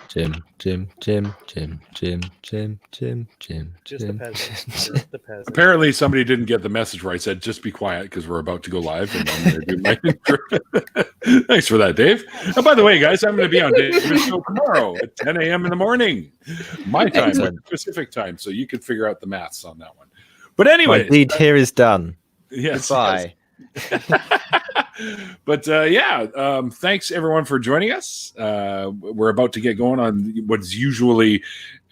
Jim. Just the peasant. The peasant. Apparently, somebody didn't get the message where I said, just be quiet because we're about to go live. And I'm going to do my intro. Thanks for that, Dave. And by the way, guys, I'm going to be on David's show tomorrow at 10 a.m. in the morning. My time, Pacific time. So you can figure out the maths on that one. But anyway. My deed here is done. Yes. Goodbye. Yes. But thanks everyone for joining us. We're about to get going on what's usually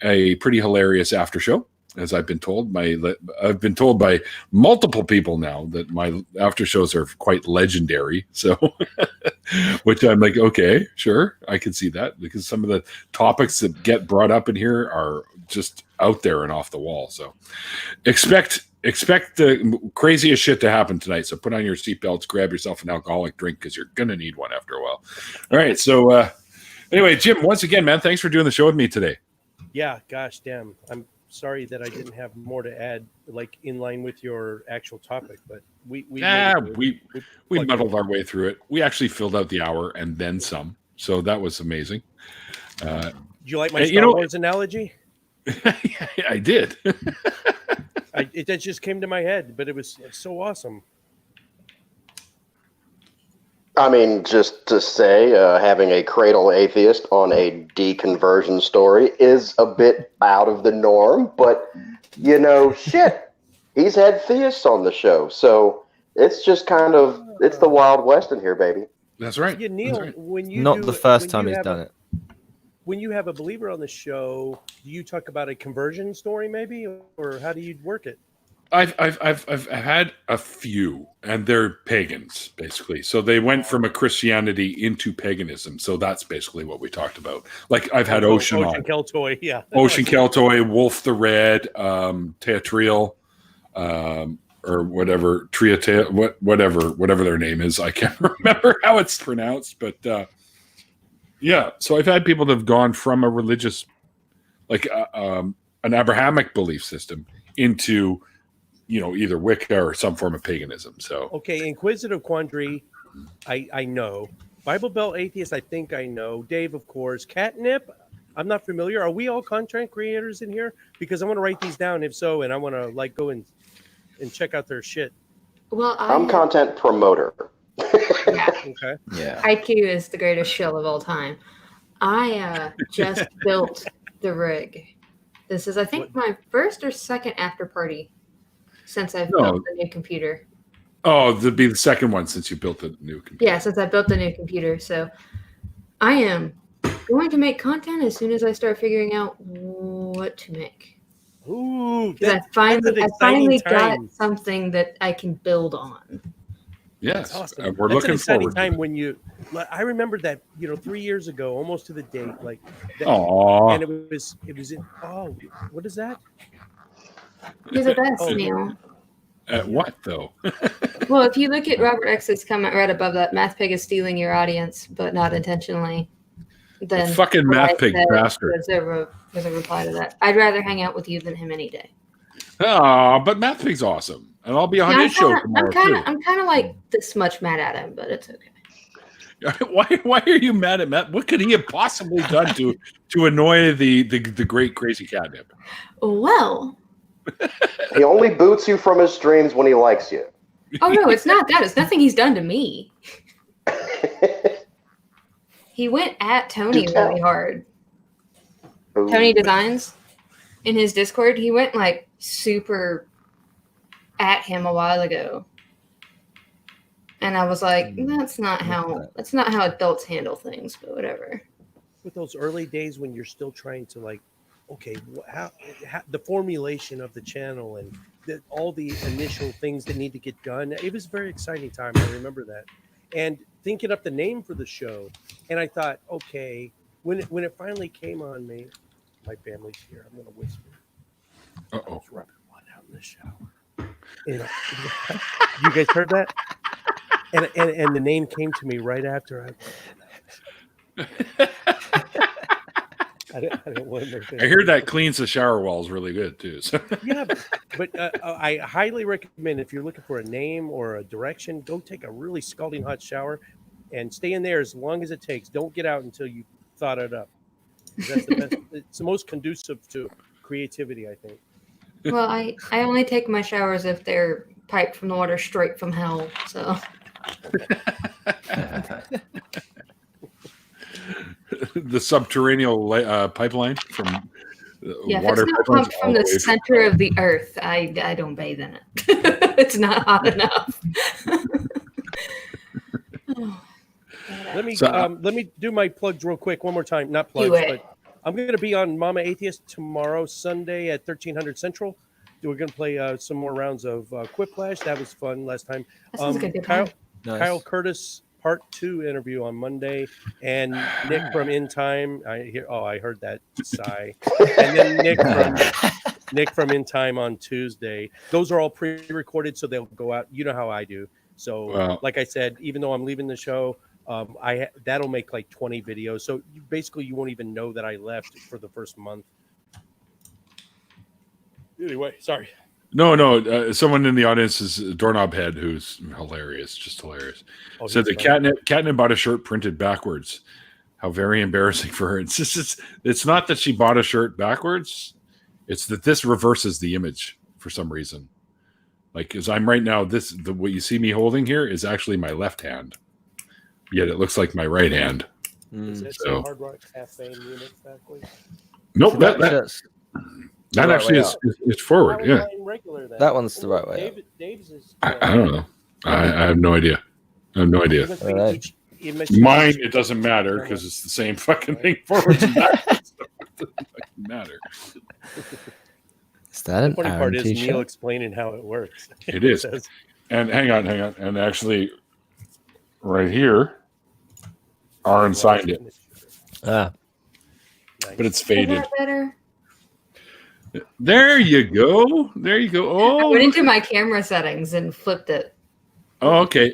a pretty hilarious after show, as I've been told. I've been told by multiple people now that my after shows are quite legendary. So, which I'm like, okay, sure, I can see that because some of the topics that get brought up in here are just out there and off the wall. So, expect the craziest shit to happen tonight. So put on your seatbelts, grab yourself an alcoholic drink because you're going to need one after a while. All right. So anyway, Jim, once again, man, thanks for doing the show with me today. Yeah. Gosh, damn. I'm sorry that I didn't have more to add, like in line with your actual topic, but we muddled our way through it. We actually filled out the hour and then some. So that was amazing. Do you like my Star Wars analogy? I did. That just came to my head, but it was so awesome. I mean, just to say, having a cradle atheist on a deconversion story is a bit out of the norm, but, shit, he's had theists on the show, so it's just kind of, it's the Wild West in here, baby. That's right. Yeah, Neil, right. when you Not the first time he's done it. When you have a believer on the show, do you talk about a conversion story maybe, or how do you work it? I've had a few, and they're pagans basically. So they went from a Christianity into paganism. So that's basically what we talked about. Like I've had Ocean Keltoy, yeah, Ocean Keltoy, Wolf the Red, Teatriel, or whatever whatever their name is. I can't remember how it's pronounced, but. Yeah, so I've had people that have gone from a religious, like an Abrahamic belief system into, either Wicca or some form of paganism. So okay, Inquisitive Quandary, I know. Bible Belt Atheist, I think I know. Dave, of course. Catnip, I'm not familiar. Are we all content creators in here? Because I want to write these down, if so, and I want to go and check out their shit. Well, I'm content promoter. Yeah. Okay. Yeah. IQ is the greatest shill of all time. I just built the rig. This is, I think, my first or second after party since I've built the new computer. Oh, that'd be the second one since you built the new computer. Yeah, since I built the new computer. So I am going to make content as soon as I start figuring out what to make. Ooh, I finally got something that I can build on. Yes, awesome. We're looking forward. Time when I remember that 3 years ago, almost to the date, and it was in. Oh, what is that? You're the best, Neil. At what though? Well, if you look at Robert X's comment right above that, Math Pig is stealing your audience, but not intentionally. Then the fucking Math Pig bastard. There's a reply to that. I'd rather hang out with you than him any day. Oh, but Math Pig's awesome. And I'll be on his show tomorrow too. I'm kind of like this much mad at him, but it's okay. Why are you mad at Matt? What could he have possibly done to annoy the great crazy catnip? Well, he only boots you from his streams when he likes you. Oh no, it's not that. It's nothing he's done to me. He went at Tony really hard. Ooh. Tony Designs in his Discord, he went super at him a while ago, and I was like, that's not how adults handle things, but whatever. With those early days when you're still trying to how the formulation of the channel and all the initial things that need to get done, it was a very exciting time. I remember that, and thinking up the name for the show, and I thought, okay, when it finally came on me, my family's here. I'm gonna whisper. Uh-oh. Rubbing one out in the shower. You guys heard that? And the name came to me right after I don't want to. I hear that cleans the shower walls really good too. So. Yeah, but I highly recommend if you're looking for a name or a direction, go take a really scalding hot shower, and stay in there as long as it takes. Don't get out until you thought it up. That's the best. It's the most conducive to creativity, I think. Well, I only take my showers if they're piped from the water straight from hell. So The subterranean pipeline from yeah, if water it's not pipelines pumped from all the way center of the earth, I don't bathe in it. It's not hot enough. Let me do my plugs real quick one more time. Not plugs, but I'm going to be on Mama Atheist tomorrow, Sunday at 1300 Central. We're going to play some more rounds of Quiplash. That was fun last time. Kyle Curtis Part 2 interview on Monday, and Nick from In Time. I heard that sigh. And then Nick from In Time on Tuesday. Those are all pre-recorded, so they'll go out. You know how I do. So, like I said, even though I'm leaving the show, that'll make like 20 videos. So you won't even know that I left for the first month. Anyway, sorry. No. Someone in the audience is Doorknob Head, who's hilarious, just hilarious. Said the catnip bought a shirt printed backwards. How very embarrassing for her. It's not that she bought a shirt backwards. It's that this reverses the image for some reason. Like, as I'm right now, what you see me holding here is actually my left hand. Yet it looks like my right hand. Is it so Hard Rock Cafe Munich backwards? Nope, that actually is forward. Yeah, that one's the right way. Dave's is. I don't know. I have no idea. Right. Mine, it doesn't matter because it's the same fucking thing forwards and backwards. It doesn't fucking matter. Is that an funny Aaron part is t-shirt? Neil explaining how it works. It is. And hang on. And actually, right here, Aaron signed it. Ah. Nice. But it's faded. Is that better? There you go. Oh, I went into my camera settings and flipped it. Oh, okay.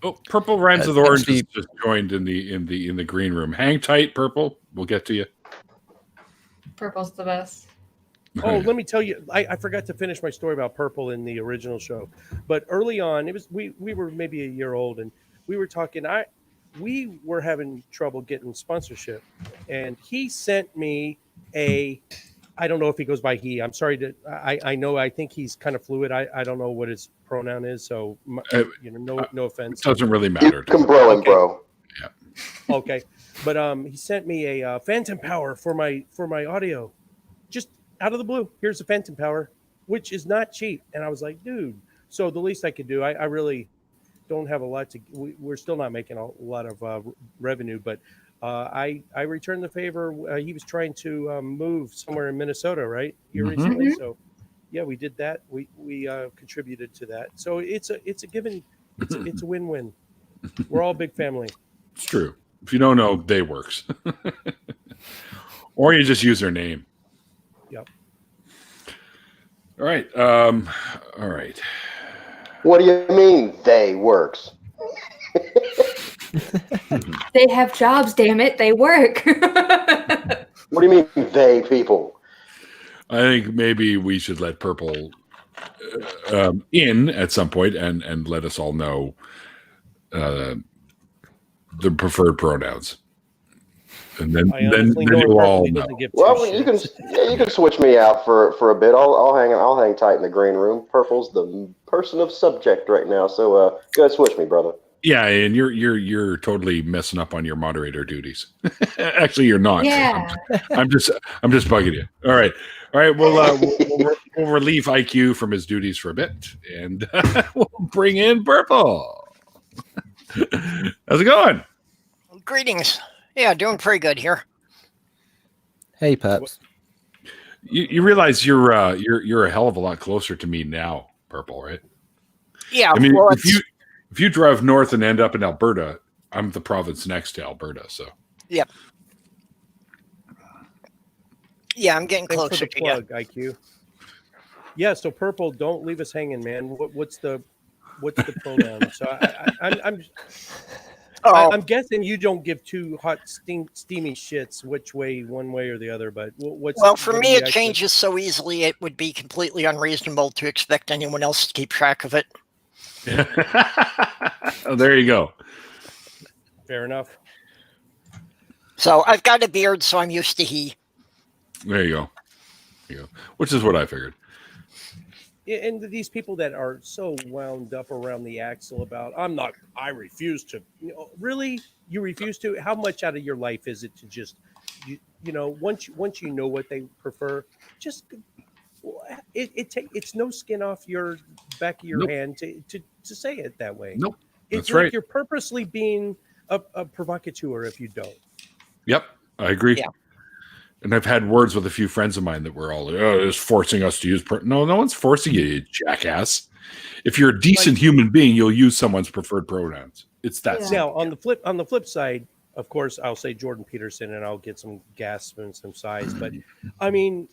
Oh, Purple Rhymes with Orange has just joined in the green room. Hang tight, Purple. We'll get to you. Purple's the best. Oh, let me tell you, I forgot to finish my story about Purple in the original show. But early on, we were maybe a year old, and we were talking. We were having trouble getting sponsorship, and he sent me I don't know if he goes by he. I'm sorry to. I think he's kind of fluid. I don't know what his pronoun is. So no offense. It doesn't really matter. You can bro him, bro. Yeah. Okay, but he sent me a Phantom Power for my audio, just out of the blue. Here's a Phantom Power, which is not cheap. And I was like, dude. So the least I could do. I really don't have a lot to. We're still not making a lot of revenue, but. I returned the favor. He was trying to move somewhere in Minnesota, right? Here recently, so yeah, we did that. We contributed to that. So it's a given. It's a win-win. We're all a big family. It's true. If you don't know, they works, or you just use their name. Yep. All right. All right. What do you mean they works? They have jobs, damn it. They work. What do you mean they people? I think maybe we should let Purple in at some point and let us all know the preferred pronouns. And then you'll all know. Well, you can switch me out for a bit. I'll hang tight in the green room. Purple's the person of subject right now, so go ahead, switch me, brother. Yeah, and you're totally messing up on your moderator duties. Actually, you're not. Yeah. I'm just bugging you. All right. We'll relieve IQ from his duties for a bit, and we'll bring in Purple. How's it going? Greetings. Yeah, doing pretty good here. Hey, Peps. You realize you're a hell of a lot closer to me now, Purple, right? Yeah. I mean, if you drive north and end up in Alberta, I'm the province next to Alberta, so. Yep. Yeah, I'm getting Thanks closer for the plug, IQ. Yeah, so Purple, don't leave us hanging, man. What's the pronoun? So I'm guessing you don't give two hot, steamy shits which way, one way or the other. But for me, it changes so easily. It would be completely unreasonable to expect anyone else to keep track of it. Oh, there you go. Fair enough. So I've got a beard, so I'm used to he. There you go. Which is what I figured. And these people that are so wound up around the axle about I refuse to, really, you refuse to. How much out of your life is it to just once you know what they prefer, just it's no skin off your back of your hand to say it that way. Nope, it's that's like right. You're purposely being a provocateur if you don't. Yep, I agree. Yeah. And I've had words with a few friends of mine that were all, it's forcing us to use. No one's forcing you, you jackass. If you're a decent human being, you'll use someone's preferred pronouns. It's that simple. Now, on the flip side, of course, I'll say Jordan Peterson, and I'll get some gasp and some sighs. But I mean,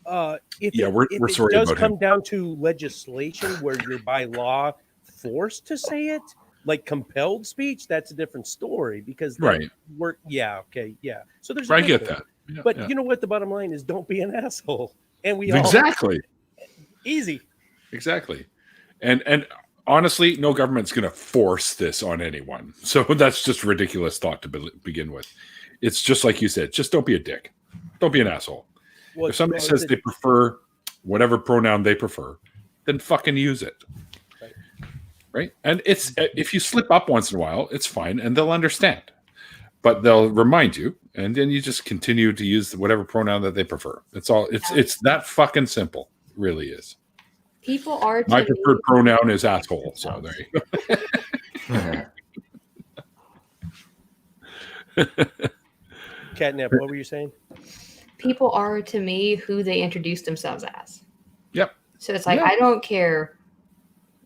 if it does come down to legislation where you're by law forced to say it, like compelled speech, that's a different story because So there's I get that. Yeah, but you know what? The bottom line is, don't be an asshole, and we exactly easy. Exactly, and honestly, no government's going to force this on anyone. So that's just a ridiculous thought to begin with. It's just like you said, just don't be a dick. Don't be an asshole. If somebody says they prefer whatever pronoun they prefer, then fucking use it. Right? And it's if you slip up once in a while, it's fine, and they'll understand. But they'll remind you, and then you just continue to use whatever pronoun that they prefer. It's all. It's that fucking simple. It really is. People are. My preferred pronoun is asshole. So there you go. Catnip, what were you saying? People are to me who they introduce themselves as. Yep. So it's like I don't care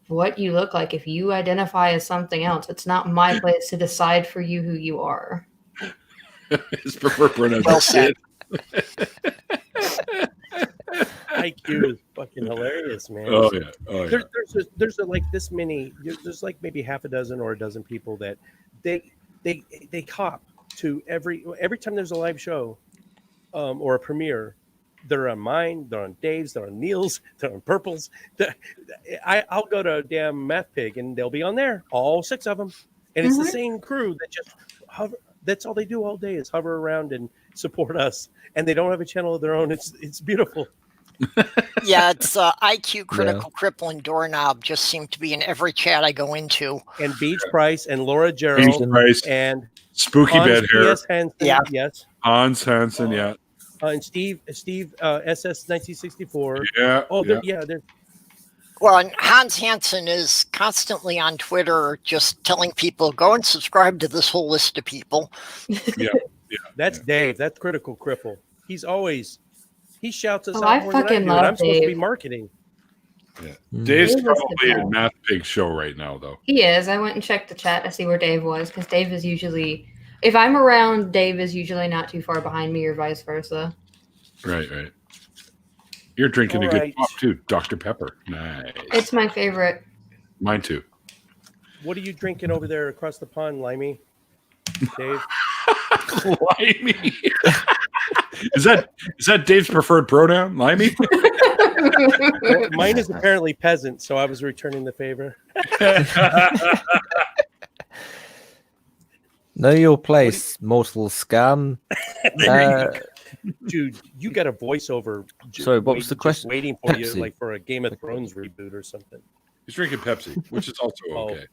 what you look like. If you identify as something else, it's not my place to decide for you who you are. His preferred pronoun. Well said. IQ is fucking hilarious, man. Oh yeah. There's like this many. There's like maybe half a dozen or a dozen people that they cop to every time there's a live show, or a premiere. They're on mine, they're on Dave's, they're on Neil's, they're on Purple's. I'll go to a damn Math Pig and they'll be on there, all 6 of them. And it's the same crew that just hover. That's all they do all day is hover around and support us. And they don't have a channel of their own. It's beautiful. Yeah, it's IQ, Critical Cripple, and Doorknob just seem to be in every chat I go into. And Beach Price and Laura Gerald and Spooky Hans Bed Hair. Hansen, yes. Hans Hansen, yeah. And Steve SS 1964. Yeah. Oh, they're Well, and Hans Hansen is constantly on Twitter just telling people, go and subscribe to this whole list of people. Yeah. That's Dave. That's Critical Cripple. He shouts us out I more than I fucking do, love and I'm supposed to Dave. be marketing. Yeah. Dave's probably in Math Pig show right now, though. He is. I went and checked the chat to see where Dave was, because Dave is usually, if I'm around, Dave is usually not too far behind me, or vice versa. Right. You're drinking All a good right. pop too, Dr. Pepper. Nice. It's my favorite. Mine too. What are you drinking over there across the pond, Limey? Dave? Limey. Is that Dave's preferred pronoun, Limey? Well, mine is apparently peasant, so I was returning the favor. Know your place, mortal scum. Dude, you got a voiceover. Sorry, what was the question? Waiting for you, Pepsi. like for a Game of Thrones reboot or something. He's drinking Pepsi, which is also okay.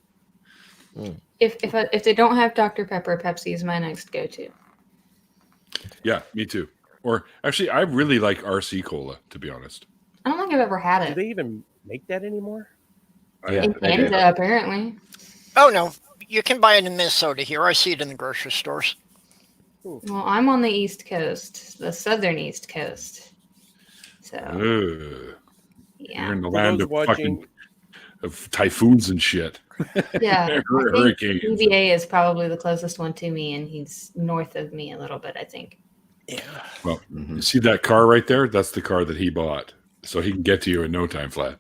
If they don't have Dr. Pepper, Pepsi is my next go-to. Yeah, me too. Or actually, I really like RC Cola, to be honest. I don't think I've ever had Do it. they even make that anymore? In Canada, apparently. Oh, no. You can buy it in Minnesota here. I see it in the grocery stores. Well, I'm on the East Coast, the southern East Coast. So, You're in the For land those of watching- fucking of typhoons and shit. yeah. I think Hurricanes. UVA is probably the closest one to me, and he's north of me a little bit, I think. Yeah. Well, you see that car right there? That's the car that he bought, so he can get to you in no time flat.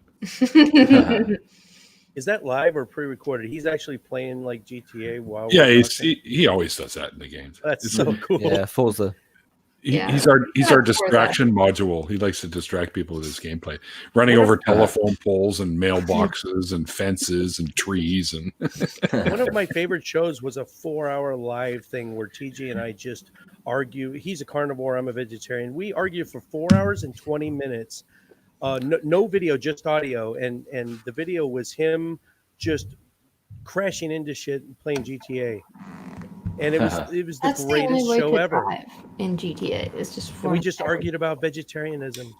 Is that live or pre-recorded? He's actually playing like GTA while Yeah, we're talking? he always does that in the games. That's It's so really- cool. Yeah, Forza. Yeah. He's our That's for distraction module. He likes to distract people with his gameplay, running over telephone poles and mailboxes and fences and trees. And One of my favorite shows was a 4-hour live thing where TJ and I just argue. He's a carnivore. I'm a vegetarian. We argue for 4 hours and 20 minutes. No video, just audio. And the video was him just crashing into shit and playing GTA. And it was the That's the greatest only way show to ever. thrive in GTA. It's just And we just argued about vegetarianism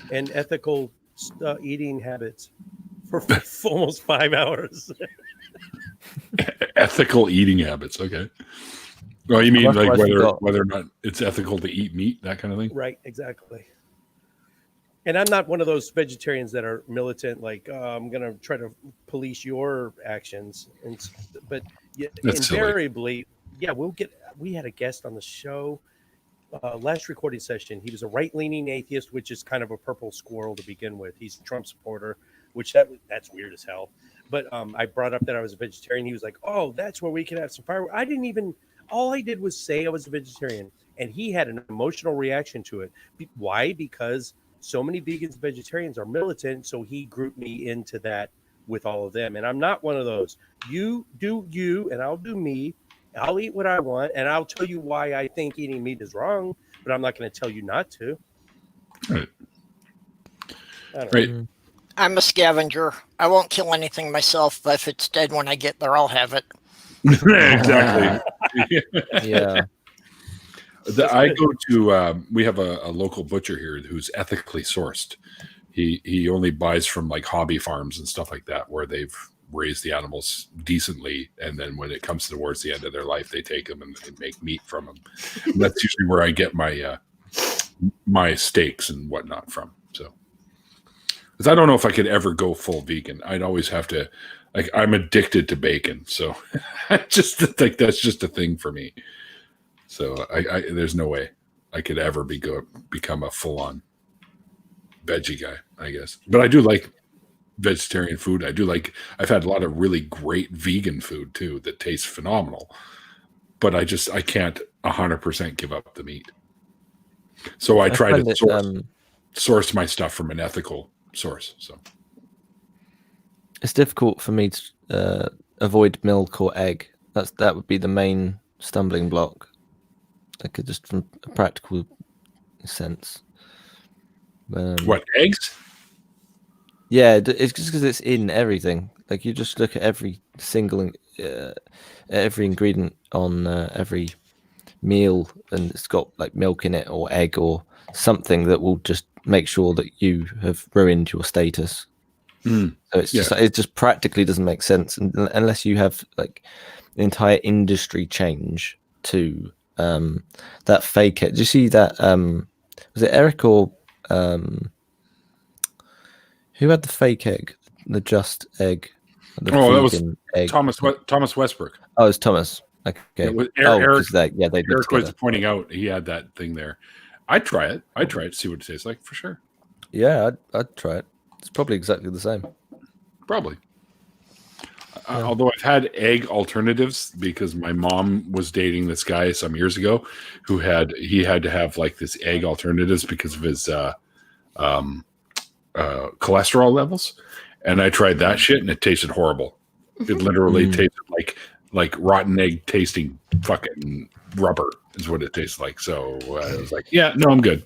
and ethical eating habits for almost 5 hours. ethical eating habits. Okay. Well, you mean That's like what I forgot. whether or not it's ethical to eat meat, that kind of thing? Right, exactly. And I'm not one of those vegetarians that are militant, like I'm going to try to police your actions. But That's silly. invariably, yeah, we had a guest on the show last recording session. He was a right-leaning atheist, which is kind of a purple squirrel to begin with. He's a Trump supporter, which that's weird as hell. But I brought up that I was a vegetarian. He was like, "Oh, that's where we can have some fireworks." All I did was say I was a vegetarian, and he had an emotional reaction to it. Why? Because so many vegans and vegetarians are militant, so he grouped me into that with all of them. And I'm not one of those. You do you, and I'll do me. I'll eat what I want, and I'll tell you why I think eating meat is wrong, but I'm not going to tell you not to. Right. Right. I'm a scavenger. I won't kill anything myself, but if it's dead when I get there, I'll have it. Exactly. Yeah. I go to we have a local butcher here who's ethically sourced. He only buys from like hobby farms and stuff like that where they've raised the animals decently, and then when it comes towards the end of their life, they take them and make meat from them. And that's usually where I get my my steaks and whatnot from. So, because I don't know if I could ever go full vegan, I'd always have to. Like, I'm addicted to bacon, so I just think that's just a thing for me. So I there's no way I could ever become a full-on veggie guy, I guess. But I do like vegetarian food. I've had a lot of really great vegan food too that tastes phenomenal. But I can't 100% give up the meat. So I try to source my stuff from an ethical source. So it's difficult for me to avoid milk or egg. That would be the main stumbling block. Like just from a practical sense. What, eggs? Yeah, it's just because it's in everything. Like you just look at every single every ingredient on every meal, and it's got like milk in it or egg or something that will just make sure that you have ruined your status. So it's just it just practically doesn't make sense unless you have like an entire industry change to that fake egg. Did you see that? Was it Eric or who had the fake egg, the just egg? That was egg. Thomas Westbrook. Oh, it's Thomas. Okay. Eric, Eric was pointing out he had that thing there. I'd try it. I'd try it to see what it tastes like for sure. Yeah, I'd try it. It's probably exactly the same. Probably. Although I've had egg alternatives because my mom was dating this guy some years ago who had to have like this egg alternatives because of his cholesterol levels, and I tried that shit and it tasted horrible. It literally tasted like rotten egg tasting fucking rubber is what it tastes like. So I was like, yeah, no, I'm good.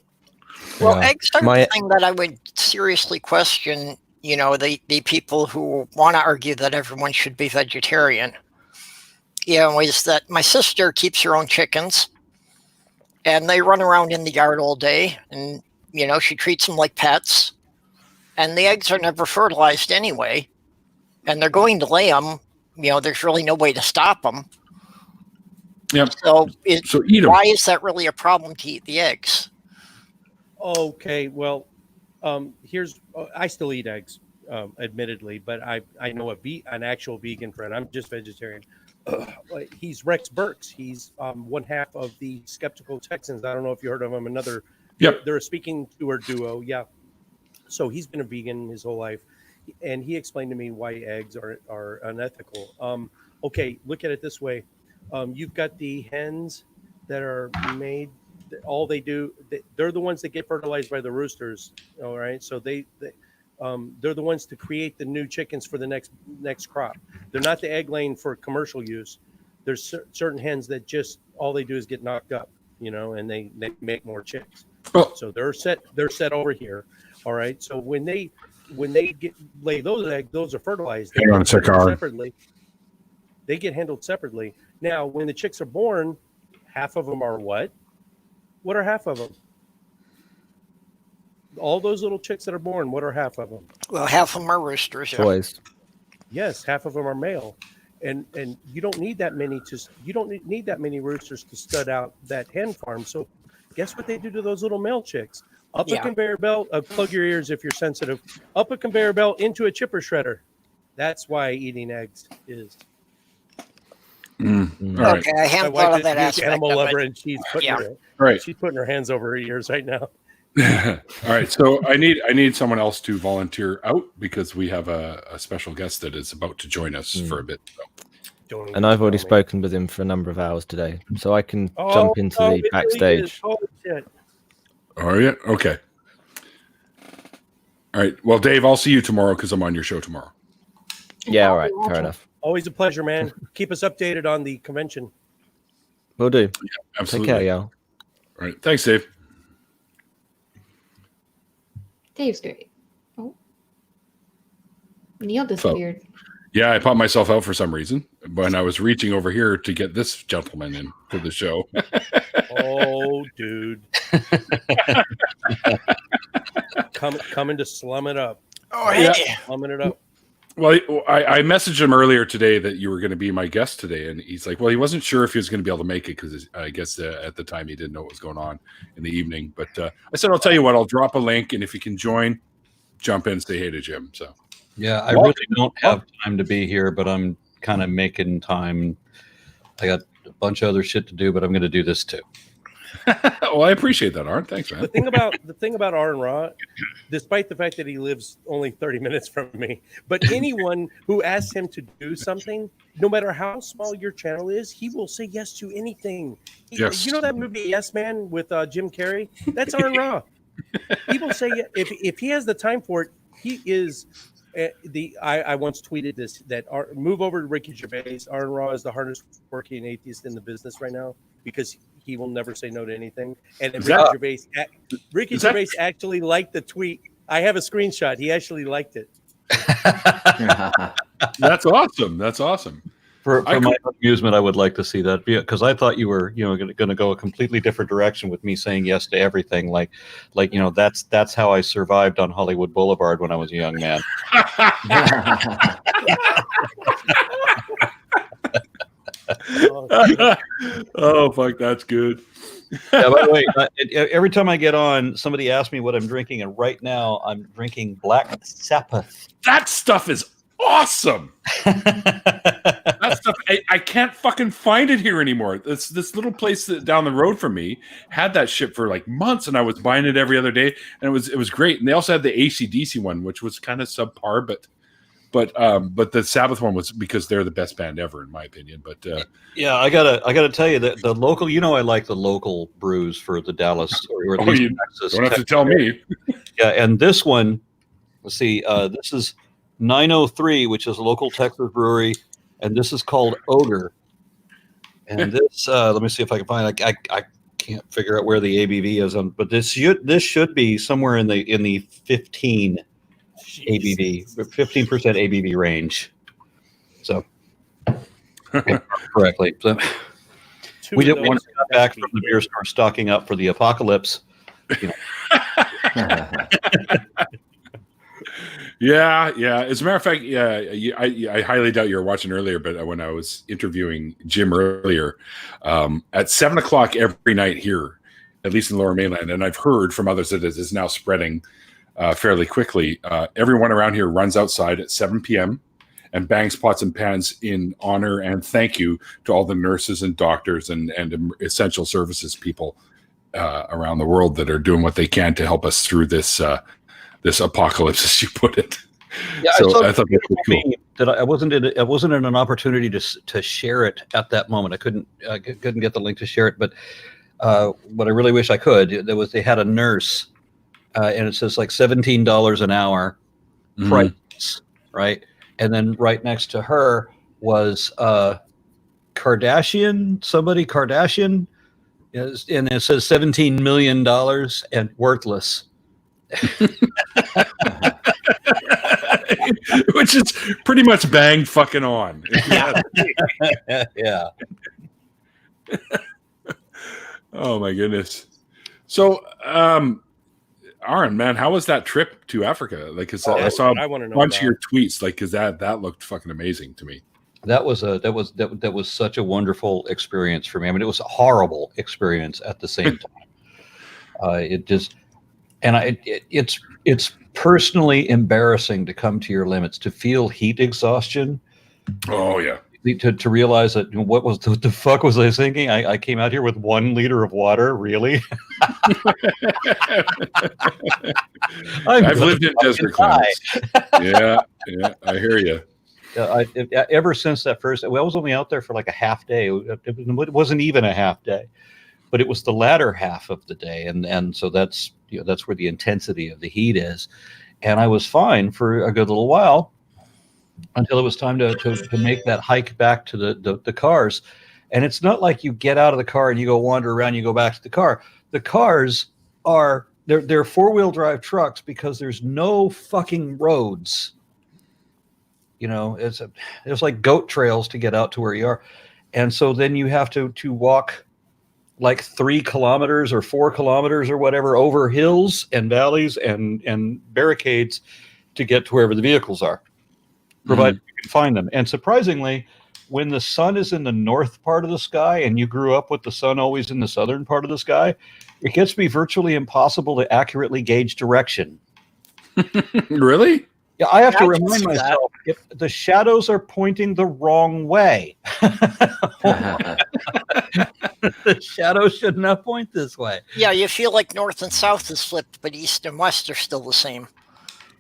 Well, eggs are the thing that I would seriously question. You know, the people who want to argue that everyone should be vegetarian. You know, is that my sister keeps her own chickens, and they run around in the yard all day, and you know, she treats them like pets, and the eggs are never fertilized anyway, and they're going to lay them. You know, there's really no way to stop them. Yep. So eat them. Why is that really a problem to eat the eggs? Okay, well, I still eat eggs, admittedly, but I know an actual vegan friend. I'm just vegetarian. He's Rex Burks. He's one half of the Skeptical Texans. I don't know if you heard of him. They're a speaking tour duo. Yeah. So he's been a vegan his whole life, and he explained to me why eggs are unethical. Okay, look at it this way. You've got the hens that are made all they do, they're the ones that get fertilized by the roosters. All right, so they're the ones to create the new chickens for the next crop. They're not the egg laying for commercial use. There's certain hens that just all they do is get knocked up, and they make more chicks. So they're set over here. All right. So when they lay those eggs, those are fertilized. They get handled separately. They get handled separately. Now, when the chicks are born, half of them are what? What are half of them? All those little chicks that are born, what are half of them? Well, half of them are roosters. Yeah. Boys. Yes, half of them are male. And you don't need that many need that many roosters to stud out that hen farm. So guess what they do to those little male chicks? Up a conveyor belt, plug your ears if you're sensitive, up a conveyor belt into a chipper shredder. That's why eating eggs is. Right. Okay, I hadn't thought of that aspect. Animal lover, and she's putting her hands over her ears right now. All right, so I need someone else to volunteer out because we have a special guest that is about to join us for a bit. So. And I've already spoken with him for a number of hours today, so I can jump into the backstage. Oh yeah, okay. All right. Well, Dave, I'll see you tomorrow because I'm on your show tomorrow. Yeah, all right, fair enough. Always a pleasure, man. Keep us updated on the convention. Will do. Yeah, absolutely. Take care, y'all. All right. Thanks, Dave. Dave's great. Oh. Neil disappeared. Yeah, I popped myself out for some reason when I was reaching over here to get this gentleman in for the show. Oh, dude. Coming to slum it up. Oh, hey. Slumming it up. Well, I messaged him earlier today that you were going to be my guest today, and he's like, well, he wasn't sure if he was going to be able to make it because I guess at the time he didn't know what was going on in the evening. But I said, I'll tell you what, I'll drop a link, and if you can join, jump in and say hey to Jim. So yeah, I really don't have time to be here, but I'm kind of making time. I got a bunch of other shit to do, but I'm going to do this too. Well, I appreciate that, Art. Thanks, man. The thing about Aaron Ra, despite the fact that he lives only 30 minutes from me, but anyone who asks him to do something, no matter how small your channel is, he will say yes to anything. Yes. You know that movie Yes Man with Jim Carrey? That's Aaron Ra. He will say if he has the time for it. He is I once tweeted this that move over to Ricky Gervais. Aaron Ra is the hardest working atheist in the business right now because he will never say no to anything. And Ricky Gervais actually liked the tweet. I have a screenshot. He actually liked it. That's awesome. That's awesome. For my amusement, I would like to see that because I thought you were, going to go a completely different direction with me saying yes to everything. Like that's how I survived on Hollywood Boulevard when I was a young man. Oh fuck, that's good. Yeah, by the way, every time I get on, somebody asks me what I'm drinking, and right now I'm drinking Black Sabbath. That stuff is awesome. That stuff, I can't fucking find it here anymore. This little place down the road from me had that shit for like months, and I was buying it every other day, and it was great. And they also had the AC/DC one, which was kind of subpar, but the Sabbath one was because they're the best band ever, in my opinion. But yeah, I gotta tell you that the local, I like the local brews for the Dallas or at least Texas. Don't have to tell me. Yeah, and this one, let's see, this is 903, which is a local Texas brewery, and this is called Ogre. And this, let me see if I can find. I can't figure out where the ABV is on, but this should be somewhere in the 15 ABV, 15% ABV range. So correctly. So, we didn't want to come back from the beer store stocking up for the apocalypse. Yeah. As a matter of fact, I highly doubt you were watching earlier, but when I was interviewing Jim earlier, at 7:00 every night here, at least in Lower Mainland, and I've heard from others that it is now spreading fairly quickly. Everyone around here runs outside at 7 p.m. and bangs pots and pans in honor and thank you to all the nurses and doctors and essential services people around the world that are doing what they can to help us through this apocalypse, as you put it. Yeah, so I thought that was cool. That I wasn't in an opportunity to share it at that moment. I couldn't get the link to share it, but what I really wish I could. They had a nurse, and it says like $17 an hour, price, right? And then right next to her was Kardashian, and it says $17 million and worthless. Which is pretty much bang fucking on. Yeah. Oh my goodness. So, Aaron, man, how was that trip to Africa? Like, cause I saw I want to a know bunch about. of your tweets. Like, cause that looked fucking amazing to me. That was such a wonderful experience for me. I mean, it was a horrible experience at the same time. It's personally embarrassing to come to your limits, to feel heat exhaustion. Oh yeah. To realize that what the fuck was I thinking? I came out here with 1 liter of water, really? I've lived in desert climates. Yeah, I hear you. Ever since that first, I was only out there for like a half day. It wasn't even a half day, but it was the latter half of the day, and so that's where the intensity of the heat is. And I was fine for a good little while until it was time to make that hike back to the cars. And it's not like you get out of the car and you go wander around, you go back to the car. The cars they're 4-wheel drive trucks because there's no fucking roads. There's like goat trails to get out to where you are. And so then you have to walk like 3 kilometers or 4 kilometers or whatever over hills and valleys and barricades to get to wherever the vehicles are, provided you can find them. And surprisingly, when the sun is in the north part of the sky and you grew up with the sun always in the southern part of the sky, it gets to be virtually impossible to accurately gauge direction. Really? Yeah, I have to remind myself if the shadows are pointing the wrong way. The shadows should not point this way. Yeah, you feel like north and south is flipped, but east and west are still the same.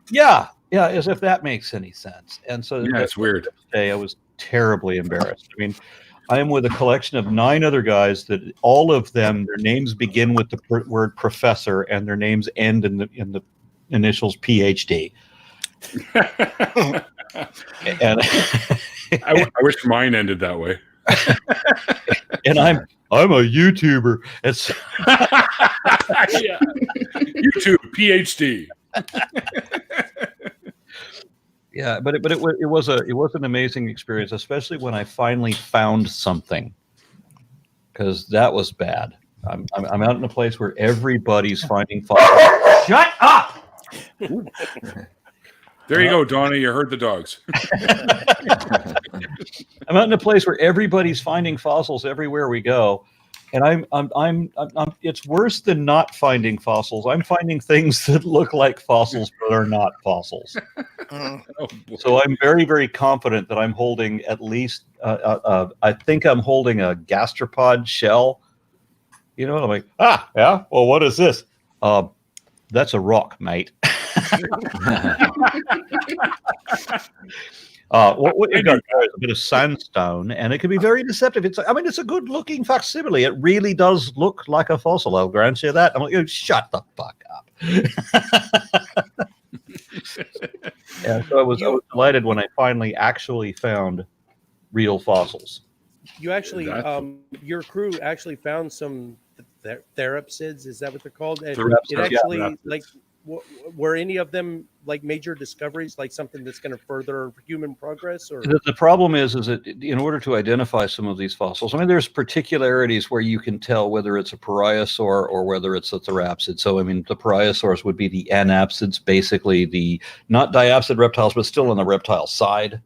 Yeah, as if that makes any sense. And so it's weird. Day I was terribly embarrassed. I mean, I am with a collection of 9 other guys that all of them, their names begin with the word professor and their names end in the initials PhD. And I wish mine ended that way. And I'm a YouTuber. It's yeah. YouTube PhD. Yeah, but it was an amazing experience, especially when I finally found something, because that was bad. I'm out in a place where everybody's finding fossils. Shut up. There you go, Donna. You heard the dogs. I'm out in a place where everybody's finding fossils everywhere we go, and I'm it's worse than not finding fossils. I'm finding things that look like fossils but are not fossils. So I'm very, very confident that I'm holding at least I think I'm holding a gastropod shell. I'm like, yeah. Well, what is this? That's a rock, mate. What you got there is a bit of sandstone, and it can be very deceptive. It's a good-looking facsimile. It really does look like a fossil. I'll grant you that. I'm like, oh, shut the fuck up. Yeah, so I was delighted when I finally actually found real fossils. You actually, your crew actually found some therapsids. Is that what they're called? And it actually, were any of them like major discoveries, like something that's going to further human progress? Or the problem is that in order to identify some of these fossils, there's particularities where you can tell whether it's a pariasaur or whether it's a therapsid. So, the pariasaurs would be the anapsids, basically the not diapsid reptiles, but still on the reptile side,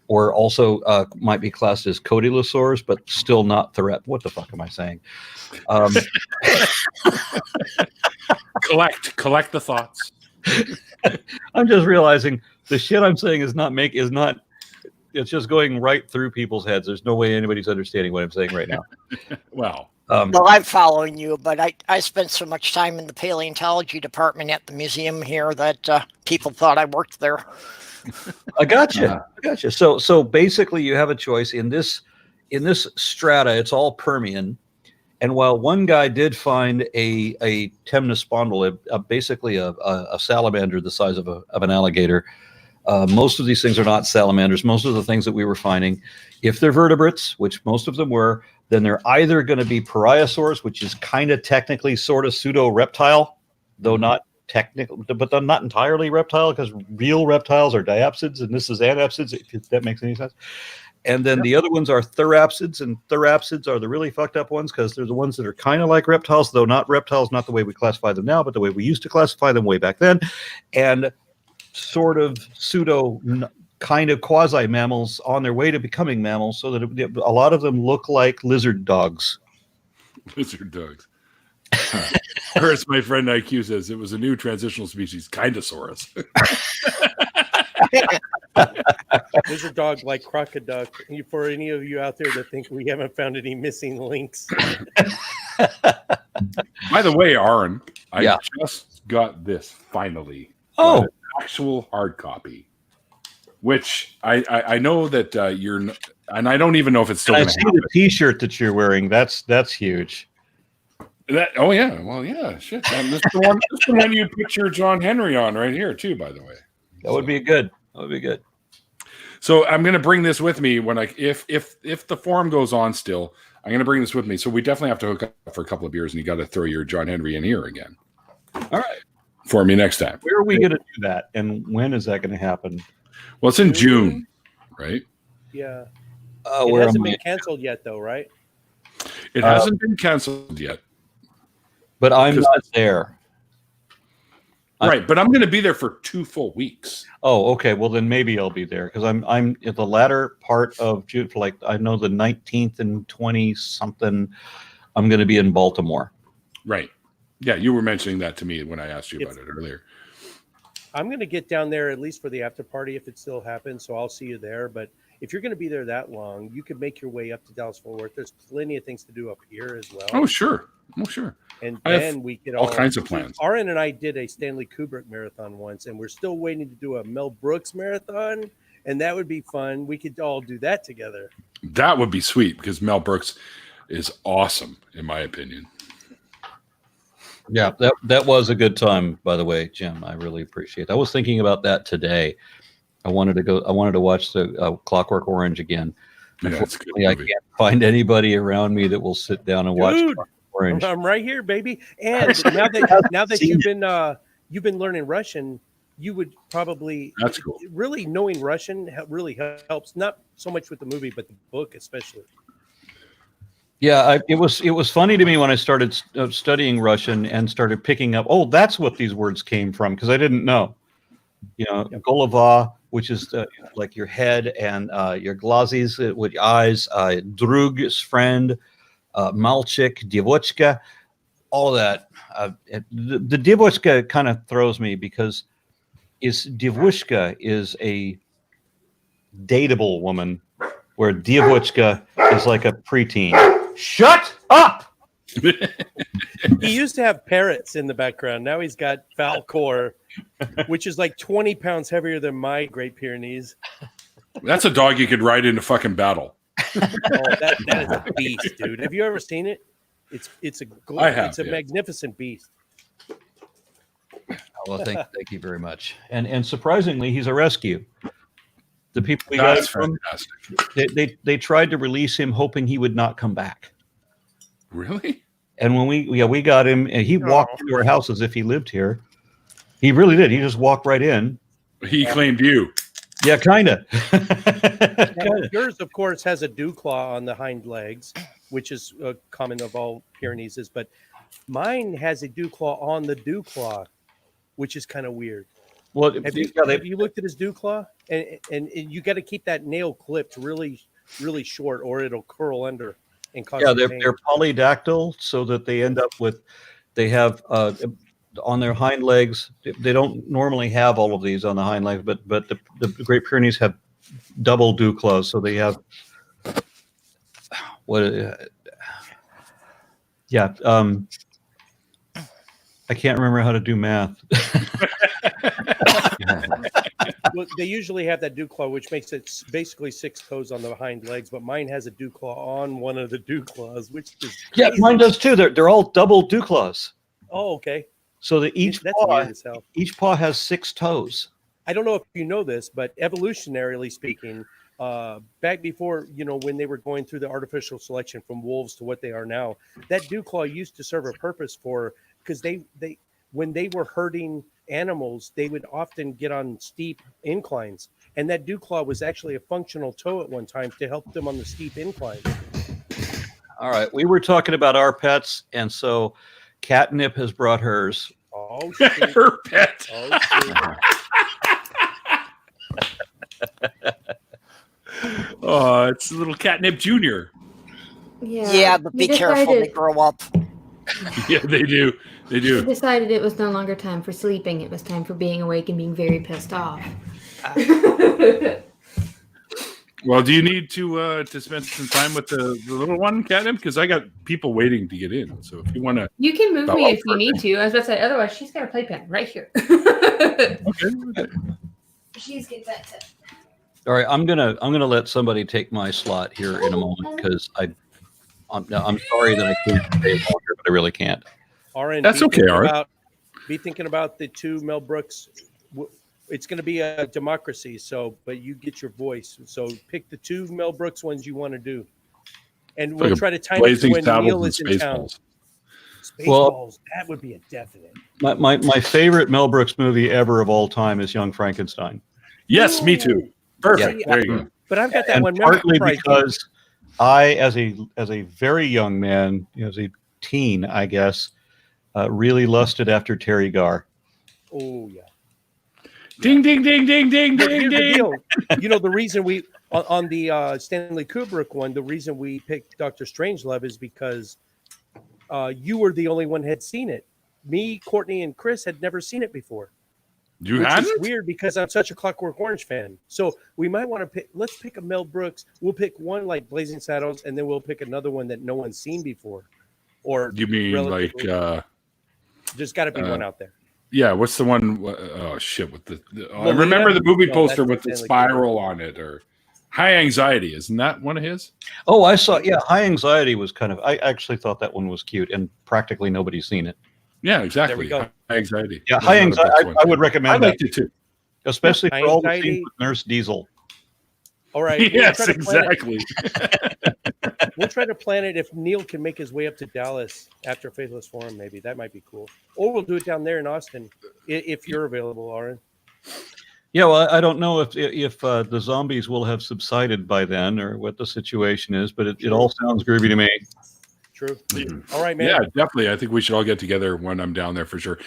or also might be classed as cotylosaurs, but still not therapsid. What the fuck am I saying? Collect the thoughts. I'm just realizing the shit I'm saying is not it's just going right through people's heads. There's no way anybody's understanding what I'm saying right now. Well, I'm following you, but I spent so much time in the paleontology department at the museum here that people thought I worked there. I gotcha. So basically you have a choice in this strata. It's all Permian. And while one guy did find a temnospondyl, basically a salamander the size of an alligator, most of these things are not salamanders. Most of the things that we were finding, if they're vertebrates, which most of them were, then they're either going to be pariasaurs, which is kind of technically sort of pseudo-reptile, though not technical, but they're not entirely reptile, because real reptiles are diapsids, and this is anapsids, if that makes any sense. And then the other ones are therapsids, and therapsids are the really fucked up ones because they're the ones that are kind of like reptiles, though not reptiles, not the way we classify them now, but the way we used to classify them way back then. And sort of pseudo kind of quasi mammals on their way to becoming mammals, so that a lot of them look like lizard dogs. Lizard dogs. Or as my friend IQ says, it was a new transitional species, Kindosaurus. Lizard dog like crocoduck. For any of you out there that think we haven't found any missing links. By the way, Aaron, I just got this finally. Oh, actual hard copy, which I know that you're, and I don't even know if it's still. I see the T-shirt that you're wearing. That's huge. Oh yeah, well yeah, shit. And this is the one you picture John Henry on right here too. By the way, that would be good. That would be good. So I'm going to bring this with me when if the forum goes on still, I'm going to bring this with me. So we definitely have to hook up for a couple of beers, and you got to throw your John Henry in here again. All right. For me next time. Where are we going to do that, and when is that going to happen? Well, it's in June, right? Yeah. It hasn't been canceled yet, though, right? It hasn't been canceled yet. But I'm not there. Right, but I'm going to be there for 2 full weeks. Oh, okay. Well, then maybe I'll be there because I'm at the latter part of June. Like I know the 19th and 20 something. I'm going to be in Baltimore. Right. Yeah, you were mentioning that to me when I asked you about it earlier. I'm going to get down there at least for the after party if it still happens, so I'll see you there. But if you're going to be there that long, you could make your way up to Dallas-Fort Worth. There's plenty of things to do up here as well. Oh, sure. Oh, sure. And then we could all kinds of plans. Aaron and I did a Stanley Kubrick marathon once, and we're still waiting to do a Mel Brooks marathon, and that would be fun. We could all do that together. That would be sweet because Mel Brooks is awesome, in my opinion. Yeah, that was a good time, by the way, Jim. I really appreciate it. I was thinking about that today. I wanted to watch the Clockwork Orange again. Yeah, Unfortunately, I can't find anybody around me that will sit down and watch Clockwork Orange. I'm right here, baby. And now that you've been learning Russian, you would probably that's cool. Really knowing Russian really helps, not so much with the movie, but the book especially. Yeah, it was funny to me when I started studying Russian and started picking up. Oh, that's what these words came from because I didn't know. You know, golova, which is like your head, and your glazes, with your eyes. Drug is friend. Malchik, Divochka, all that. The Divochka kind of throws me because Divushka is a dateable woman, where Divochka is like a preteen. Shut up! He used to have parrots in the background. Now he's got Falcor, which is like 20 pounds heavier than my Great Pyrenees. That's a dog you could ride into fucking battle. That is a beast, dude. Have you ever seen it? It's a magnificent beast. Well, thank you very much. And surprisingly, he's a rescue. The people we got from, they tried to release him, hoping he would not come back. Really? And when we got him, and he walked into our house as if he lived here. He really did. He just walked right in. He claimed you. Yeah, kind of. Yours, of course, has a dew claw on the hind legs, which is common of all Pyrenees. But mine has a dew claw on the dew claw, which is kind of weird. Well, have you looked at his dew claw? And you got to keep that nail clipped really, really short, or it'll curl under and cause. Yeah, they're polydactyl, so that they end up with. They have on their hind legs. They don't normally have all of these on the hind legs, but the Great Pyrenees have double dew claws, so they have what? Yeah. I can't remember how to do math. Well, they usually have that dew claw, which makes it basically 6 toes on the hind legs, but mine has a dew claw on one of the dew claws, which is Yeah, crazy. mine does too. They're all double dew claws. Oh, okay. So that That's weird as hell. each paw has 6 toes. I don't know if you know this, but evolutionarily speaking, back before, when they were going through the artificial selection from wolves to what they are now, that dew claw used to serve a purpose because they when they were herding animals, they would often get on steep inclines, and that dew claw was actually a functional toe at one time to help them on the steep inclines. All right, we were talking about our pets, and so Catnip has brought hers. Oh, shit. Her pet. Oh, shit. Oh, it's a little Catnip Junior. Yeah, but be careful, they grow up. Yeah, they do. They He do. decided it was no longer time for sleeping. It was time for being awake and being very pissed off. Well, do you need to spend some time with the little one, Catnip? Because I got people waiting to get in. So if you want to, You can move Oh, me if you perfect. need to. I was about to say, otherwise she's got a playpen right here. okay. She's get that tip. All right, I'm gonna let somebody take my slot here in a moment because I'm sorry that I can't stay longer, but I really can't. RN, That's okay, Art. Be thinking about the 2 Mel Brooks. It's going to be a democracy, but you get your voice. So pick the 2 Mel Brooks ones you want to do, and we'll try to time it to Blazing when Saddles Neil and is in town. Spaceballs. Spaceballs, that would be a definite. My favorite Mel Brooks movie ever of all time is Young Frankenstein. Yes, me too. Perfect. Yeah. There you go. But I've got that And one. partly memorized. because I, as a very young man, as a teen, I guess, really lusted after Terry Garr. Oh yeah. Ding, ding, ding, ding, ding, But ding, here's the ding. deal. The reason we on the Stanley Kubrick one, the reason we picked Dr. Strangelove is because you were the only one had seen it. Me, Courtney, and Chris had never seen it before. You which had is it? weird because I'm such a Clockwork Orange fan. So we might want to pick. Let's pick a Mel Brooks. We'll pick one like Blazing Saddles, and then we'll pick another one that no one's seen before. Or You mean relatively- like? There's got to be one out there. Yeah. What's the one? Oh shit! With I Lolita? remember the movie No, poster that's with the Stanley spiral on it, or High Anxiety. Isn't that one of his? Oh, I saw. Yeah, High Anxiety was kind of. I actually thought that one was cute, and practically nobody's seen it. Yeah, exactly. There we go. High Anxiety. Yeah, That's High another Anxiety. big I one. would recommend I that, liked it too. especially High for all the Anxiety. scenes with Nurse Diesel. All right. we'll Yes, try to plan it. exactly. We'll try to plan it if Neil can make his way up to Dallas after Faithless Forum. Maybe that might be cool. Or we'll do it down there in Austin if you're available, Lauren. Yeah, well, I don't know if the zombies will have subsided by then or what the situation is, but it all sounds groovy to me. True. All right, man. Yeah, definitely. I think we should all get together when I'm down there for sure,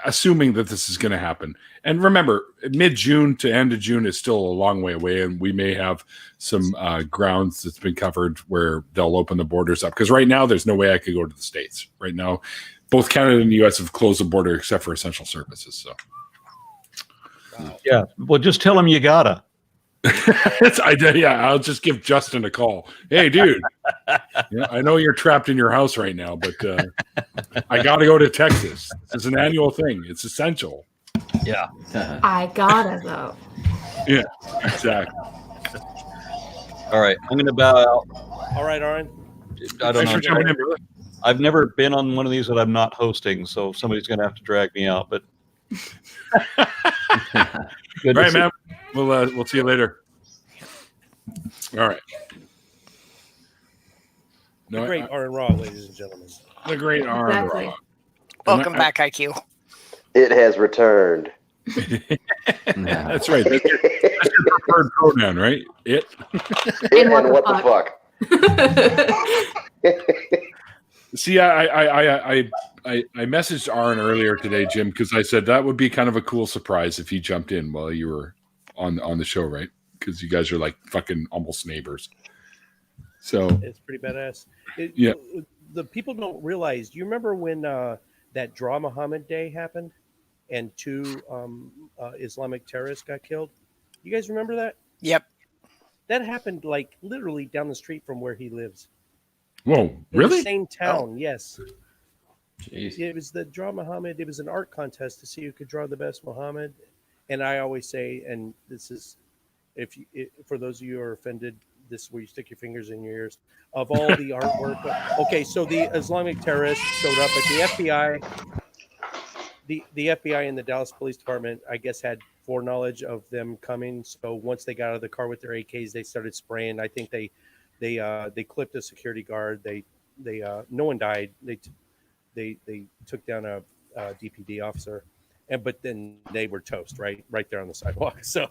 assuming that this is going to happen. And remember, mid-June to end of June is still a long way away, and we may have some grounds that's been covered where they'll open the borders up. Because right now, there's no way I could go to the States. Right now, both Canada and the U.S. have closed the border except for essential services. So, Yeah, well, just tell them you gotta. I'll just give Justin a call. Hey, dude, I know you're trapped in your house right now, but I got to go to Texas. It's an annual thing. It's essential. Yeah. I gotta though. Yeah, exactly. All right, I'm going to bow out. All right, Aaron. I don't Thanks for know. jumping in, brother. I've never been on one of these that I'm not hosting, so somebody's going to have to drag me out. But good All to right, see- man. We'll see you later. All right. The great Aaron Raw, ladies and gentlemen. the great Aaron Exactly. Raw. Welcome back, IQ. It has returned. That's right. That's your preferred pronoun, right? It. It what and the what the fuck? See, I messaged Aaron earlier today, Jim, because I said that would be kind of a cool surprise if he jumped in while you were on the show, right? Because you guys are like fucking almost neighbors. So It's pretty badass. Yeah. The people don't realize. Do you remember when that Draw Muhammad Day happened and 2 Islamic terrorists got killed? You guys remember that? Yep. That happened like literally down the street from where he lives. whoa, In really? the same town, yes. Jeez. It was the Draw Muhammad. It was an art contest to see who could draw the best Muhammad. And I always say, and this is, for those of you who are offended, this is where you stick your fingers in your ears. Of all the artwork, okay, so the Islamic terrorists showed up, but the FBI, the FBI and the Dallas Police Department, I guess, had foreknowledge of them coming. So once they got out of the car with their AKs, they started spraying. I think they clipped a security guard. No one died. They took down a DPD officer, but then they were toast right there on the sidewalk. So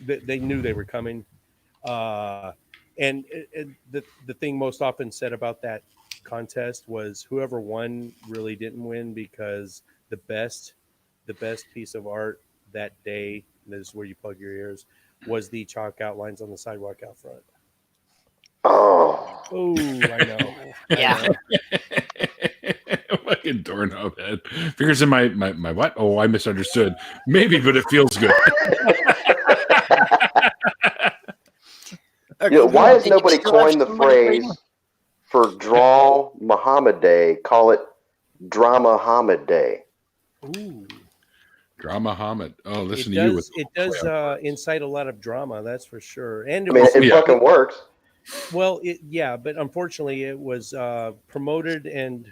they knew they were coming. And the thing most often said about that contest was whoever won really didn't win, because the best piece of art that day, and this is where you plug your ears, was the chalk outlines on the sidewalk out front. Oh, I know. Yeah. Fucking doorknob head. Fingers in my what? Oh, I misunderstood. Maybe, but it feels good. You know, why has nobody coined the phrase for Draw Muhammad Day? Call it Drama Muhammad Day. Ooh. Drama Muhammad. Oh, listen to you. It does incite a lot of drama, that's for sure. And it fucking works. Well, but unfortunately, it was promoted and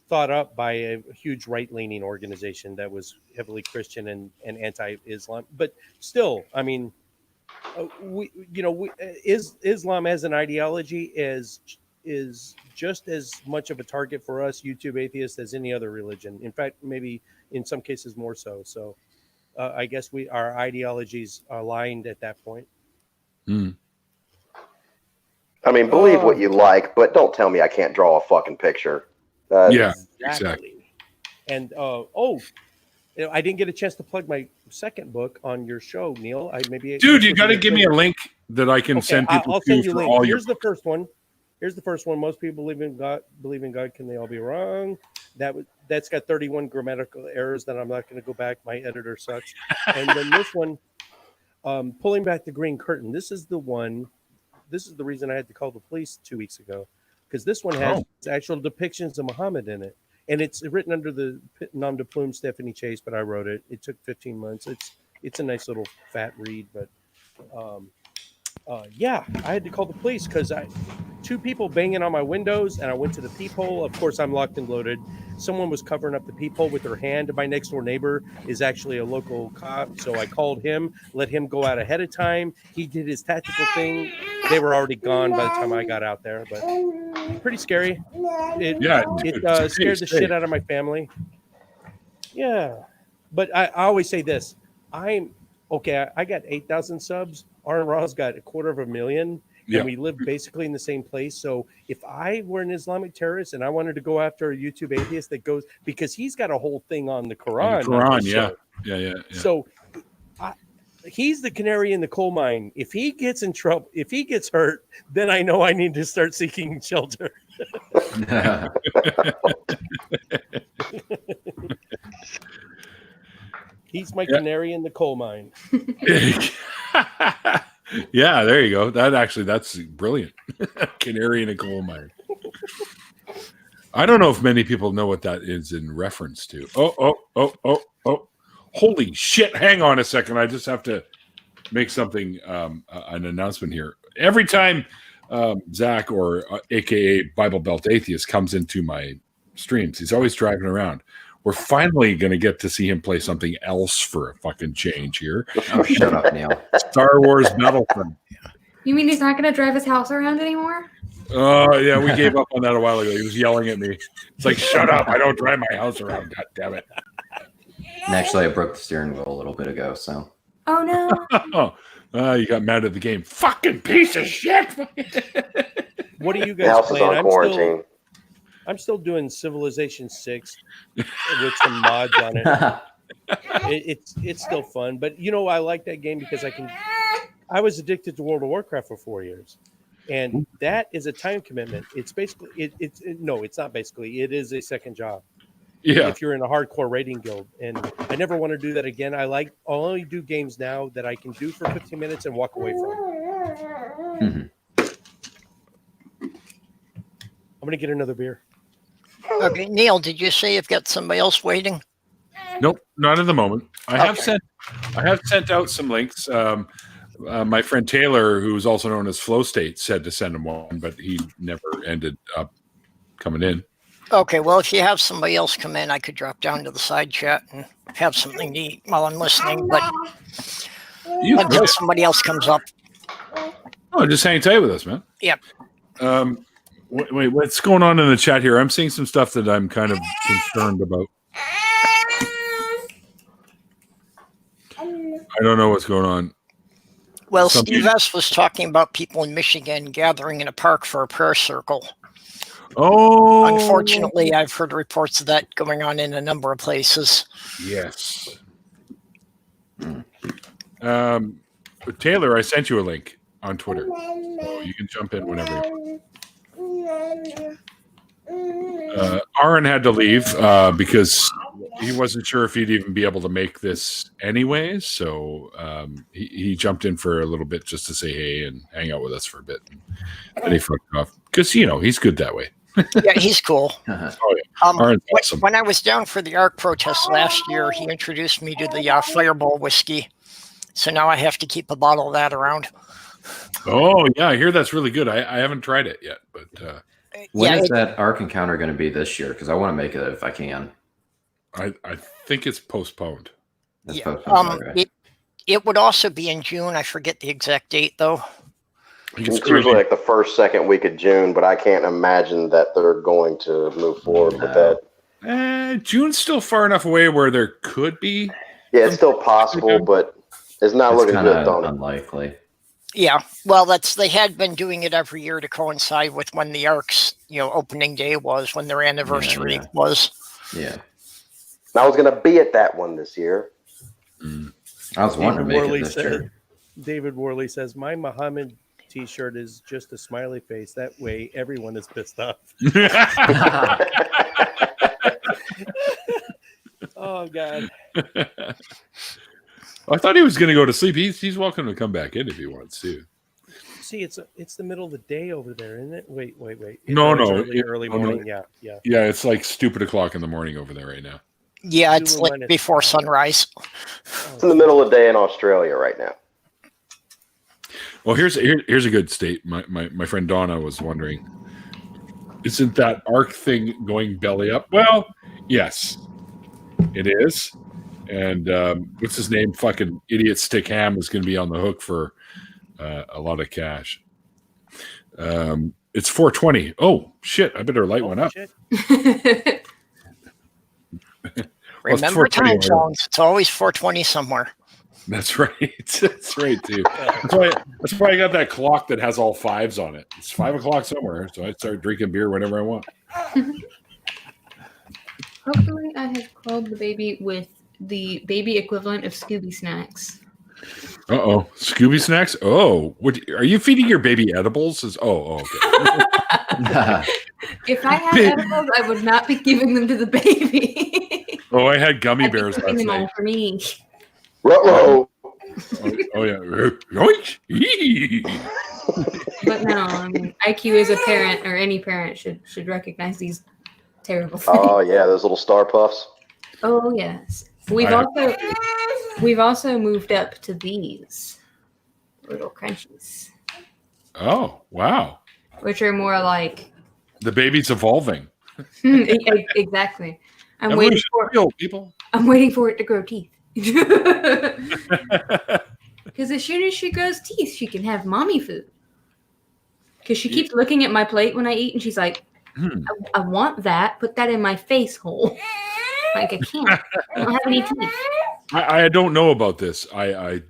thought up by a huge right-leaning organization that was heavily Christian and anti-Islam. But still, I mean, Islam as an ideology is just as much of a target for us YouTube atheists as any other religion. In fact, maybe in some cases more so. So I guess our ideologies aligned at that point. Mm. I mean, believe what you like, but don't tell me I can't draw a fucking picture. Yeah, exactly. And I didn't get a chance to plug my second book on your show, Neil. Dude, you got to give me a link that I can send people I'll send you a link. Here's the first one. Here's the first one. Most people believe in God. Can they all be wrong? That's got 31 grammatical errors that I'm not going to go back. My editor sucks. And then this one, Pulling Back the Green Curtain. This is the one. This is the reason I had to call the police 2 weeks ago, because this one has actual depictions of Muhammad in it. And it's written under the nom de plume Stephanie Chase, but I wrote it. It took 15 months. It's a nice little fat read, but I had to call the police because two people banging on my windows, and I went to the peephole. Of course, I'm locked and loaded. Someone was covering up the peephole with their hand. My next door neighbor is actually a local cop, so I called him, let him go out ahead of time. He did his tactical thing. They were already gone by the time I got out there, but pretty scary. It scared the shit out of my family. Yeah, but I always say this: I got 8,000 subs. Aaron Raw's got 250,000. And we live basically in the same place. So if I were an Islamic terrorist and I wanted to go after a YouTube atheist that goes, because he's got a whole thing on the Quran. Yeah. So he's the canary in the coal mine. If he gets in trouble, if he gets hurt, then I know I need to start seeking shelter. He's my canary in the coal mine. Yeah, there you go. That's brilliant. Canary in a coal mine. I don't know if many people know what that is in reference to. Oh. Holy shit. Hang on a second. I just have to make something, an announcement here. Every time Zach, or AKA Bible Belt Atheist, comes into my streams, he's always driving around. We're finally going to get to see him play something else for a fucking change here. Oh, shut up, Neil. Star Wars Battlefront. You mean he's not going to drive his house around anymore? Oh, yeah, we gave up on that a while ago. He was yelling at me. It's like, shut up. I don't drive my house around. God damn it. And actually, I broke the steering wheel a little bit ago, so. Oh, no. You got mad at the game. Fucking piece of shit. What are you guys House playing? is on quarantine. I'm still doing Civilization 6 with some mods on it. It's still fun, but I like that game because I was addicted to World of Warcraft for 4 years, and that is a time commitment. It's basically it's not basically. It is a second job. Yeah. If you're in a hardcore raiding guild, and I never want to do that again. I'll only do games now that I can do for 15 minutes and walk away from. Mm-hmm. I'm gonna get another beer. Okay, Neil, did you say you've got somebody else waiting? Nope, not at the moment. I have sent out some links. My friend Taylor, who's also known as Flow State, said to send him one, but he never ended up coming in. Okay, well, if you have somebody else come in, I could drop down to the side chat and have something to eat while I'm listening. But until somebody else comes up. Oh, just hang tight with us, man. Yep. Wait, what's going on in the chat here? I'm seeing some stuff that I'm kind of concerned about. I don't know what's going on. Well, Steve S. was talking about people in Michigan gathering in a park for a prayer circle. Oh. Unfortunately, I've heard reports of that going on in a number of places. Yes. Taylor, I sent you a link on Twitter. So you can jump in whenever you want. Aaron had to leave because he wasn't sure if he'd even be able to make this anyways. So he jumped in for a little bit just to say hey and hang out with us for a bit. And he fucked off because, he's good that way. Yeah, he's cool. Oh, yeah. Aaron's awesome. When I was down for the ARC protest last year, he introduced me to the Fireball whiskey. So now I have to keep a bottle of that around. Oh, yeah. I hear that's really good. I haven't tried it yet. But when is that ARC encounter going to be this year? Because I want to make it if I can. I think it's postponed. It's postponed. Okay. It would also be in June. I forget the exact date, though. It's usually like the first, second week of June, but I can't imagine that they're going to move forward with that. June's still far enough away where there could be. Yeah, it's still possible, but it's not looking good, Tony. Unlikely. Yeah, well, they had been doing it every year to coincide with when the ARC's opening day was, when their anniversary was. Yeah. I was going to be at that one this year. I was wondering to make it this year. David Worley says, my Muhammad T-shirt is just a smiley face. That way, everyone is pissed off. Oh God! I thought he was going to go to sleep. He's welcome to come back in if he wants to. See, it's the middle of the day over there, isn't it? Wait. No, early morning. No. Yeah. Yeah, it's like stupid o'clock in the morning over there right now. Yeah, it's like before sunrise. It's in the middle of the day in Australia right now. Well, here's a good state. My friend Donna was wondering, isn't that ARC thing going belly up? Well, yes, it is. And what's his name? Fucking idiot Stick Ham is going to be on the hook for a lot of cash. It's 420. Oh shit! I better light one up. Remember time zones. It's always 420 somewhere. That's right. That's right too. That's why I got that clock that has all fives on it. It's 5 o'clock somewhere, so I start drinking beer whenever I want. Hopefully, I have called the baby with the baby equivalent of Scooby snacks. Uh-oh. Scooby snacks? Oh, what are you feeding your baby edibles? Okay. If I had edibles, I would not be giving them to the baby. Oh, I had gummy bears last them night. all for me. Ruh-roh. Oh yeah. But no, I mean, IQ as a parent or any parent should recognize these terrible things. Oh yeah, those little star puffs. Oh yes. We've also moved up to these little crunchies. Oh, wow. Which are more like the baby's evolving. Exactly. I'm waiting for it to grow teeth. Because as soon as she grows teeth, she can have mommy food. Because she keeps looking at my plate when I eat, and she's like, I want that. Put that in my face hole. Like, I can't. I don't have any teeth. I don't know about this. Maybe,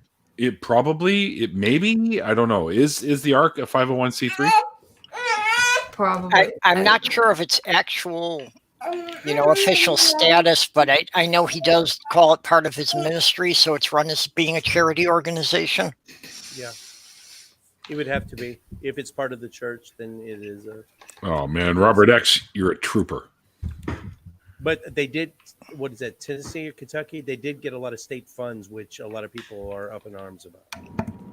I don't know. Is the ARC a 501c3? Probably. I'm not sure if it's actual, official status, but I know he does call it part of his ministry, so it's run as being a charity organization. Yeah. It would have to be. If it's part of the church, then it is a... Oh, man. Robert X, you're a trooper. But they did, what is that, Tennessee or Kentucky? They did get a lot of state funds, which a lot of people are up in arms about.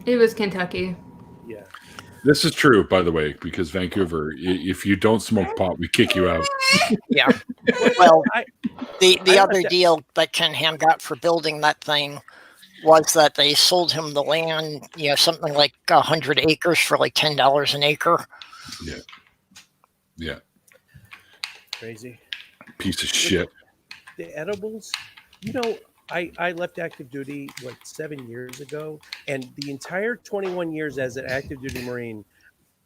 It was Kentucky. Yeah. This is true, by the way, because Vancouver, if you don't smoke pot, we kick you out. Yeah. Well, I the other like that. deal that Ken Ham got for building that thing was that they sold him the land, something like 100 acres for like $10 an acre. Yeah. Crazy. Piece of shit. The edibles, I left active duty 7 years ago, and the entire 21 years as an active duty Marine,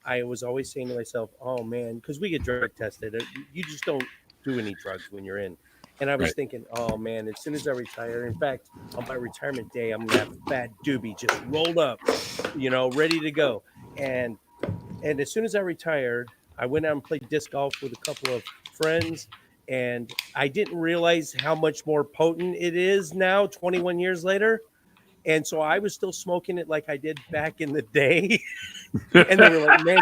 I was always saying to myself, "Oh man," because we get drug tested. You just don't do any drugs when you're in. And I was Right. thinking, "Oh man, as soon as I retire, in fact, on my retirement day, I'm gonna have a fat doobie just rolled up, ready to go." And as soon as I retired, I went out and played disc golf with a couple of friends, and I didn't realize how much more potent it is now, 21 years later. And so I was still smoking it like I did back in the day. And they were like, "Man,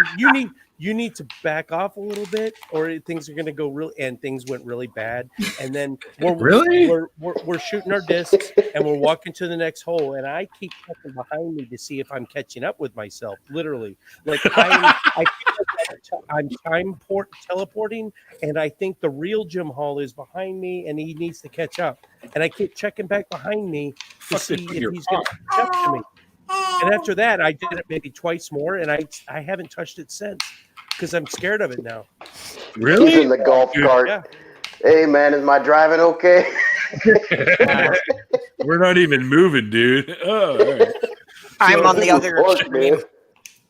you need to back off a little bit, or things are going to go real." And things went really bad. And then Really? we're shooting our discs, and we're walking to the next hole, and I keep checking behind me to see if I'm catching up with myself. Literally, like I'm teleporting, and I think the real Jim Hall is behind me, and he needs to catch up. And I keep checking back behind me to Fuck, they see put if your he's going to catch up to me. And after that, I did it maybe twice more, and I haven't touched it since because I'm scared of it now. Really? He's in the golf cart. Yeah. Hey man, is my driving okay? We're not even moving, dude. Oh, all right. I'm on the other Report, extreme. man.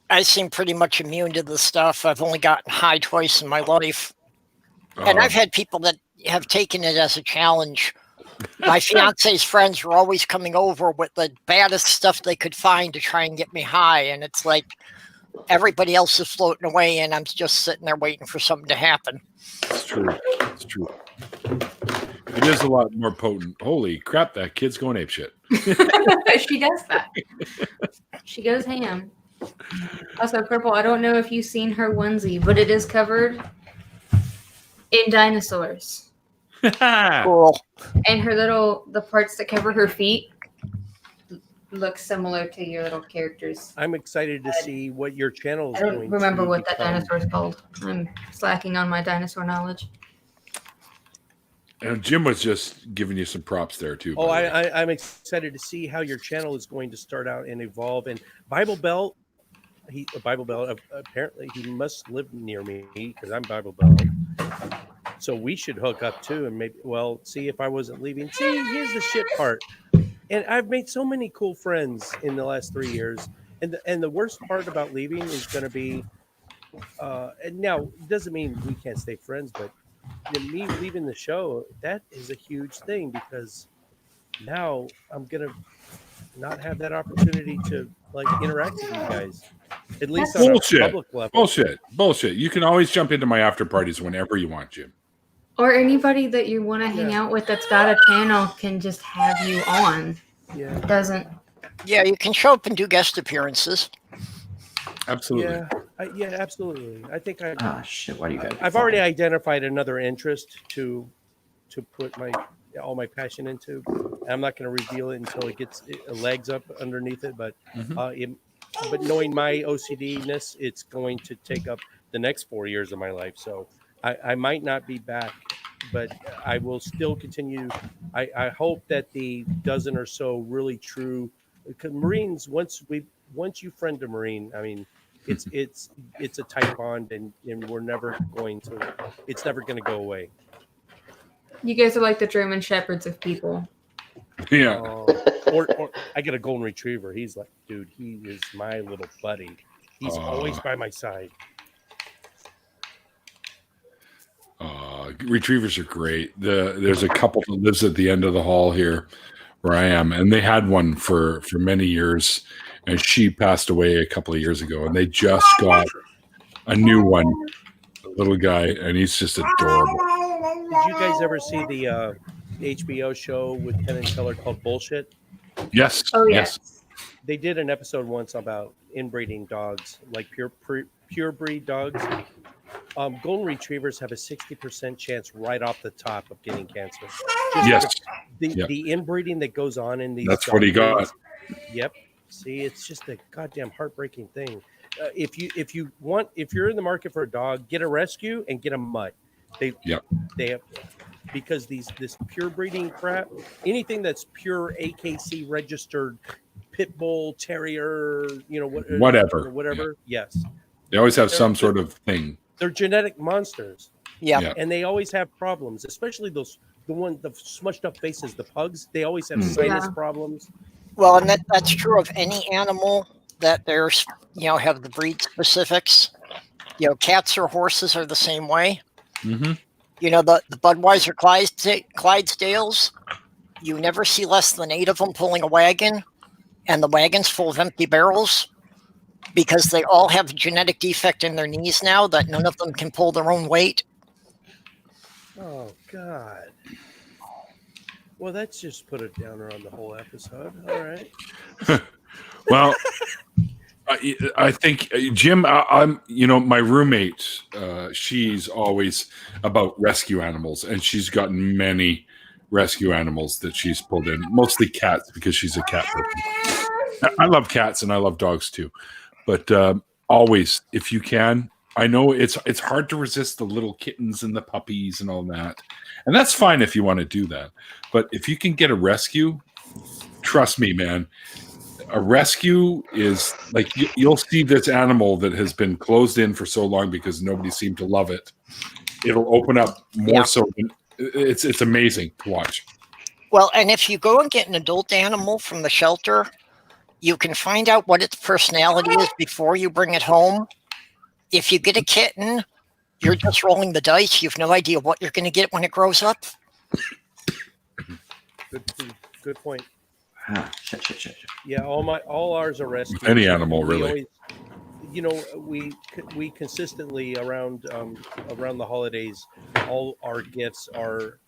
I seem pretty much immune to the stuff. I've only gotten high twice in my life. And I've had people that have taken it as a challenge. My fiance's friends were always coming over with the baddest stuff they could find to try and get me high. And it's like everybody else is floating away, and I'm just sitting there waiting for something to happen. It's true. It's true. It is a lot more potent. Holy crap, that kid's going apeshit. She does that. She goes ham. Also, Purple, I don't know if you've seen her onesie, but it is covered in dinosaurs. Cool. And the parts that cover her feet look similar to your little characters. I'm excited to see what your channel is I going don't remember to what that become. dinosaur is called. I'm slacking on my dinosaur knowledge. And Jim was just giving you some props there, too. Oh, by the way. I'm excited to see how your channel is going to start out and evolve. And Bible Belt, apparently he must live near me because I'm Bible Belt. So we should hook up too, and maybe, see if I wasn't leaving. See, here's the shit part. And I've made so many cool friends in the last 3 years. And the worst part about leaving is going to be, and now it doesn't mean we can't stay friends, but me leaving the show, that is a huge thing because now I'm going to not have that opportunity to interact with you guys. At least on a public level. Bullshit. You can always jump into my after parties whenever you want, Jim. Or anybody that you want to hang out with that's got a channel can just have you on. Yeah. It doesn't. Yeah, you can show up and do guest appearances. Absolutely. Yeah, absolutely. I think Shit, why do you guys? I've already identified another interest to put all my passion into. I'm not going to reveal it until it gets legs up underneath it, but but knowing my OCD-ness, it's going to take up the next 4 years of my life. So I might not be back, but I will still continue. I hope that the dozen or so really true, because Marines, once you friend a Marine, I mean, it's a tight bond, and we're never going to. It's never going to go away. You guys are like the German shepherds of people. Yeah. Or I get a golden retriever. He's like, dude, he is my little buddy. He's always by my side. Retrievers are great. There's a couple that lives at the end of the hall here where I am, and they had one for many years, and she passed away a couple of years ago, and they just got a new one, a little guy, and he's just adorable. Did you guys ever see the HBO show with Penn and Teller called Bullshit? Yes. Oh, yes. They did an episode once about inbreeding dogs, like pure breed dogs. Golden retrievers have a 60% chance right off the top of getting cancer. Yes. The inbreeding that goes on in these. That's what he got. Yep. See, it's just a goddamn heartbreaking thing. if you're in the market for a dog, get a rescue and get a mutt. They have, because this pure breeding crap, anything that's pure AKC registered pit bull, terrier, whatever. Yes, They always have some sort of thing. They're genetic monsters. Yeah. And they always have problems, especially the smushed up faces, the pugs. They always have sinus problems. Well, and that's true of any animal that there's, have the breed specifics. Cats or horses are the same way. Mm-hmm. The Budweiser Clydesdales, you never see less than 8 of them pulling a wagon, and the wagon's full of empty barrels because they all have a genetic defect in their knees now that none of them can pull their own weight. Oh, God. Well, that's just put a downer on the whole episode. All right. Well, I think, Jim, I'm, my roommate, she's always about rescue animals, and she's gotten many rescue animals that she's pulled in, mostly cats because she's a cat person. I love cats and I love dogs too, but always, if you can, I know it's hard to resist the little kittens and the puppies and all that, and that's fine if you want to do that. But if you can get a rescue, trust me, man, a rescue is like you'll see this animal that has been closed in for so long because nobody seemed to love it. It'll open up more so than it's amazing to watch. Well, and if you go and get an adult animal from the shelter, you can find out what its personality is before you bring it home. If you get a kitten, you're just rolling the dice. You have no idea what you're going to get when it grows up. Good point. Shit. Yeah, all ours are rescued. Any animal, really. We consistently around the holidays, all our gifts are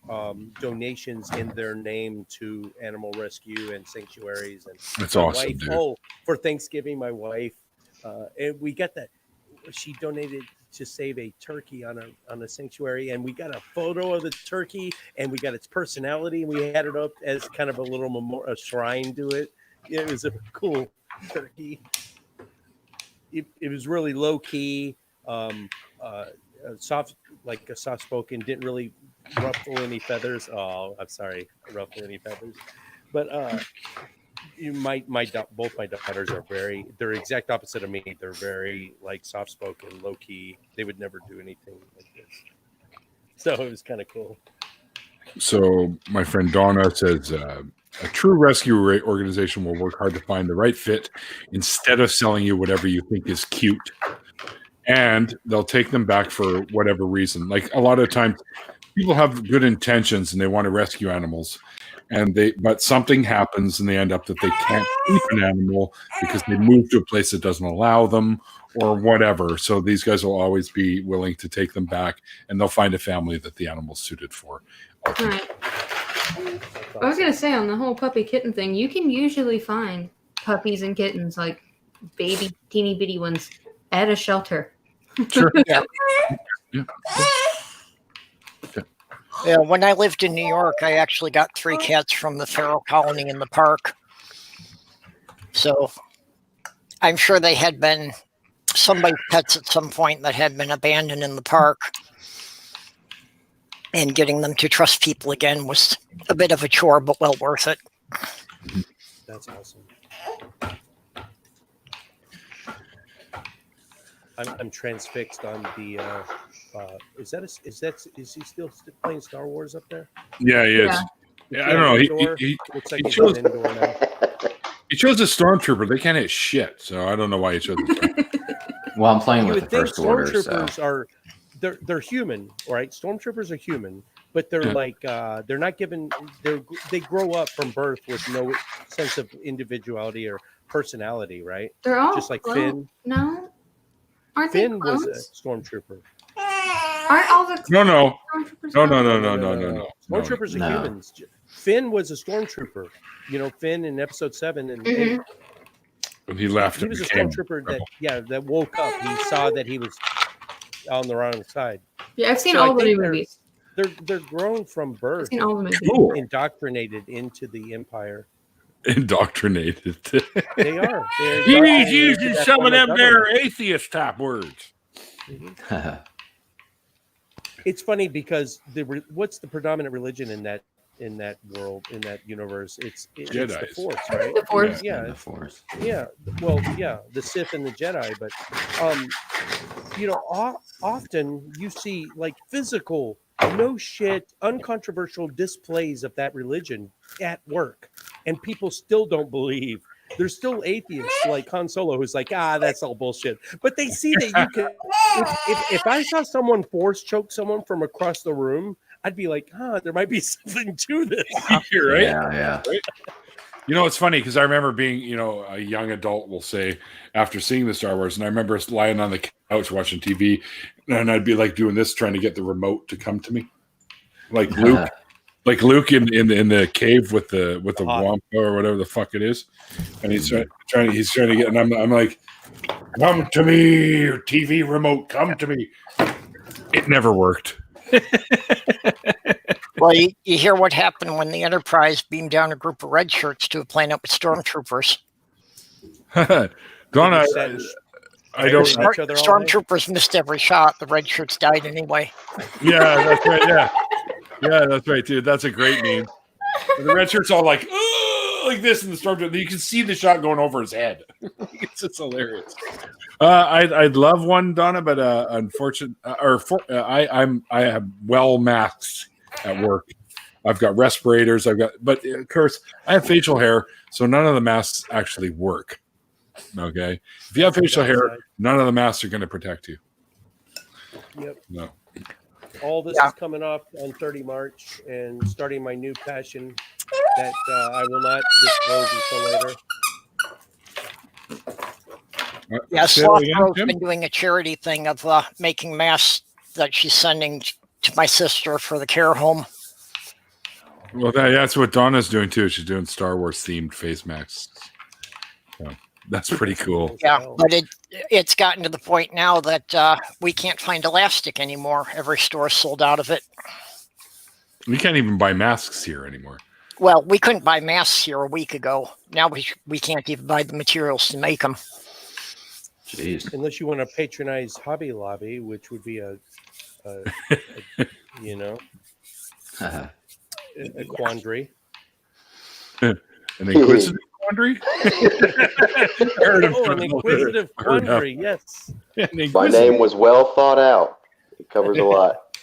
donations in their name to animal rescue and sanctuaries. And that's awesome. Wife, dude. For Thanksgiving, my wife, and we got that. She donated to save a turkey on a sanctuary, and we got a photo of the turkey, and we got its personality, and we had it up as kind of a little a shrine to it. It was a cool turkey. It was really low key, soft, like a soft spoken. Didn't really ruffle any feathers. Oh, I'm sorry, ruffle any feathers. But both my daughters are they're exact opposite of me. They're very like soft spoken, low key. They would never do anything like this. So it was kind of cool. So my friend Donna says a true rescue organization will work hard to find the right fit instead of selling you whatever you think is cute, and they'll take them back for whatever reason. Like a lot of times, people have good intentions and they want to rescue animals. But something happens and they end up that they can't keep an animal because they moved to a place that doesn't allow them or whatever. So these guys will always be willing to take them back, and they'll find a family that the animal's suited for. Right. I was gonna say, on the whole puppy kitten thing, you can usually find puppies and kittens, like baby teeny bitty ones, at a shelter. Sure. Yeah. Yeah, when I lived in New York, I actually got 3 cats from the feral colony in the park. So I'm sure they had been somebody's pets at some point that had been abandoned in the park. And getting them to trust people again was a bit of a chore, but well worth it. That's awesome. I'm transfixed on the. Is he still playing Star Wars up there? Yeah, he is. Yeah, I don't know. He chose a stormtrooper. They can't hit shit, so I don't know why he chose a Well, I'm playing you with would the think First Order, stormtroopers so they're human, right? Stormtroopers are human, but they're like they're not given. They grow up from birth with no sense of individuality or personality, right? They're all just like Finn. No, aren't Finn they clones? was a stormtrooper. Aren't all the No. stormtroopers No. Stormtroopers are humans. Finn was a stormtrooper. Finn in episode 7 and 8. When he left, he was a stormtrooper that woke up. He saw that he was on the wrong side. Yeah, I've seen all the new movies. They're grown from birth. I've seen all the movies. Cool. Indoctrinated into the Empire. Indoctrinated. They are. They're He's indoctrinated into using that some form of them there government. atheist type words. It's funny because what's the predominant religion in that world, in that universe? It's the Jedis. Force, right? The Force. Yeah, the Force. yeah. Well, yeah, the Sith and the Jedi, but often you see like physical, no shit, uncontroversial displays of that religion at work, and people still don't believe. There's still atheists like Han Solo who's like, that's all bullshit. But they see that you can. If I saw someone force choke someone from across the room, I'd be like, there might be something to this. You're right. Yeah. Right? You know, it's funny because I remember being, a young adult, will say, after seeing the Star Wars, and I remember lying on the couch watching TV, and I'd be like doing this, trying to get the remote to come to me, like Luke. Like Luke in the cave with the Wampa or whatever the fuck it is, and he's trying to get, and I'm like, come to me, TV remote, come to me. It never worked. Well, you hear what happened when the Enterprise beamed down a group of red shirts to a planet with stormtroopers. Donna, I don't. Stormtroopers missed every shot. The red shirts died anyway. Yeah, that's right. Yeah, that's right, dude. That's a great meme. The red shirt's all like this, and the stormtrooper. You can see the shot going over his head. It's hilarious. I'd love one, Donna, but unfortunately, I have well masks at work. I've got respirators. But of course, I have facial hair, so none of the masks actually work. Okay, if you have facial hair, none of the masks are going to protect you. Yep. No. All this is coming up on 30 March and starting my new passion that I will not disclose until later. Yeah, Slothro's been doing a charity thing of making masks that she's sending to my sister for the care home. Well, that's what Donna's doing too. She's doing Star Wars themed face masks. So that's pretty cool. Yeah, but it's gotten to the point now that we can't find elastic anymore. Every store sold out of it. We can't even buy masks here anymore. Well, we couldn't buy masks here a week ago. Now we can't even buy the materials to make them. Jeez. Unless you want to patronize Hobby Lobby, which would be a quandary. An inquisitive quandary? An inquisitive quandary, yes. My name was well thought out. It covers a lot.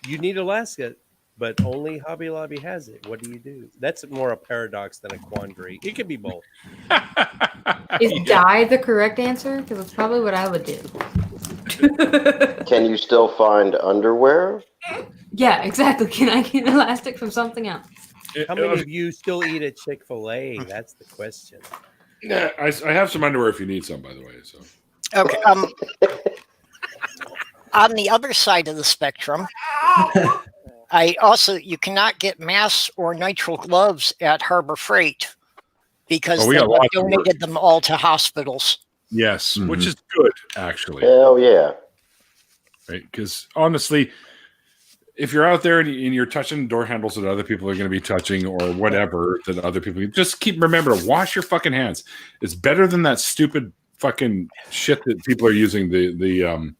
You need Alaska, but only Hobby Lobby has it. What do you do? That's more a paradox than a quandary. It could be both. Is dye the correct answer? Because it's probably what I would do. Can you still find underwear? Yeah, exactly. Can I get elastic from something else? How many of you still eat at Chick-fil-A? That's the question. Yeah, I have some underwear if you need some, by the way. So okay. On the other side of the spectrum, you cannot get masks or nitrile gloves at Harbor Freight because they donated them all to hospitals. Yes, which is good, actually. Hell yeah. Right, because honestly, if you're out there and you're touching door handles that other people are going to be touching or whatever that other people, just remember to wash your fucking hands. It's better than that stupid fucking shit that people are using the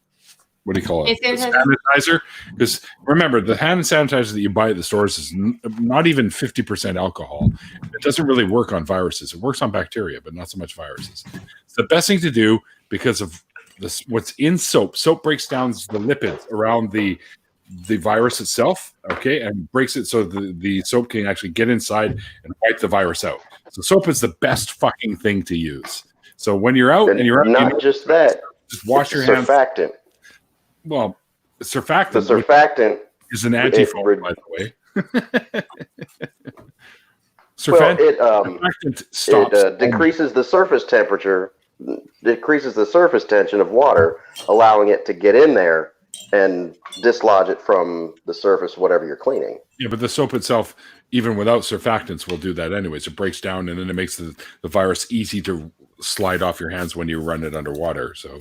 what do you call it? Sanitizer. Because remember, the hand sanitizer that you buy at the stores is not even 50% alcohol. It doesn't really work on viruses. It works on bacteria, but not so much viruses. It's the best thing to do because of this. What's in soap? Soap breaks down the lipids around the virus itself, okay, and breaks it so the soap can actually get inside and wipe the virus out. So soap is the best fucking thing to use. So when you're out and you're not just that, just wash your hands. Surfactant. Well, surfactant. The surfactant is an antifoam, by the way. Surfactant it decreases the surface temperature, decreases the surface tension of water, allowing it to get in there and dislodge it from the surface, whatever you're cleaning. Yeah, but the soap itself, even without surfactants, will do that anyways. It breaks down and then it makes the virus easy to slide off your hands when you run it underwater. So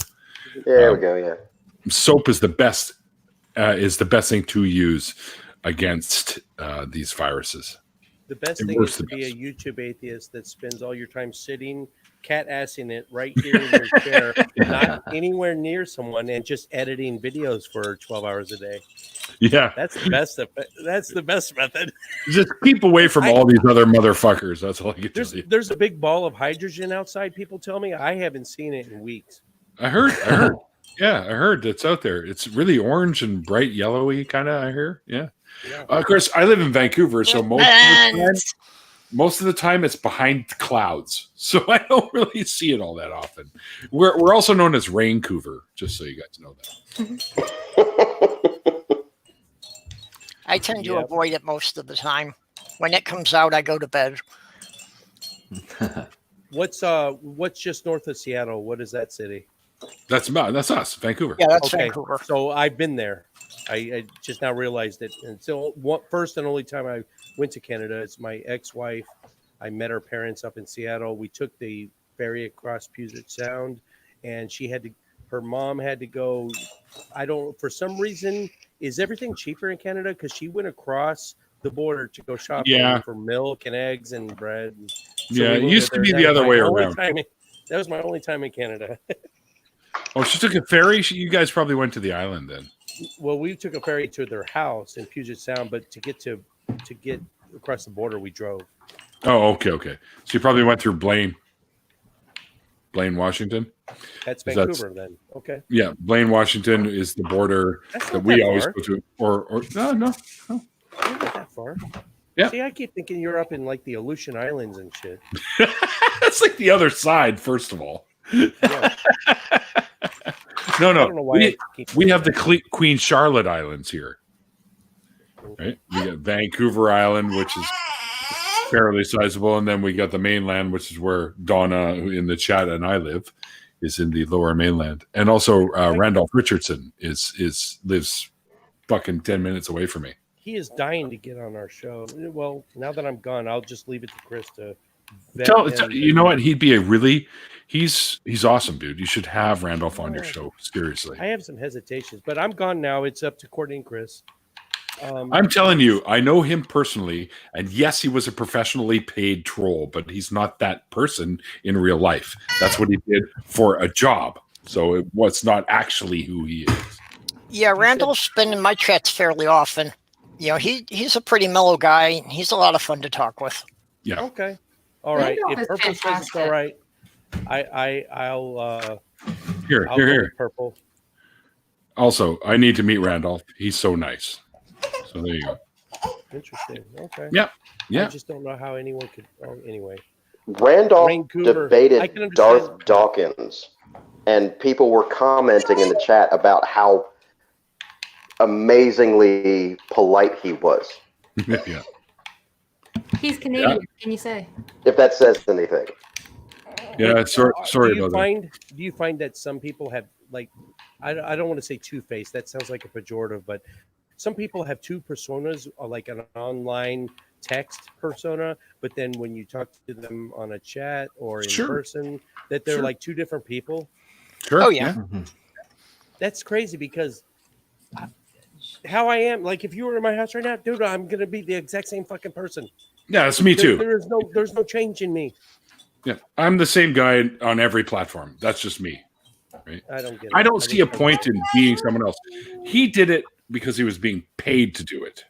there we go. Yeah, soap is the best thing to use against these viruses. The best It thing works is to the be a best. YouTube atheist that spends all your time sitting, cat assing it right here in your chair, not anywhere near someone, and just editing videos for 12 hours a day. Yeah. That's the best. That's the best method. Just keep away from all these other motherfuckers. That's all I can tell you. There's a big ball of hydrogen outside. People tell me I haven't seen it in weeks. I heard. Yeah, I heard it's out there. It's really orange and bright yellowy, kind of. I hear. Yeah. Yeah. Of course, I live in Vancouver, so most of the time it's behind clouds, so I don't really see it all that often. We're also known as Raincouver, just so you guys know that. I tend to avoid it most of the time. When it comes out, I go to bed. What's just north of Seattle? What is that city? That's us, Vancouver. Yeah, that's Vancouver. So I've been there. I just now realized it. And so first and only time I went to Canada, it's my ex-wife. I met her parents up in Seattle. We took the ferry across Puget Sound, and her mom had to go. For some reason, is everything cheaper in Canada? Because she went across the border to go shopping for milk and eggs and bread. So it used to be the other way around. That was my only time in Canada. Oh, she took a ferry? You guys probably went to the island then. Well, we took a ferry to their house in Puget Sound, but to get across the border, we drove. Oh, okay. So you probably went through Blaine, Washington. That's Vancouver, then. Okay. Yeah, Blaine, Washington is the border that we always go to. Or no. Not that far. Yeah. See, I keep thinking you're up in like the Aleutian Islands and shit. That's like the other side, first of all. Yeah. No. I don't know why We have the Queen Charlotte Islands here. Right? We got Vancouver Island, which is fairly sizable, and then we got the mainland, which is where Donna in the chat and I live, is in the lower mainland. And also Randolph Richardson lives fucking 10 minutes away from me. He is dying to get on our show. Well, now that I'm gone, I'll just leave it to Chris to you know what? He'd be he's awesome, dude. You should have Randolph on your show. Seriously. I have some hesitations, but I'm gone now. It's up to Courtney and Chris. I'm telling you, I know him personally, and yes, he was a professionally paid troll, but he's not that person in real life. That's what he did for a job. So it was not actually who he is. Yeah, Randall's been in my chats fairly often. You know, he's a pretty mellow guy. He's a lot of fun to talk with. Yeah. Okay. All right. Randolph If is Purple says it's all right, I'll Here. go with Purple. Also, I need to meet Randolph. He's so nice. So there you go. Interesting. Okay. Yeah. I just don't know how anyone could. Oh, anyway. Randolph Vancouver. debated Darth Dawkins, and people were commenting in the chat about how amazingly polite he was. Yeah. He's Canadian. What can you say? If that says anything. Yeah. Sorry about that. Do you find that some people have I don't want to say two-faced. That sounds like a pejorative, but some people have two personas, like an online text persona, but then when you talk to them on a chat or in person, that they're like two different people. Sure. Oh yeah. That's crazy because how I am, like if you were in my house right now, dude, I'm gonna be the exact same fucking person. Yeah, that's me too. There's no change in me. Yeah, I'm the same guy on every platform. That's just me. Right? I don't get it. I don't see a point in being someone else. He did it because he was being paid to do it.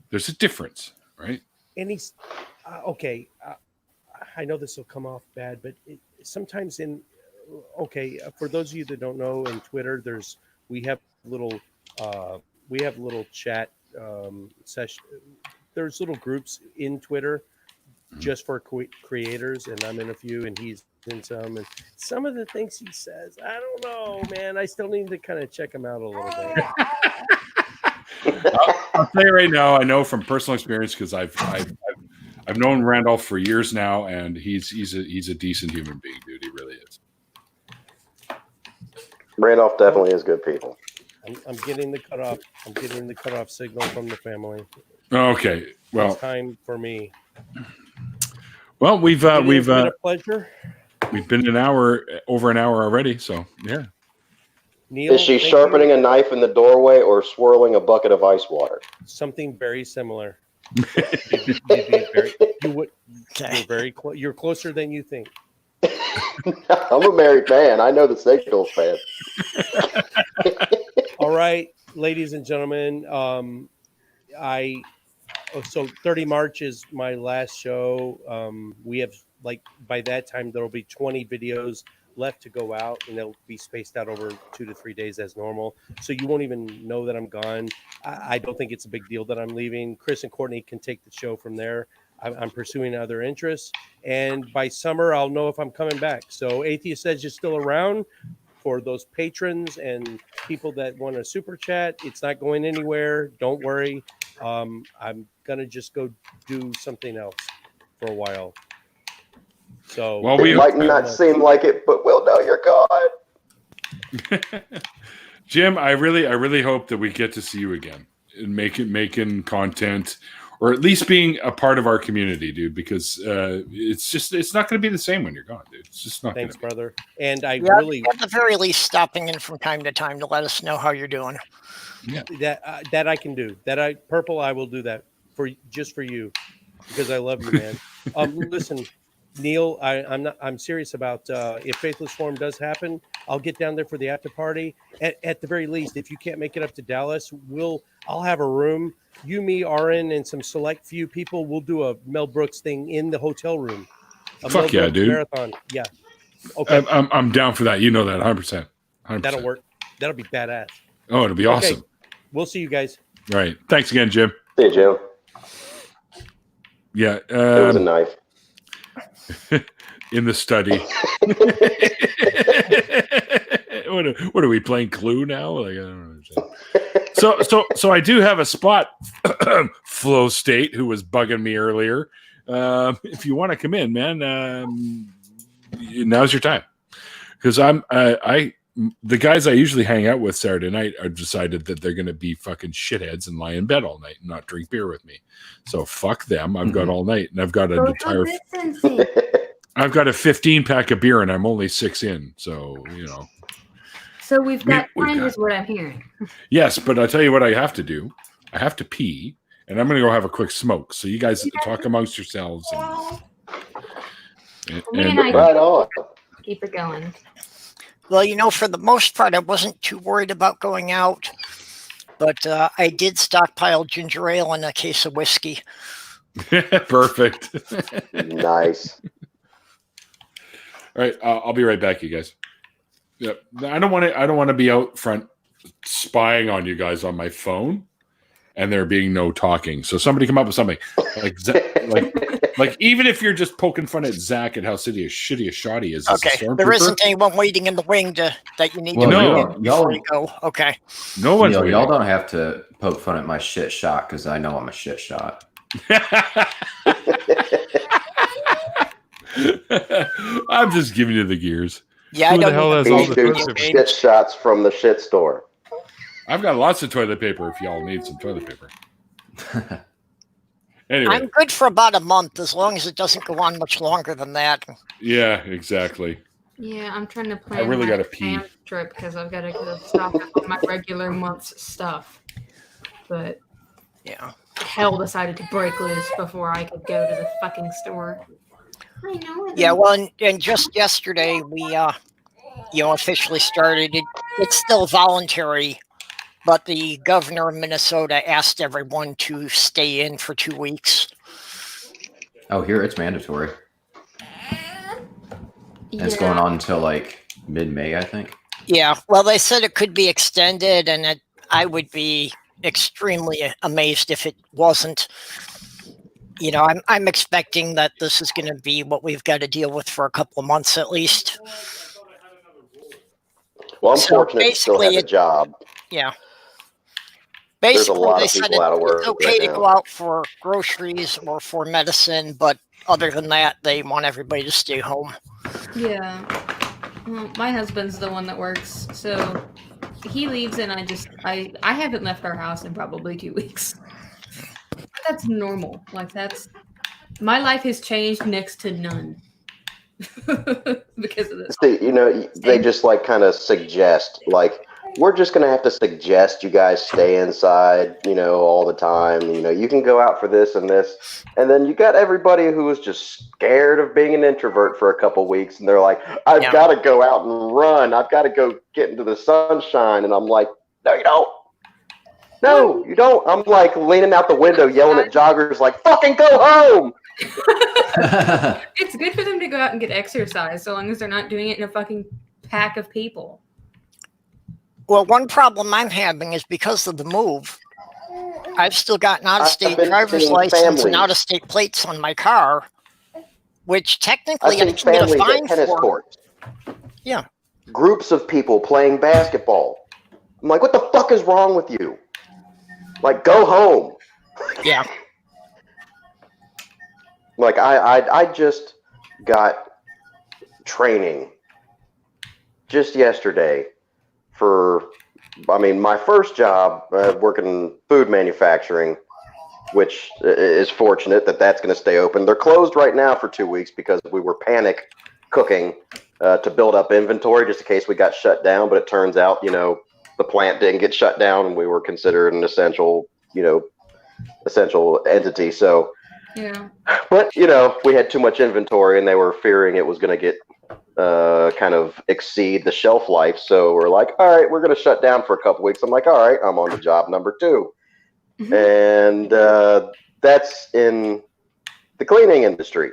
There's a difference, right? And he's okay. I know this will come off bad, but sometimes for those of you that don't know, in Twitter, we have little chat session. There's little groups in Twitter just for creators, and I'm in a few, and he's in some. And some of the things he says, I don't know, man. I still need to kind of check him out a little bit. I'll tell you right now, I know from personal experience because I've known Randolph for years now, and he's a decent human being, dude. He really is. Randolph definitely is good people. I'm getting the cutoff. I'm getting the cutoff signal from the family. Okay, well, it's time for me. Well, we've been a pleasure. We've been over an hour already, so yeah. Neil, is she sharpening a knife in the doorway or swirling a bucket of ice water? Something very similar. You'd be very, you would. Okay. You're very close. You're closer than you think. I'm a married man. I know the Signals fan. All right, ladies and gentlemen. So 30 March is my last show. We have, like, by that time there'll be 20 videos left to go out, and they'll be spaced out over 2 to 3 days as normal. So you won't even know that I'm gone. I don't think it's a big deal that I'm leaving. Chris and Courtney can take the show from there. I'm pursuing other interests, and by summer I'll know if I'm coming back. So Atheist says you're still around. For those patrons and people that want to super chat, it's not going anywhere. Don't worry. I'm gonna just go do something else for a while. So Well, It might not seem like it, but we'll know you're gone. Jim, I really hope that we get to see you again and making content, or at least being a part of our community, dude. Because it's not going to be the same when you're gone, dude. It's just not. Thanks, brother. And I Yeah, really at the very least, stopping in from time to time to let us know how you're doing. that I can do. Purple, I will do that for you because I love you, man. Listen, Neil, I'm serious about if Faithless Forum does happen, I'll get down there for the after party. At the very least, if you can't make it up to Dallas, I'll have a room. You, me, RN, and some select few people. We'll do a Mel Brooks thing in the hotel room. Fuck yeah, dude! Marathon, yeah. Okay, I'm down for that. You know that 100%. That'll work. That'll be badass. Oh, it'll be awesome. Okay. We'll see you guys. All right. Thanks again, Jim. Hey, Jim. Yeah. It was a knife. In the study. What are we playing Clue now? Like, I don't understand. So I do have a spot. Flow State, who was bugging me earlier. If you want to come in, man, now's your time. Because the guys I usually hang out with Saturday night are decided that they're going to be fucking shitheads and lie in bed all night and not drink beer with me. So fuck them. I've got all night, and I've got an entire. I've got a 15-pack of beer, and I'm only 6 in. So So we've got we've time, got- is what I'm hearing. Yes, but I tell you what I have to do. I have to pee, and I'm going to go have a quick smoke. So you guys talk amongst yourselves. Me and I Right on. keep it going. Well, for the most part, I wasn't too worried about going out, but I did stockpile ginger ale and a case of whiskey. Perfect. Nice. All right, I'll be right back, you guys. Yep. I don't want to be out front spying on you guys on my phone, and there being no talking. So somebody come up with something like even if you're just poking fun at Zach and how shitty a shot he is. Okay, there isn't anyone waiting in the wing that you need Well, to no, know before you go. Okay. No one's Neil, y'all waiting. don't have to poke fun at my shit shot because I know I'm a shit shot. I'm just giving you the gears. Yeah, Who I the don't hell need has to all He the shoots toilet paper? shit shots from the shit store. I've got lots of toilet paper if y'all need some toilet paper. Anyway, I'm good for about a month as long as it doesn't go on much longer than that. yeah, exactly. Yeah, I'm trying to plan I really my gotta pee. camp trip because I've got to go stock up on my regular month's stuff. But Yeah. hell decided to break loose before I could go to the fucking store. I know it. Yeah, well, and just yesterday we, officially started. It's still voluntary, but the governor of Minnesota asked everyone to stay in for 2 weeks. Oh, here it's mandatory. And it's Yeah. going on until like mid-May, I think. Yeah, well, they said it could be extended, and I would be extremely amazed if it wasn't. I'm expecting that this is going to be what we've got to deal with for a couple of months at least. Well, I'm So fortunate to still have basically a job. Yeah. There's a Basically, lot they of said people out of work it's okay right to now. go out for groceries or for medicine, but other than that, they want everybody to stay home. Yeah. Well, my husband's the one that works, so he leaves and I haven't left our house in probably 2 weeks. That's normal. My life has changed next to none. Because of this. See, they just kind of suggest we're just going to have to suggest you guys stay inside, all the time. You can go out for this and this. And then you got everybody who is just scared of being an introvert for a couple weeks. And they're like, I've got to go out and run. I've got to go get into the sunshine. And I'm like, no, you don't. No, you don't. I'm like leaning out the window, yelling at joggers like, fucking go home. It's good for them to go out and get exercise so long as they're not doing it in a fucking pack of people. Well, one problem I'm having is because of the move, I've still got an out-of-state driver's license and out-of-state plates on my car, which technically I can get a fine for. Courts. Yeah. Groups of people playing basketball. I'm like, what the fuck is wrong with you? Like, go home. Yeah. Like, I just got training just yesterday for, my first job, working in food manufacturing, which is fortunate that that's going to stay open. They're closed right now for 2 weeks because we were panic cooking to build up inventory just in case we got shut down. But it turns out, the plant didn't get shut down and we were considered an essential entity. So, yeah. But, we had too much inventory and they were fearing it was going to get kind of exceed the shelf life. So we're like, all right, we're going to shut down for a couple weeks. I'm like, all right, I'm on to job number 2. Mm-hmm. And that's in the cleaning industry,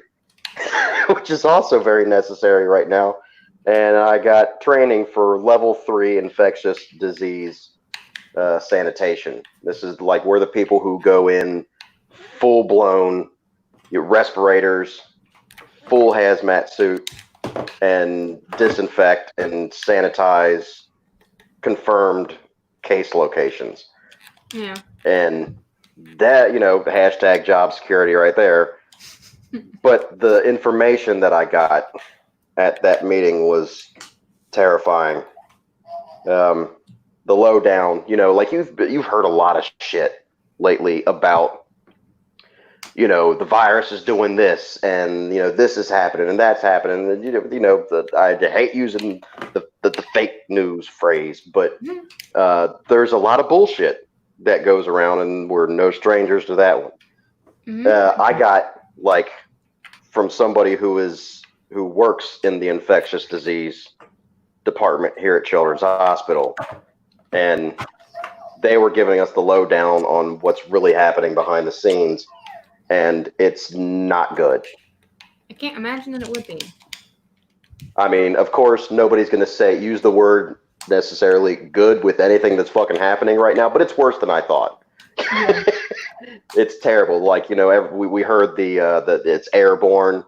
which is also very necessary right now. And I got training for level 3 infectious disease sanitation. This is like we're the people who go in full blown respirators, full hazmat suit, and disinfect and sanitize confirmed case locations. Yeah. And that, hashtag job security right there. But the information that I got at that meeting was terrifying. The lowdown, like you've heard a lot of shit lately about, the virus is doing this and, this is happening and that's happening. And, I hate using the fake news phrase, but there's a lot of bullshit that goes around and we're no strangers to that one. Mm-hmm. I got from somebody who works in the infectious disease department here at Children's Hospital, and they were giving us the lowdown on what's really happening behind the scenes, and it's not good. I can't imagine that it would be. Of course, nobody's going to use the word necessarily good with anything that's fucking happening right now, but it's worse than I thought. Yeah. It's terrible. We heard that it's airborne,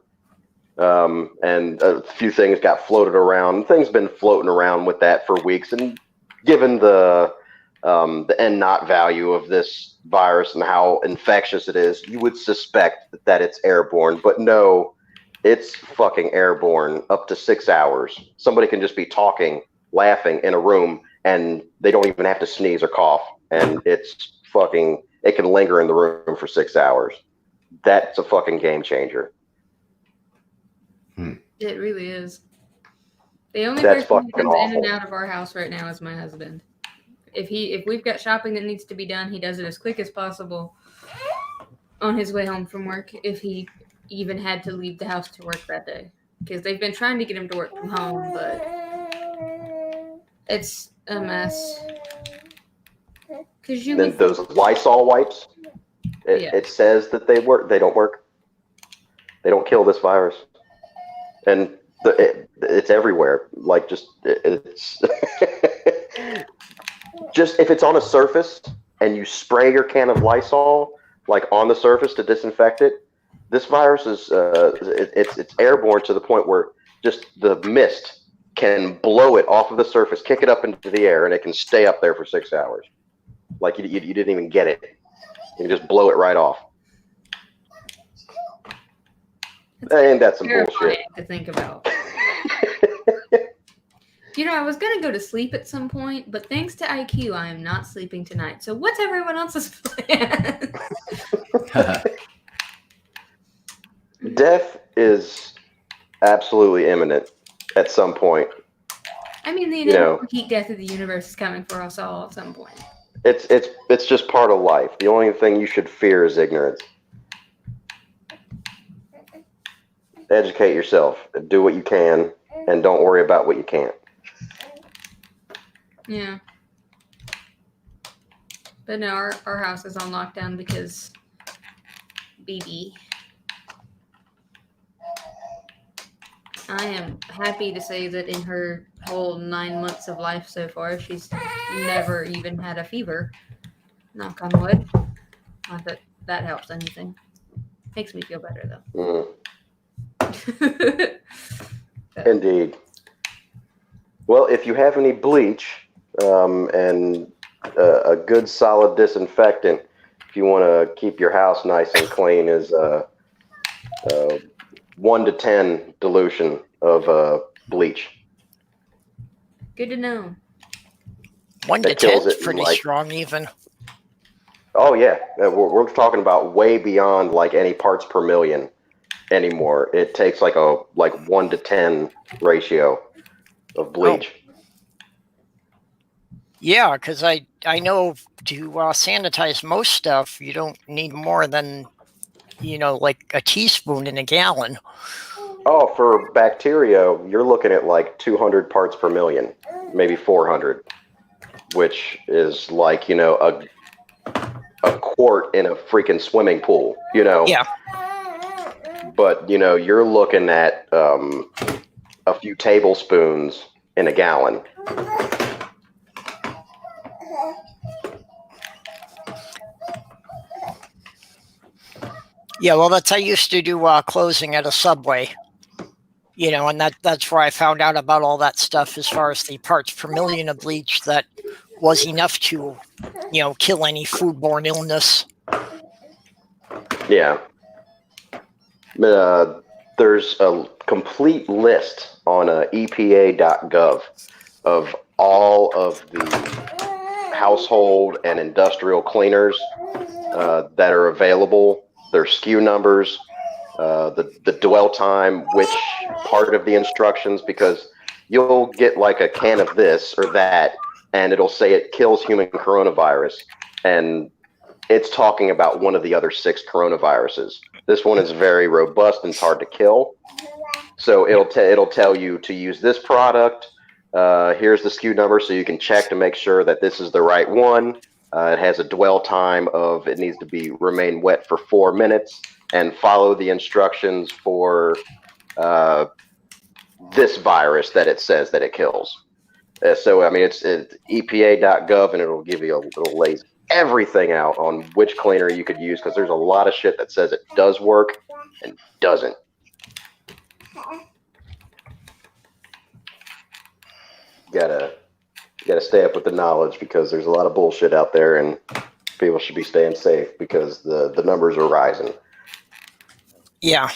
and a few things got floated around. Things been floating around with that for weeks, and given the N naught value of this virus and how infectious it is, you would suspect that it's airborne, but no, it's fucking airborne up to 6 hours. Somebody can just be talking, laughing in a room, and they don't even have to sneeze or cough, and it can linger in the room for 6 hours. That's a fucking game changer. It really is. The only person who comes in and out of our house right now is my husband. If we've got shopping that needs to be done, he does it as quick as possible on his way home from work, if he even had to leave the house to work that day. Because they've been trying to get him to work from home, but it's a mess. Then those Lysol wipes, it says that they work. They don't work. They don't kill this virus. And it's everywhere. It's just if it's on a surface and you spray your can of Lysol on the surface to disinfect it, this virus is it's airborne to the point where just the mist can blow it off of the surface, kick it up into the air, and it can stay up there for 6 hours. You didn't even get it. You can just blow it right off. And that's some bullshit to think about. I was going to go to sleep at some point, but thanks to IQ, I am not sleeping tonight. So what's everyone else's plan? Death is absolutely imminent at some point. I mean, the You know. inevitable heat death of the universe is coming for us all at some point. It's just part of life. The only thing you should fear is ignorance. Educate yourself. Do what you can, and don't worry about what you can't. Yeah. But no, our house is on lockdown because BB. I am happy to say that in her whole 9 months of life so far, she's never even had a fever. Knock on wood. Not that that helps anything. Makes me feel better though. Indeed. Well, if you have any bleach and a good solid disinfectant, if you want to keep your house nice and clean, is 1 to 10 dilution of bleach. Good to know. 1 to 10 is pretty strong, even. Oh yeah, we're talking about way beyond like any parts per million anymore. It takes like 1 to 10 ratio of bleach. Oh. Yeah, because I know to sanitize most stuff, you don't need more than, like a teaspoon in a gallon. Oh, for bacteria, you're looking at like 200 parts per million, maybe 400, which is like, a quart in a freaking swimming pool, Yeah. But, you're looking at a few tablespoons in a gallon. Yeah, well, I used to do closing at a Subway, and that's where I found out about all that stuff as far as the parts per million of bleach that was enough to, kill any foodborne illness. Yeah. There's a complete list on EPA.gov of all of the household and industrial cleaners that are available, their SKU numbers, the dwell time, which part of the instructions, because you'll get like a can of this or that, and it'll say it kills human coronavirus, and it's talking about one of the other 6 coronaviruses. This one is very robust and it's hard to kill. So it'll tell you to use this product. Here's the SKU number so you can check to make sure that this is the right one. It has a dwell time of it needs to remain wet for 4 minutes, and follow the instructions for this virus that it says that it kills. So I mean, it's EPA.gov, and it'll lay everything out on which cleaner you could use, because there's a lot of shit that says it does work and doesn't. Gotta stay up with the knowledge, because there's a lot of bullshit out there, and people should be staying safe because the numbers are rising. Yeah.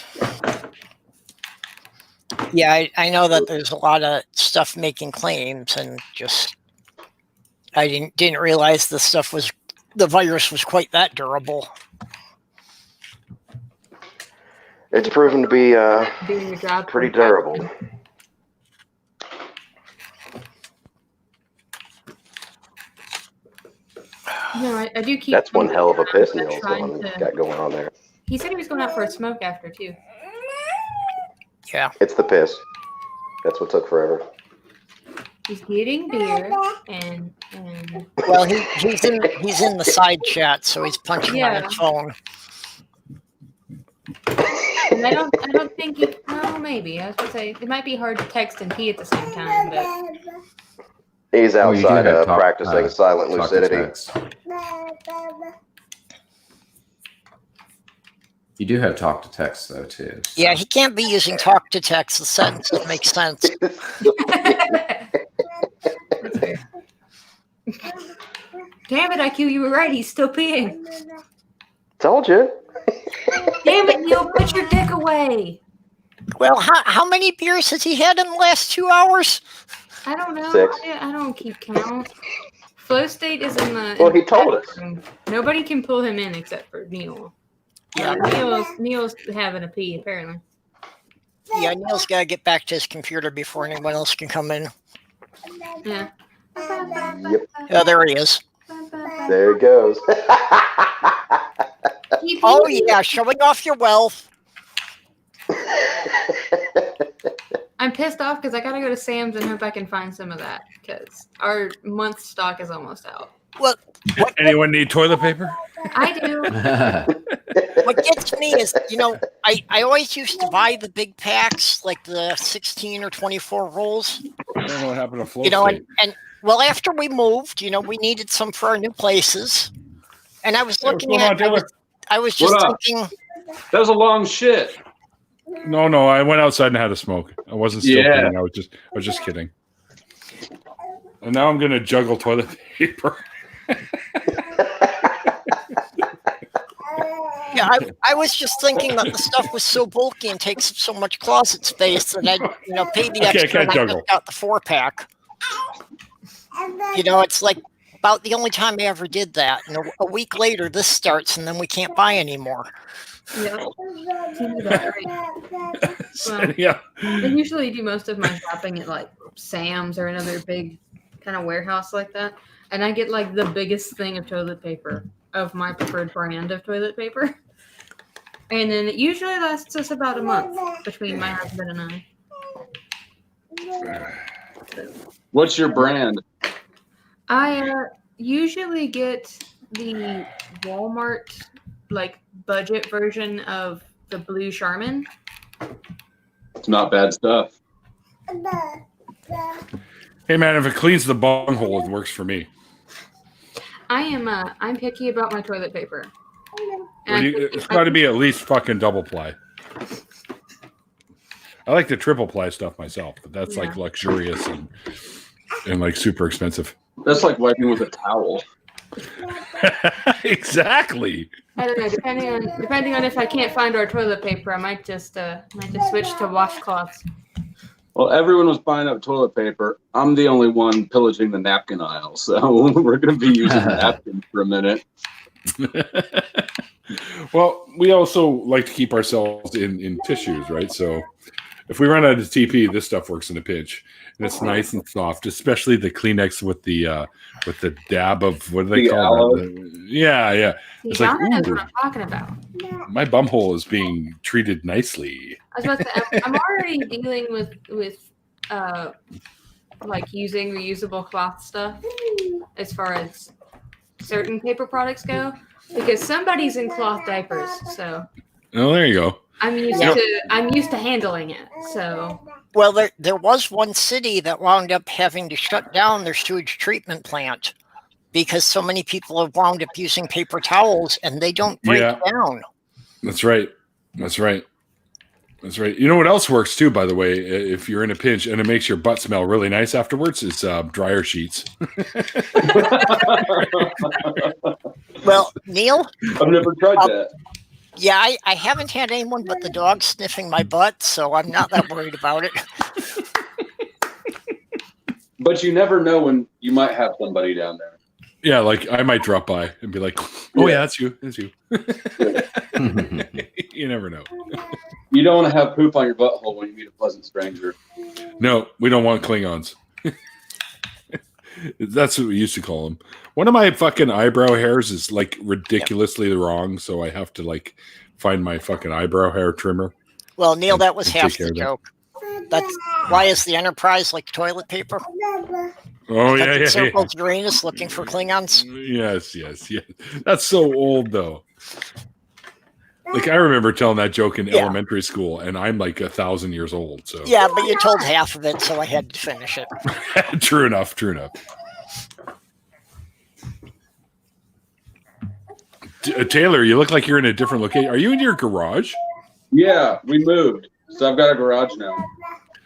Yeah, I know that there's a lot of stuff making claims, and just I didn't realize the virus was quite that durable. It's proven to be Doing your job pretty durable. No, I do keep. That's one hell of a piss Neil's to... got going on there. He said he was going out for a smoke after too. Yeah, it's the piss. That's what took forever. He's getting beer and. Well, he's in the side chat, so he's punching on his phone. And I don't think he. No, maybe I was gonna say it might be hard to text and pee at the same time, but. He's outside practicing silent lucidity. You do have talk to text though too. So. Yeah, he can't be using talk to text. The sentences make sense. That's fair. Damn it, IQ, you were right. He's still peeing. Told you. Damn it, Neil, put your dick away. Well, how many beers has he had in the last 2 hours? I don't know. 6. I don't keep count. Flow state is in the. Well, he told us. Nobody can pull him in except for Neil. Yeah, Neil's having a pee apparently. Yeah, Neil's got to get back to his computer before anyone else can come in. Yeah. Yep. Yeah, there he is. There it goes. Oh yeah, showing off your wealth. I'm pissed off because I gotta go to Sam's and hope I can find some of that because our month stock is almost out. Well, Anyone need toilet paper? I do. what gets me is, I always used to buy the big packs, like the 16 or 24 rolls. I don't know what happened to flow And well, after we moved, we needed some for our new places. And I was looking at I was just thinking that was a long shit. No, I went outside and had a smoke. I wasn't still kidding. I was just kidding. And now I'm gonna juggle toilet paper. Yeah, I was just thinking that the stuff was so bulky and takes up so much closet space that I'd pay the extra and I just got the 4-pack. It's like about the only time I ever did that. And a week later, this starts, and then we can't buy anymore. Yeah. Well, Yeah. I usually do most of my shopping at like Sam's or another big kind of warehouse like that, and I get like the biggest thing of toilet paper of my preferred brand of toilet paper, and then it usually lasts us about a month between my husband and I. So, What's your brand? I usually get the Walmart like budget version of the Blue Charmin. It's not bad stuff. Hey man, if it cleans the bunghole, it works for me. I'm picky about my toilet paper. It's got to be at least fucking double ply. I like the triple ply stuff myself, but that's like luxurious and like super expensive. That's like wiping with a towel. Exactly. I don't know. Depending on if I can't find our toilet paper, I might just switch to washcloths. Well, everyone was buying up toilet paper. I'm the only one pillaging the napkin aisle, so we're going to be using napkins for a minute. Well, we also like to keep ourselves in tissues, right? So if we run out of TP, this stuff works in a pinch, and it's nice and soft, especially the Kleenex with the dab of what do they call it? Yeah. It's like, knows what I'm talking about. My bumhole is being treated nicely. I was about to say, I'm already dealing with like using reusable cloth stuff as far as certain paper products go, because somebody's in cloth diapers. So Oh, there you go. I'm used to handling it. So well, there was one city that wound up having to shut down their sewage treatment plant because so many people have wound up using paper towels and they don't break down. That's right. You know what else works too, by the way, if you're in a pinch and it makes your butt smell really nice afterwards, is dryer sheets. Well, Neil? I've never tried that. Yeah, I haven't had anyone but the dog sniffing my butt, so I'm not that worried about it. But you never know when you might have somebody down there. Yeah, like I might drop by and be like, "Oh yeah, that's you. That's you." You never know. You don't want to have poop on your butthole when you meet a pleasant stranger. No, we don't want Klingons. That's what we used to call them. One of my fucking eyebrow hairs is like ridiculously wrong, so I have to like find my fucking eyebrow hair trimmer. Well, Neil, that was half the joke. That's why is the Enterprise like toilet paper? Oh yeah. Circles Uranus looking for Klingons. Yes. That's so old though. Like I remember telling that joke in elementary school, and I'm like 1,000 years old. So yeah, but you told half of it, so I had to finish it. True enough. Taylor, you look like you're in a different location. Are you in your garage? Yeah, we moved, so I've got a garage now.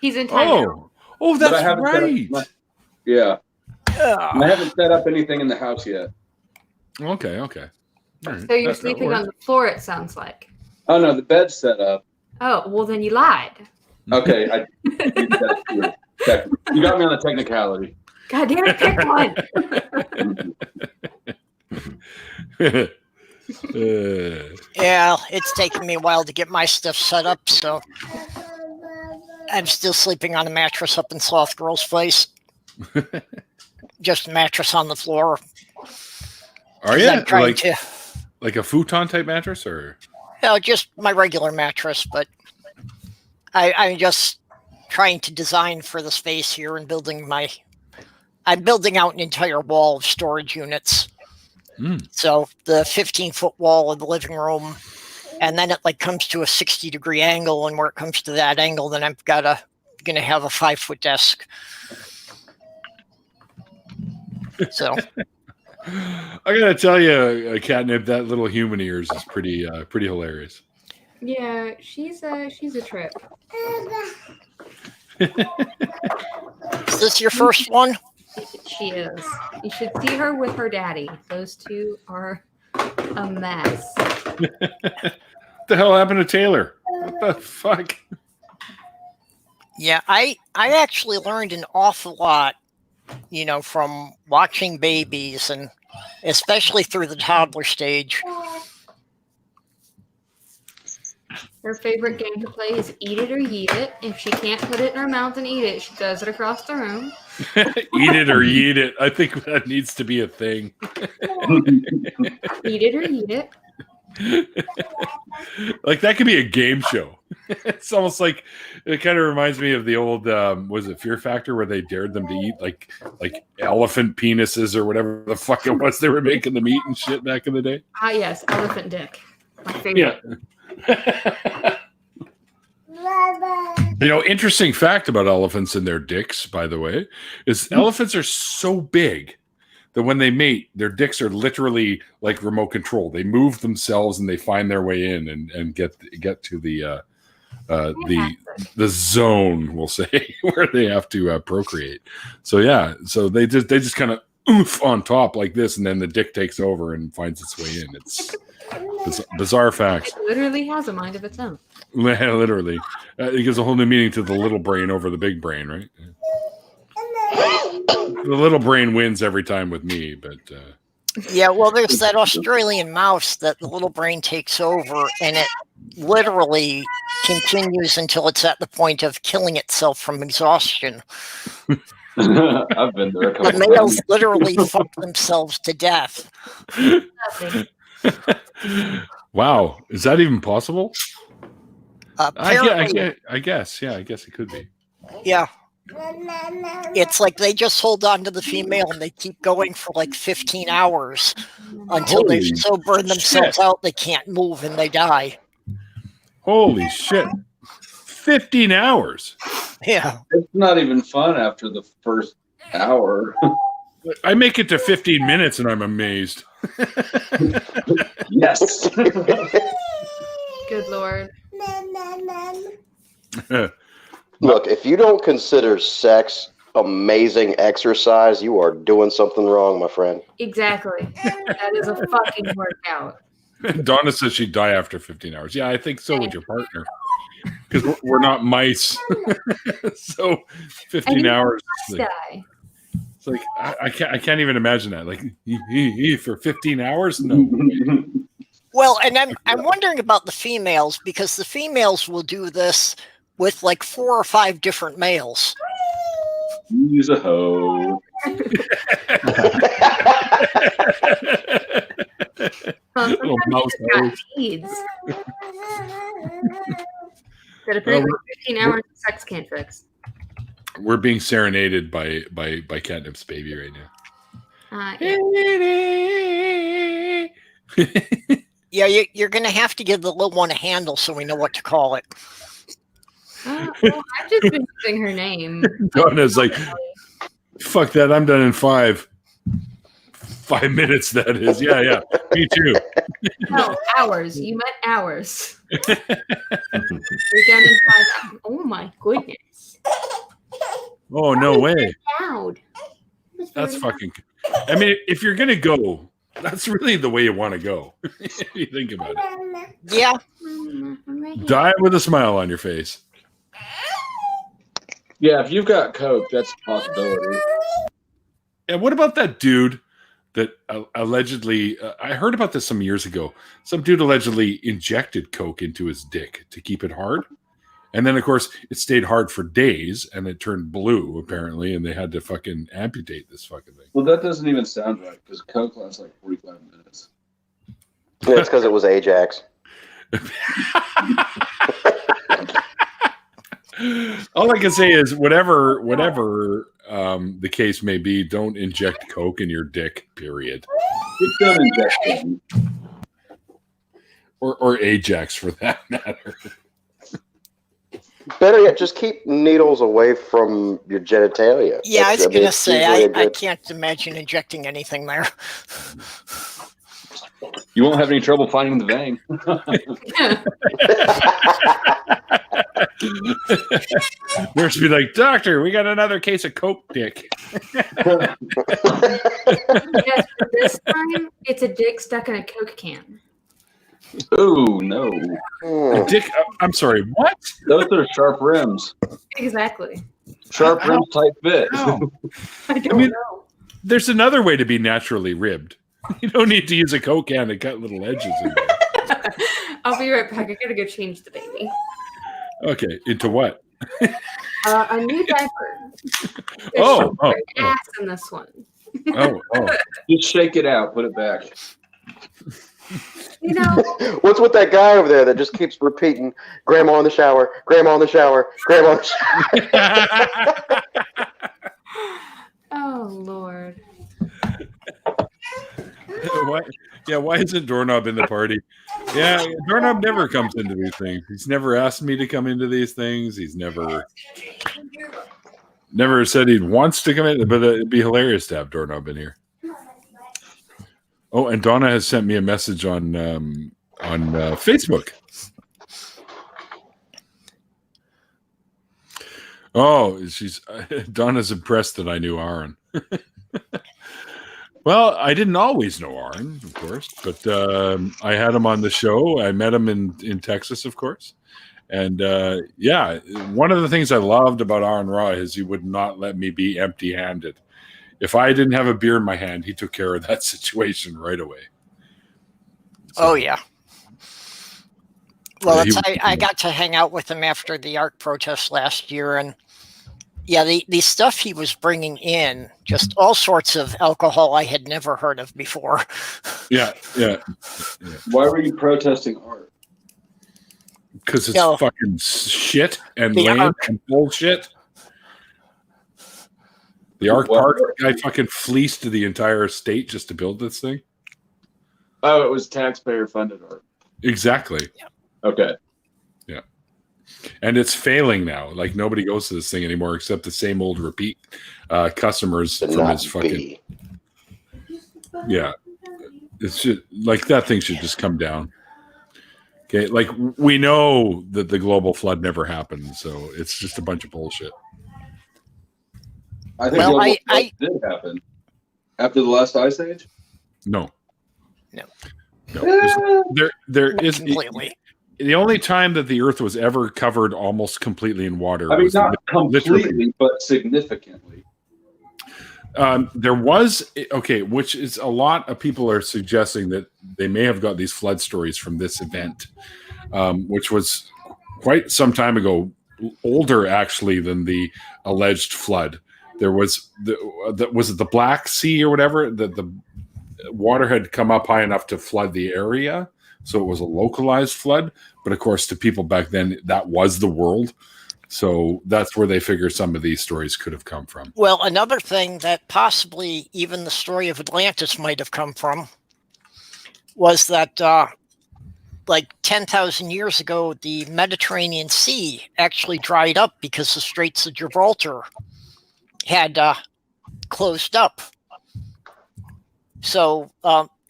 He's in town. Oh, that's right. I haven't set up anything in the house yet. Okay. Right. So you're sleeping on the floor, it sounds like. Oh no, the bed's set up. Oh, well then you lied. Okay, you got me on the technicality. God damn it, pick one. Yeah, it's taken me a while to get my stuff set up, so I'm still sleeping on a mattress up in Sloth Girl's place. Just a mattress on the floor. Are you I'm trying to, like a futon type mattress, or just my regular mattress, but I'm just trying to design for the space here and I'm building out an entire wall of storage units. So the 15-foot wall of the living room, and then it like comes to a 60-degree angle, and where it comes to that angle, then I'm gonna have a 5-foot desk. So I gotta tell you, Catnip, that little human ears is pretty hilarious. Yeah, she's a trip. is this your first one? She is. You should see her with her daddy. Those two are a mess. What the hell happened to Taylor? What the fuck? Yeah, I actually learned an awful lot, from watching babies, and especially through the toddler stage. Her favorite game to play is Eat It or Yeet It. If she can't put it in her mouth and eat it, she throws it across the room. Eat it or yeet it. I think that needs to be a thing. Eat it or yeet it. Like that could be a game show. It's almost like it kind of reminds me of the old was it Fear Factor, where they dared them to eat like elephant penises or whatever the fuck it was they were making them eat and shit back in the day. Ah, yes, elephant dick. My favorite. Yeah. Interesting fact about elephants and their dicks, by the way, is elephants are so big that when they mate, their dicks are literally like remote control. They move themselves and they find their way in and get to the zone, we'll say, where they have to procreate. So yeah, so they just kind of oof on top like this, and then the dick takes over and finds its way in. It's bizarre fact. It literally has a mind of its own. Literally, it gives a whole new meaning to the little brain over the big brain, right? The little brain wins every time with me, but yeah, well, there's that Australian mouse that the little brain takes over, and it literally continues until it's at the point of killing itself from exhaustion. I've been there. The males literally fuck themselves to death. Wow, is that even possible? Apparently, I guess it could be. Yeah. It's like they just hold on to the female and they keep going for like 15 hours until they so burn themselves out they can't move and they die. Holy shit. 15 hours. Yeah. It's not even fun after the first hour. I make it to 15 minutes and I'm amazed. Yes. Good Lord. Look, if you don't consider sex amazing exercise, you are doing something wrong, my friend. Exactly. That is a fucking workout. Donna says she'd die after 15 hours. Yeah, I think so with your partner. Because we're not mice. So 15 hours. It's like I can't even imagine that. Like for 15 hours? No. Well, and I'm wondering about the females, because the females will do this with like 4 or 5 different males. Use a hoe. Little mouse hose. That apparently 15 hours of sex can't fix. We're being serenaded by Catnip's baby right now. Yeah, you're going to have to give the little one a handle so we know what to call it. Well, I've just been using her name. Donna's like, fuck that, I'm done in 5 minutes, that is. Yeah, me too. No, hours. You meant hours. You're done in 5 hours. Oh my goodness. Oh, no way. Loud. That's fucking... I mean, if you're going to go, that's really the way you want to go. If you think about it. Yeah. Die with a smile on your face. Yeah, if you've got coke, that's a possibility. And what about that dude that allegedly... I heard about this some years ago. Some dude allegedly injected coke into his dick to keep it hard. And then, of course, it stayed hard for days, and it turned blue, apparently, and they had to fucking amputate this fucking thing. Well, that doesn't even sound right, because Coke lasts like 45 minutes. Yeah, it's because it was Ajax. All I can say is whatever the case may be, don't inject Coke in your dick, period. Just don't inject it. Or Ajax, for that matter. Better yet, just keep needles away from your genitalia. Yeah, I was That'd be going to say, usually a I good- can't imagine injecting anything there. You won't have any trouble finding the vein. Nurse be like, "Doctor, we got another case of Coke dick." Yes, but this time it's a dick stuck in a Coke can. Oh, no. A dick? I'm sorry, what? Those are sharp rims. Exactly. Sharp rims type fit. Ow. I don't know. There's another way to be naturally ribbed. You don't need to use a Coke can to cut little edges in there. I'll be right back. I gotta go change the baby. Okay, into what? A new diaper. Oh, There's ass in this one. Oh. Just shake it out. Put it back. You know, What's with that guy over there that just keeps repeating, "Grandma in the shower, Grandma in the shower, Grandma in the shower"? oh Lord. Why isn't Doorknob in the party? Yeah, Doorknob never comes into these things. He's never asked me to come into these things. He's never said he wants to come in, but it'd be hilarious to have Doorknob in here. Oh, and Donna has sent me a message on Facebook. Oh, Donna's impressed that I knew Aaron. Well, I didn't always know Aaron, of course, but I had him on the show. I met him in Texas, of course. And yeah, one of the things I loved about Aaron Raw is he would not let me be empty-handed. If I didn't have a beer in my hand, he took care of that situation right away. So, Oh, yeah. Well, Yeah, I got to hang out with him after the ARC protest last year, and yeah, the stuff he was bringing in, just all sorts of alcohol I had never heard of before. Yeah. Why were you protesting art? Because it's fucking shit and The lame ARC. and bullshit. The ARC Park guy fucking fleeced the entire state just to build this thing. Oh, it was taxpayer funded art. Exactly. Okay. Yeah. And it's failing now. Like nobody goes to this thing anymore except the same old repeat customers from his fucking. Yeah. It's just like that thing should just come down. Okay. Like we know that the global flood never happened. So it's just a bunch of bullshit. I think it did happen. After the last ice age? No. No. There is completely. The only time that the Earth was ever covered almost completely in water. I mean, was not completely, literally. but significantly. There was which is a lot of people are suggesting that they may have got these flood stories from this event, which was quite some time ago, older actually than the alleged flood. There was was it the Black Sea or whatever that the water had come up high enough to flood the area, so it was a localized flood. But of course, to people back then, that was the world. So that's where they figure some of these stories could have come from. Well, another thing that possibly even the story of Atlantis might have come from was that like 10,000 years ago, the Mediterranean Sea actually dried up because the Straits of Gibraltar had closed up. So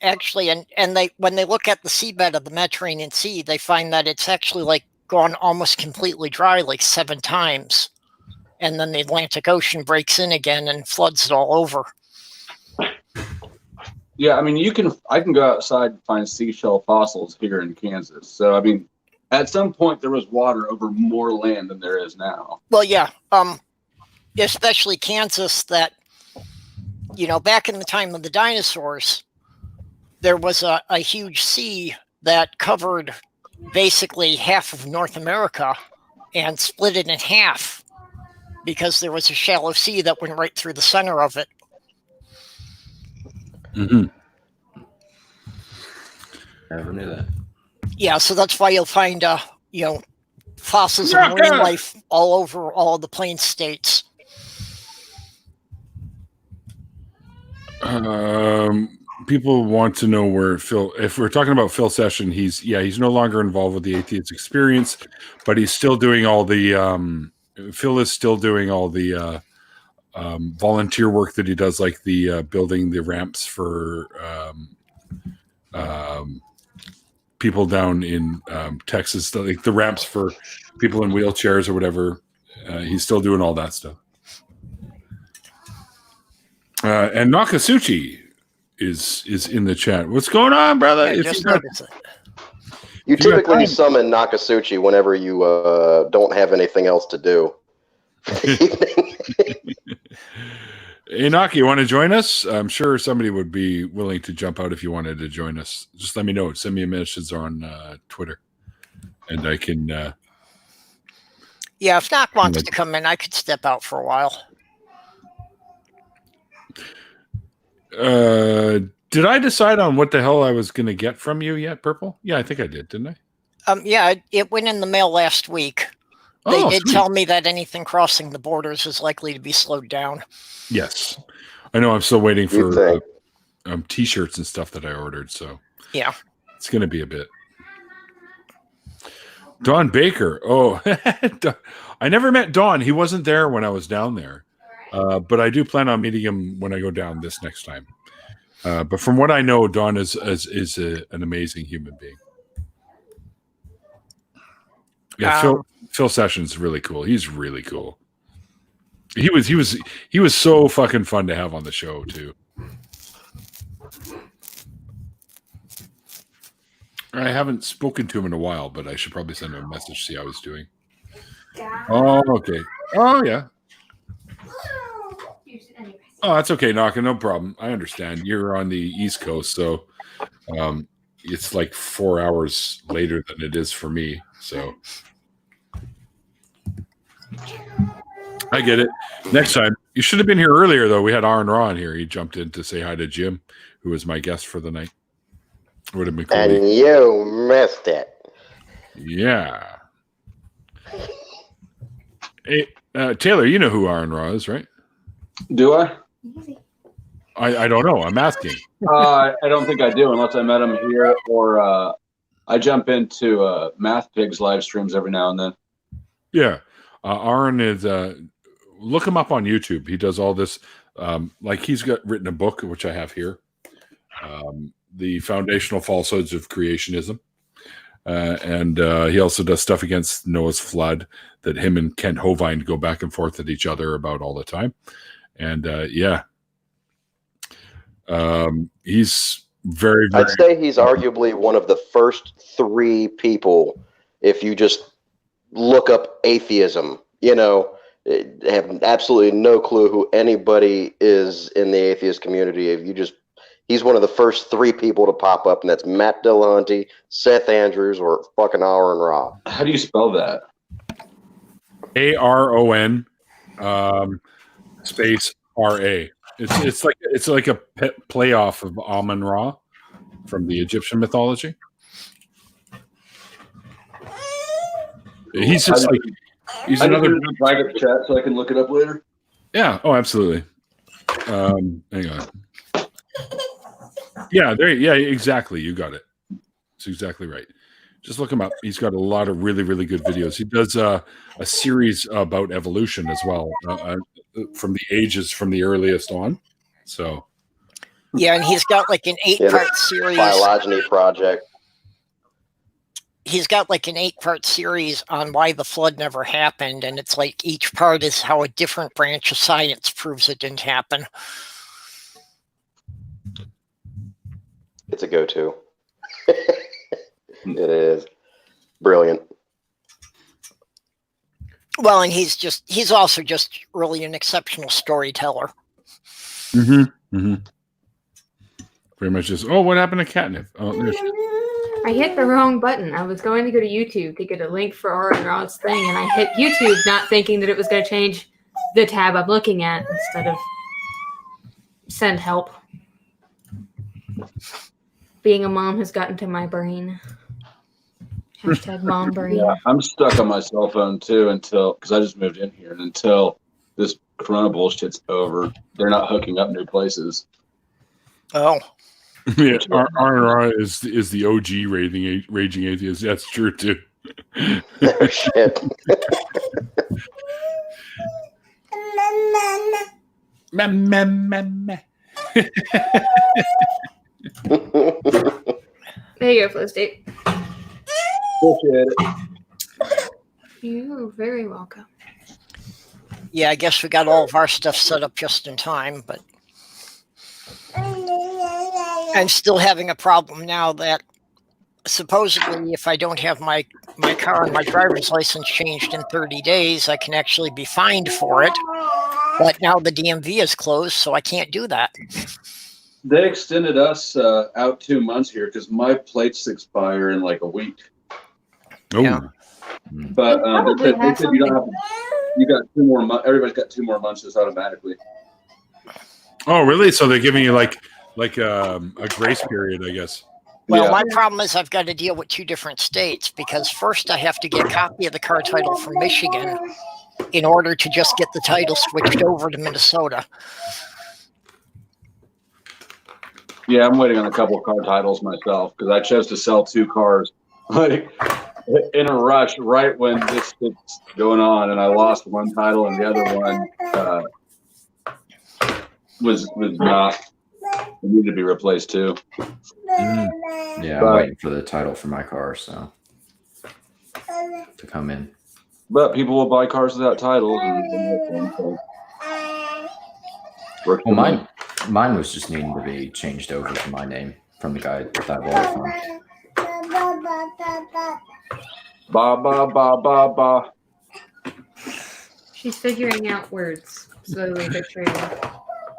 actually, and they when they look at the seabed of the Mediterranean Sea, they find that it's actually like gone almost completely dry like 7 times. And then the Atlantic Ocean breaks in again and floods it all over. Yeah, I mean, I can go outside and find seashell fossils here in Kansas. So, I mean, at some point there was water over more land than there is now. Well, yeah, especially Kansas, that, you know, back in the time of the dinosaurs, there was a huge sea that covered basically half of North America and split it in half because there was a shallow sea that went right through the center of it. Mm-hmm. Never knew that. Yeah, so that's why you'll find, fossils of marine life all over all of the plain states. People want to know where Phil. If we're talking about Phil Session, he's no longer involved with the Atheist Experience, but he's still doing all the. Phil is still doing all the volunteer work that he does, like the building the ramps for people down in Texas, like the ramps for people in wheelchairs or whatever. He's still doing all that stuff. And Nakasuchi is in the chat. What's going on, brother? Yeah, just notice it. You typically summon Nakasuchi whenever you don't have anything else to do. Hey, Naki, you want to join us? I'm sure somebody would be willing to jump out if you wanted to join us. Just let me know. Send me a message on Twitter, and I can. Yeah, if Knock wants to come in, I could step out for a while. Did I decide on what the hell I was going to get from you yet, Purple? Yeah, I think I did, didn't I? Yeah, it went in the mail last week. They did tell me that anything crossing the borders is likely to be slowed down. Yes. I know. I'm still waiting for T-shirts and stuff that I ordered. So yeah, it's going to be a bit. Don Baker. Oh, I never met Don. He wasn't there when I was down there. But I do plan on meeting him when I go down this next time. But from what I know, Don is an amazing human being. Yeah, Phil Sessions is really cool. He's really cool. He was so fucking fun to have on the show too. I haven't spoken to him in a while, but I should probably send him a message, see how he's doing. Oh, okay. Oh, yeah. Oh, that's okay, Naka. No problem. I understand. You're on the East Coast, so it's like 4 hours later than it is for me. So I get it. Next time. You should have been here earlier, though. We had Aaron Raw in here. He jumped in to say hi to Jim, who was my guest for the night. Would have been cool. And you missed it. Yeah. Hey, Taylor, you know who Aaron Raw is, right? Do I? I don't know. I'm asking. I don't think I do, unless I met him here or I jump into Math Pigs live streams every now and then. Yeah. Aaron is, look him up on YouTube. He does all this. Like he's written a book, which I have here. The Foundational Falsehoods of Creationism. And he also does stuff against Noah's flood that him and Kent Hovind go back and forth at each other about all the time. And he's very, very... I'd say he's arguably one of the first 3 people, if you just look up atheism, have absolutely no clue who anybody is in the atheist community. If you just... He's one of the first 3 people to pop up, and that's Matt Dillahunty, Seth Andrews, or fucking Aaron Raw. How do you spell that? ARON space RA. It's like a playoff of Amun Ra from the Egyptian mythology. He's just he's another private chat so I can look it up later. Yeah. Oh, absolutely. Hang on. Yeah, exactly. You got it. That's exactly right. Just look him up. He's got a lot of really, really good videos. He does a series about evolution as well, from the ages from the earliest on. So, yeah, and he's got like an 8-part series. Phylogeny Project. He's got like an 8-part series on why the flood never happened, and it's like each part is how a different branch of science proves it didn't happen. It's a go-to. It is brilliant. Well, and he's also just really an exceptional storyteller. Mm-hmm. Mm-hmm. Pretty much just, what happened to catnip? Oh, there's... I hit the wrong button. I was going to go to YouTube to get a link for Aaron Rod's thing, and I hit YouTube not thinking that it was going to change the tab I'm looking at instead of send help. Being a mom has gotten to my brain. Hashtag mom brain. Yeah, I'm stuck on my cell phone too because I just moved in here, and until this Corona bullshit's over, they're not hooking up new places. Oh. Yeah, R is the OG raging atheist. That's true too. Oh, shit. There you go, Flow State. Appreciate it. You're very welcome. Yeah, I guess we got all of our stuff set up just in time, but I'm still having a problem now that supposedly if I don't have my car and my driver's license changed in 30 days, I can actually be fined for it. But now the DMV is closed, so I can't do that. They extended us out 2 months here because my plates expire in like a week. Oh. Yeah. But they said you don't have. You got 2 more months. Everybody's got 2 more months just automatically. Oh, really? So they're giving you like a grace period, I guess. Well, Yeah. my problem is I've got to deal with 2 different states because first I have to get a copy of the car title from Michigan in order to just get the title switched over to Minnesota. Yeah, I'm waiting on a couple of car titles myself because I chose to sell 2 cars like in a rush right when this was going on, and I lost one title and the other one was not. It needed to be replaced too. Yeah, I'm waiting for the title for my car, so to come in. But people will buy cars without titles. Well, mine was just needing to be changed over to my name from the guy that I bought it from. Ba ba ba ba ba. She's figuring out words slowly but surely.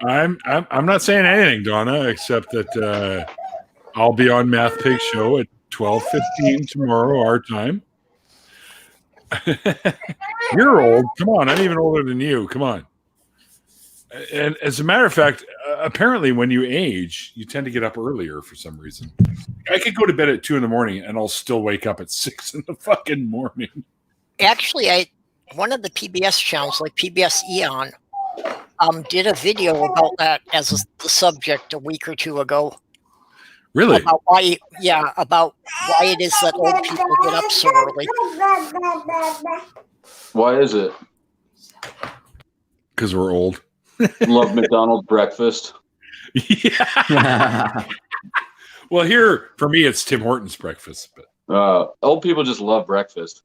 I'm not saying anything, Donna, except that I'll be on Math Pig Show at 12:15 tomorrow our time. You're old. Come on, I'm even older than you. Come on. And as a matter of fact, apparently when you age, you tend to get up earlier for some reason. I could go to bed at 2 a.m. and I'll still wake up at 6 in the fucking morning. Actually, one of the PBS channels, like PBS Eon, did a video about that as the subject a week or 2 ago. Really? About why it is that old people get up so early. Why is it? Because we're old. Love McDonald's breakfast. Yeah. Well, here for me, it's Tim Hortons breakfast. But old people just love breakfast.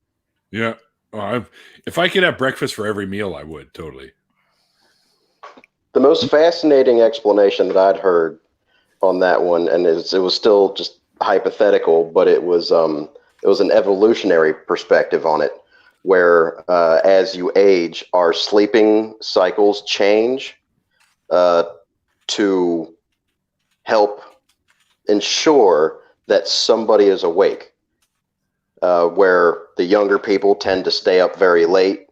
yeah, if I could have breakfast for every meal, I would totally. The most fascinating explanation that I'd heard on that one, and it was still just hypothetical, but it was an evolutionary perspective on it, where as you age, our sleeping cycles change to help ensure that somebody is awake, where the younger people tend to stay up very late,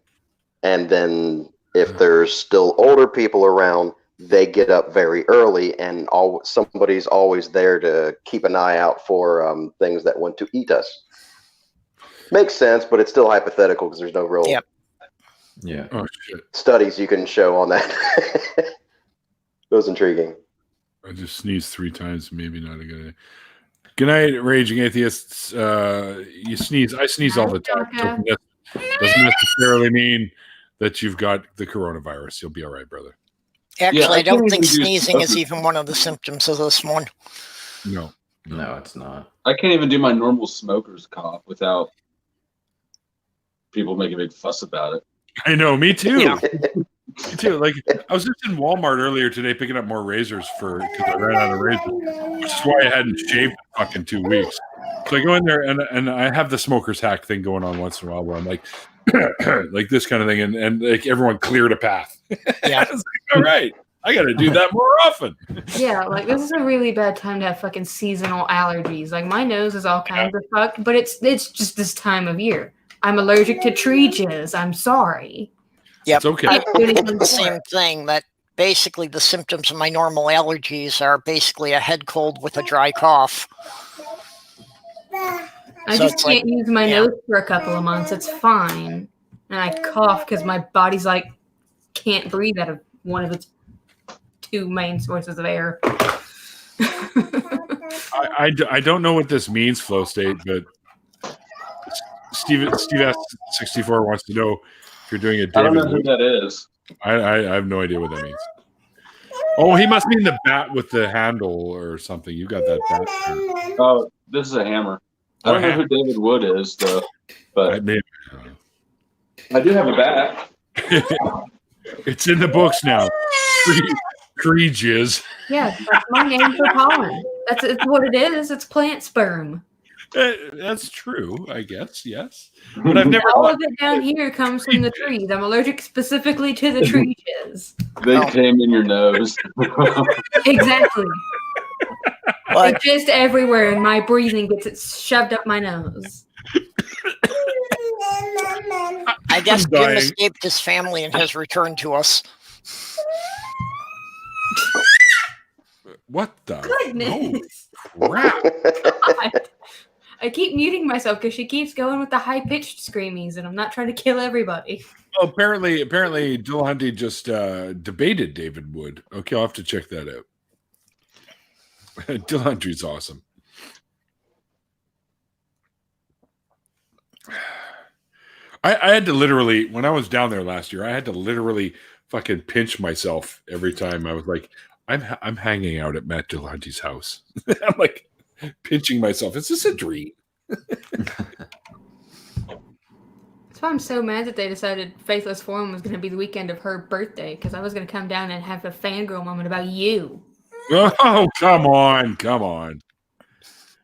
and then if there's still older people around, they get up very early, and somebody's always there to keep an eye out for things that want to eat us. Makes sense, but it's still hypothetical because there's no real studies you can show on that. It was intriguing. I just sneezed 3 times. Maybe not a good idea. Good night, Raging Atheists. You sneeze. I sneeze all the time. Doesn't necessarily mean that you've got the coronavirus. You'll be all right, brother. Actually, Yeah, I don't think even do sneezing is stuff. even one of the symptoms of this one. No. No, it's not. I can't even do my normal smoker's cough without people making a big fuss about it. I know. Me too. Yeah. Me too. Like I was just in Walmart earlier today picking up more razors because I ran out of razors, which is why I hadn't shaved in fucking 2 weeks. So I go in there and I have the smoker's hack thing going on once in a while where I'm like, like this kind of thing, and like everyone cleared a path. Yeah. I was like, all right, I got to do that more often. Yeah, like this is a really bad time to have fucking seasonal allergies. Like my nose is all kinds of fucked, but it's just this time of year. I'm allergic to tree jizz. I'm sorry. Yep. It's okay. I did the same thing. That basically the symptoms of my normal allergies are basically a head cold with a dry cough. I just can't use my nose for a couple of months. It's fine. And I cough because my body's like, can't breathe out of one of its two main sources of air. I don't know what this means, Flow State, but Steve S64 wants to know if you're doing a David I don't know who Wood. that is. I have no idea what that means. Oh, he must mean the bat with the handle or something. You got that bat. Oh, this is a hammer. I don't know who David Wood is, though, but I do have a bat. It's in the books now. Tree jizz. Yeah, that's my name for pollen. It's what it is. It's plant sperm. That's true, I guess. Yes, but I've never. All of it down here comes from the trees. I'm allergic specifically to the tree jizz. They came in your nose. Exactly. It's just everywhere, and my breathing gets it shoved up my nose. I guess Jim escaped his family and has returned to us. What the? Goodness. Oh, crap. God. I keep muting myself because she keeps going with the high-pitched screamies, and I'm not trying to kill everybody. Well, apparently, Dillahunty just debated David Wood. Okay, I'll have to check that out. Dillahunty's awesome. I had to literally, when I was down there last year, I had to literally fucking pinch myself every time I was like, I'm hanging out at Matt Dillahunty's house. I'm like pinching myself. Is this a dream? That's why I'm so mad that they decided Faithless Forum was going to be the weekend of her birthday, because I was going to come down and have a fangirl moment about you. Oh, come on.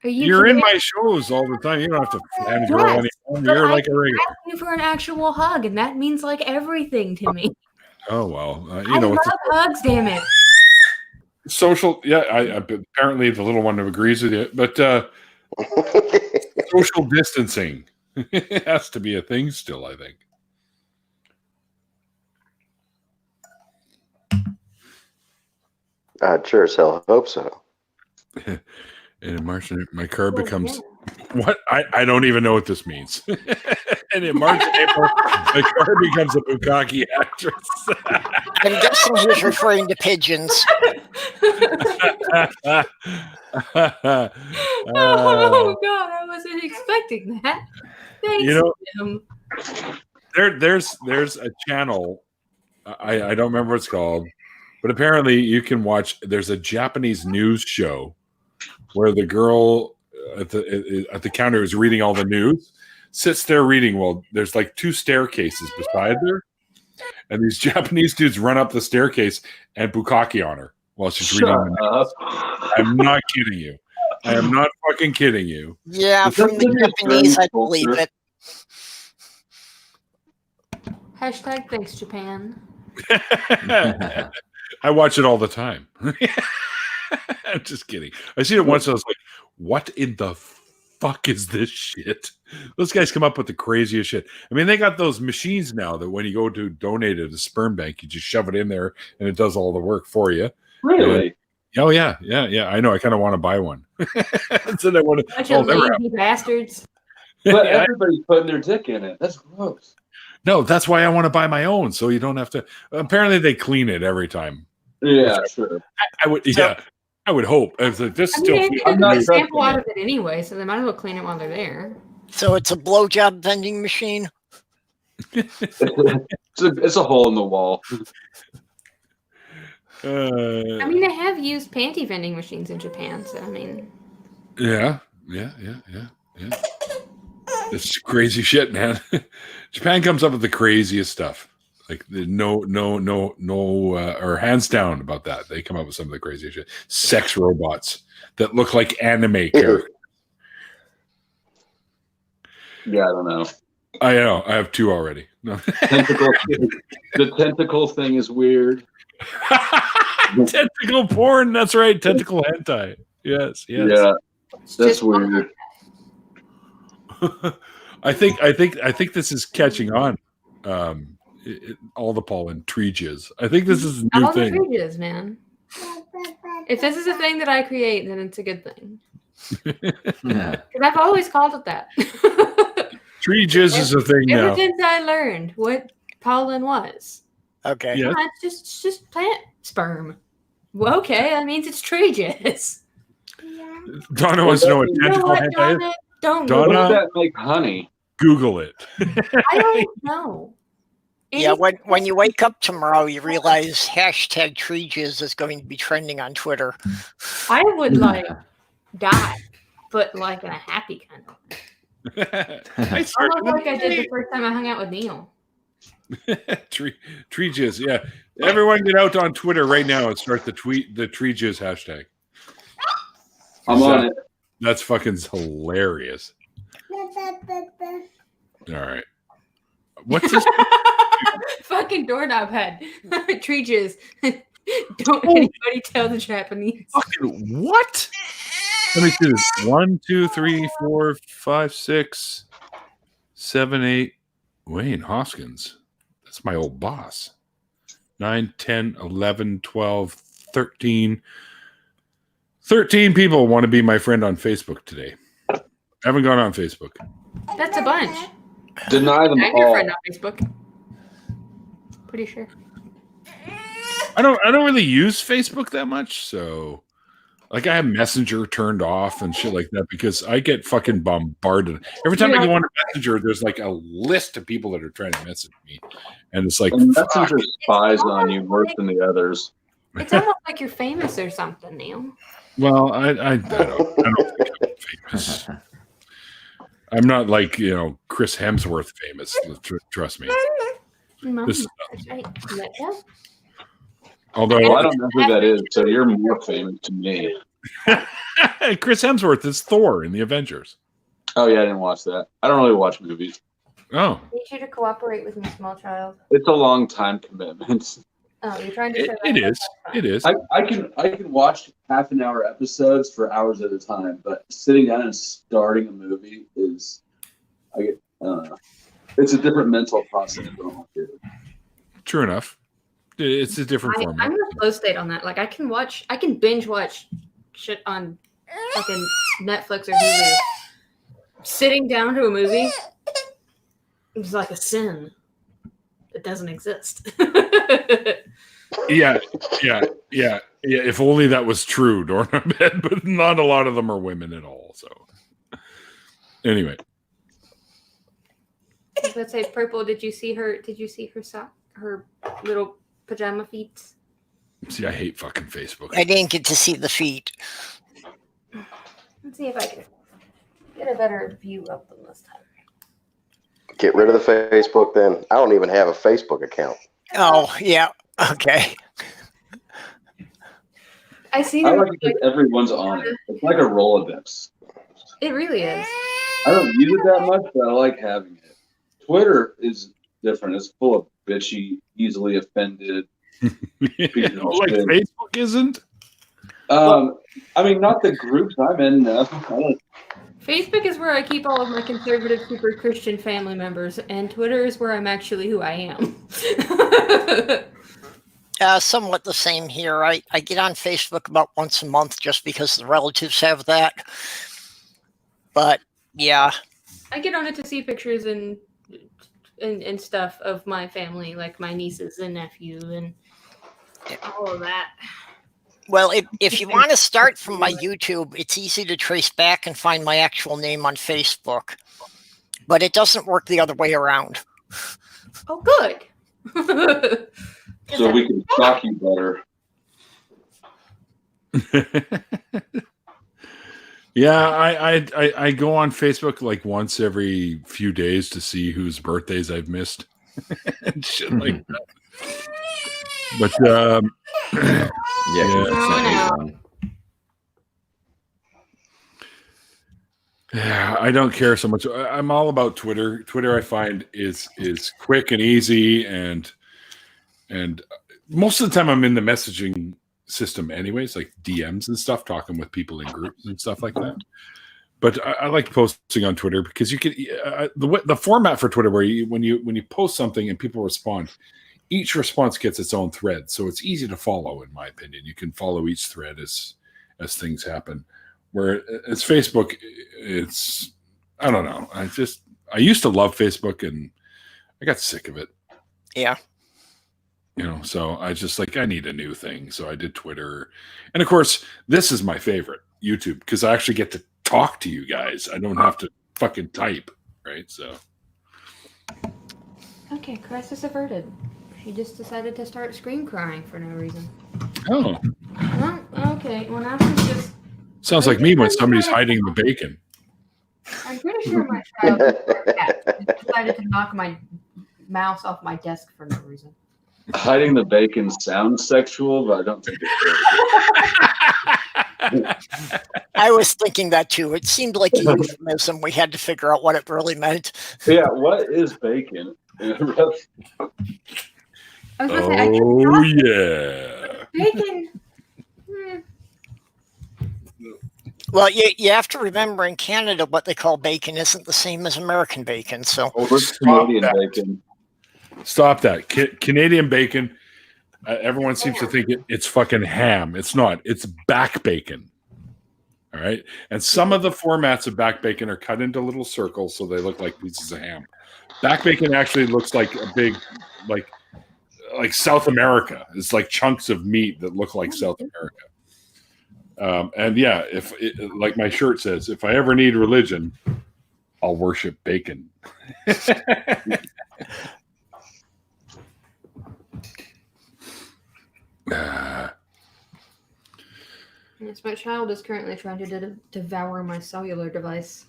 You're in my shows all the time. You don't have to fangirl anymore. You're like a regular. I'm asking for an actual hug, and that means like everything to me. Oh, well. I love hugs, damn it. Social, yeah, apparently the little one agrees with you, but social distancing has to be a thing still, I think. I'd sure as hell hope so. And in March, my car becomes what? I don't even know what this means. And in March, April, my car becomes a bukkake actress. I'm guessing he was referring to pigeons. Oh God, I wasn't expecting that. Thanks, Jim. There's a channel. I don't remember what it's called, but apparently you can watch. There's a Japanese news show where the girl at the counter is reading all the news, sits there reading. Well, there's like two staircases beside her, and these Japanese dudes run up the staircase and bukkake on her while she's reading the news. I'm not kidding you. I am not fucking kidding you. Yeah, from the Japanese, I believe it. Hashtag thanks, Japan. I watch it all the time. I'm just kidding. I seen it once and I was like, what in the fuck is this shit? Those guys come up with the craziest shit. I mean, they got those machines now that when you go to donate at a sperm bank, you just shove it in there and it does all the work for you. Really? Oh, yeah. I know. I kind of want to buy one. So I want Bunch of lazy bastards. But everybody's putting their dick in it. That's gross. No, that's why I want to buy my own, so you don't have to. Apparently, they clean it every time. Yeah, sure. I would. Yeah, I would hope. If this I mean, they're going to sample out of it anyway, so they might as well clean it while they're there. So it's a blowjob vending machine. It's a hole in the wall. I mean, they have used panty vending machines in Japan, so I mean. Yeah. It's crazy shit, man. Japan comes up with the craziest stuff. Like no, or hands down about that. They come up with some of the craziest shit. Sex robots that look like anime characters. Yeah, I don't know. I know. I have two already. No. The tentacle thing is weird. Tentacle porn. That's right. Tentacle hentai. Yes. Yeah, that's weird. I think this is catching on. All the pollen tree jizz. I think this is a new All the thing. tree jizz, man. If this is a thing that I create, then it's a good thing. Yeah. Because I've always called it that. Tree jizz is a thing now. Ever since I learned what pollen was. Okay. Yeah. It's just plant sperm. Well, okay, that means it's tree jizz. Donna wants to know what You know tentacle what, hentai is. Donna? Don't Donna? What does Google. that make honey? Google it. I don't know. Yeah, when you wake up tomorrow, you realize hashtag tree jizz is going to be trending on Twitter. I would like die, but like in a happy kind of way. I started Almost like I did the first time I hung out with Neil. tree jizz. Yeah, everyone get out on Twitter right now and start the tree jizz hashtag. I'm on it. That's fucking hilarious. All right, what's this? Fucking doorknob head. Tree jizz. Don't anybody tell the Japanese. Fucking what? Let me see this. 1, 2, 3, 4, 5, 6, 7, 8. Wayne Hoskins. That's my old boss. 9, 10, 11, 12, 13. 13 people want to be my friend on Facebook today. I haven't gone on Facebook. That's a bunch. Deny them I'm your all. friend on Facebook. Pretty sure. I don't really use Facebook that much, so like I have Messenger turned off and shit like that because I get fucking bombarded. Every time I go on a Messenger, there's like a list of people that are trying to message me. And it's like And fuck. Messenger spies on you worse than the others. It's almost like you're famous or something, Neil. Well, I don't think I'm famous. I'm not like, Chris Hemsworth famous. Trust me. Mom, This is that's right. Let go. Although Well, I don't know who that is, so you're more famous to me. Chris Hemsworth is Thor in the Avengers. Oh yeah, I didn't watch that. I don't really watch movies. Oh, I need you to cooperate with me, small child. It's a long time commitment. Oh, you're trying to. it is. It is. I can watch half an hour episodes for hours at a time, but sitting down and starting a movie is, I don't know. It's a different mental process. True enough. It's a different format. I'm in a flow state on that. Like I can binge watch shit on fucking Netflix or Hulu. Sitting down to a movie is like a sin that doesn't exist. Yeah. If only that was true, Doorknob, but not a lot of them are women at all. So, anyway, Let's say Purple. Did you see her? Did you see her sock? Her little pajama feet. see, I hate fucking Facebook. I didn't get to see the feet. Let's see if I can get a better view of them this time. Get rid of the Facebook then. I don't even have a Facebook account. Oh, yeah. Okay. I see I them. like it because everyone's on it. It's like a Rolodex. It really is. I don't use it that much, but I like having it. Twitter is different. It's full of bitchy, easily offended people. Like Facebook isn't? I mean, not the groups I'm in. Facebook is where I keep all of my conservative, super Christian family members, and Twitter is where I'm actually who I am. Somewhat the same here. I get on Facebook about once a month just because the relatives have that. But yeah. I get on it to see pictures and stuff of my family, like my nieces and nephew and all of that. Well, if you want to start from my YouTube, it's easy to trace back and find my actual name on Facebook. But it doesn't work the other way around. Oh, good. So we can stalk you better. Yeah, I go on Facebook like once every few days to see whose birthdays I've missed and shit like that. But Yeah. yeah, I don't care so much. I'm all about Twitter. Twitter, I find is quick and easy, and most of the time I'm in the messaging system anyways, like DMs and stuff, talking with people in groups and stuff like that. But I like posting on Twitter because you can the format for Twitter where when you post something and people respond, each response gets its own thread, so it's easy to follow. In my opinion, you can follow each thread as things happen. Where as Facebook, it's I don't know. I used to love Facebook and I got sick of it. Yeah. So I just I need a new thing. So I did Twitter. And of course, this is my favorite, YouTube, because I actually get to talk to you guys. I don't have to fucking type, right? So. Okay, crisis averted. She just decided to start scream crying for no reason. Oh. Well, okay. Well, now she's just... Sounds like me when somebody's hiding the bacon. I'm pretty sure my child decided to knock my mouse off my desk for no reason. Hiding the bacon sounds sexual, but I don't think it's I was thinking that too. It seemed like a euphemism. We had to figure out what it really meant. Yeah, what is bacon? I was gonna say, Yeah. bacon. Well, you have to remember in Canada what they call bacon isn't the same as American bacon. So it's Canadian bacon. Stop that. Canadian bacon, everyone seems to think it's fucking ham. It's not. It's back bacon. All right? And some of the formats of back bacon are cut into little circles so they look like pieces of ham. Back bacon actually looks like a big, like South America. It's like chunks of meat that look like South America. And yeah, like my shirt says, if I ever need religion, I'll worship bacon. Yes, my child is currently trying to devour my cellular device.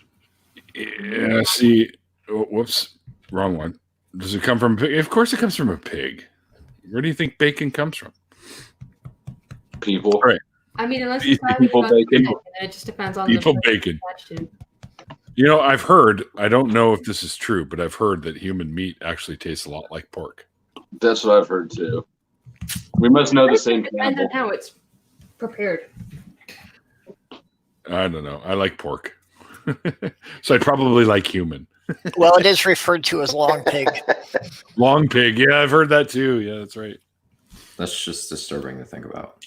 Yeah, see, whoops, wrong one. Does it come from a pig? Of course it comes from a pig. Where do you think bacon comes from? People. Right. I mean, unless it's People bacon. it just depends on People the bacon. I've heard, I don't know if this is true, but I've heard that human meat actually tastes a lot like pork. That's what I've heard too. We must know the same depends cannibal. on how it's prepared. I don't know. I like pork. So I probably like human. well, it is referred to as long pig. Long pig. Yeah, I've heard that too. Yeah, that's right. That's just disturbing to think about.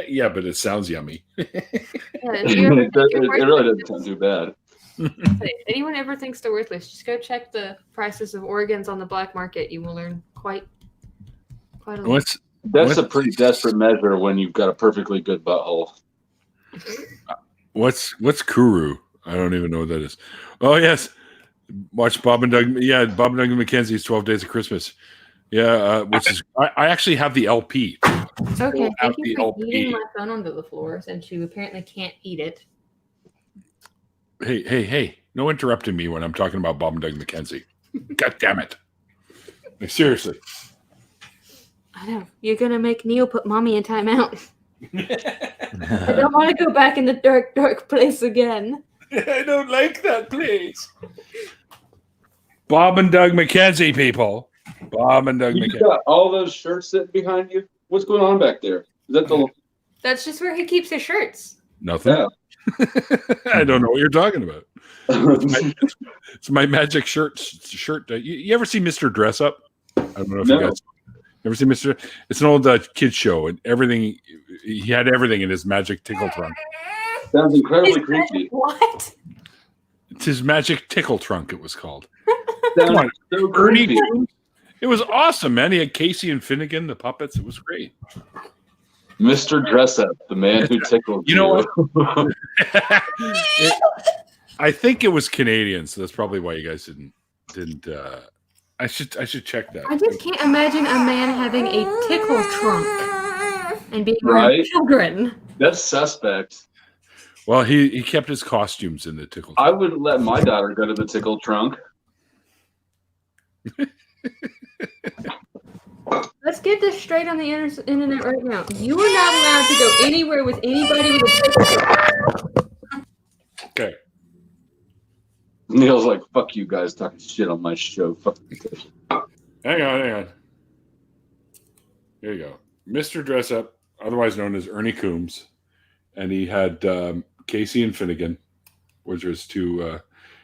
Yeah, but it sounds yummy. It really doesn't sound too bad. If anyone ever thinks they're worthless, just go check the prices of organs on the black market. You will learn quite a lot. That's a pretty desperate measure when you've got a perfectly good butthole. What's Kuru? I don't even know what that is. Oh yes, watch Bob and Doug. Yeah, Bob and Doug McKenzie's 12 Days of Christmas. Yeah, which is I actually have the LP. Okay, thank you for eating my phone onto the floor since you apparently can't eat it. Hey! No interrupting me when I'm talking about Bob and Doug McKenzie. God damn it! Like, seriously. I know you're gonna make Neil put mommy in timeout. I don't want to go back in the dark place again. I don't like that place. Bob and Doug McKenzie, people. Bob and Doug You McKenzie. got all those shirts sitting behind you. What's going on back there? Is that the? That's just where he keeps his shirts. Nothing. Yeah. I don't know what you're talking about. It's my magic shirt. You ever see Mr. Dress Up? I don't know if you guys ever see Mr. It's an old kids show, and everything. He had everything in his magic tickle trunk. Sounds incredibly creepy. What? It's his magic tickle trunk. It was called. Sounds Come on, so Ernie. creepy. It was awesome, man. He had Casey and Finnegan, the puppets. It was great. Mr. Dress Up, the man who tickled You know what? I think it was Canadian, so that's probably why you guys didn't. I should check that. I just can't imagine a man having a tickle trunk and being Right? around children. That's suspect. Well, he kept his costumes in the tickle. I would let my daughter go to the tickle trunk. Let's get this straight on the internet right now. You are not allowed to go anywhere with anybody with a tickle trunk. Okay. Neil's like, fuck you guys talking shit on my show. Fuck you. Hang on. Here you go. Mr. Dress Up. otherwise known as Ernie Coombs, and he had Casey and Finnegan, which was two,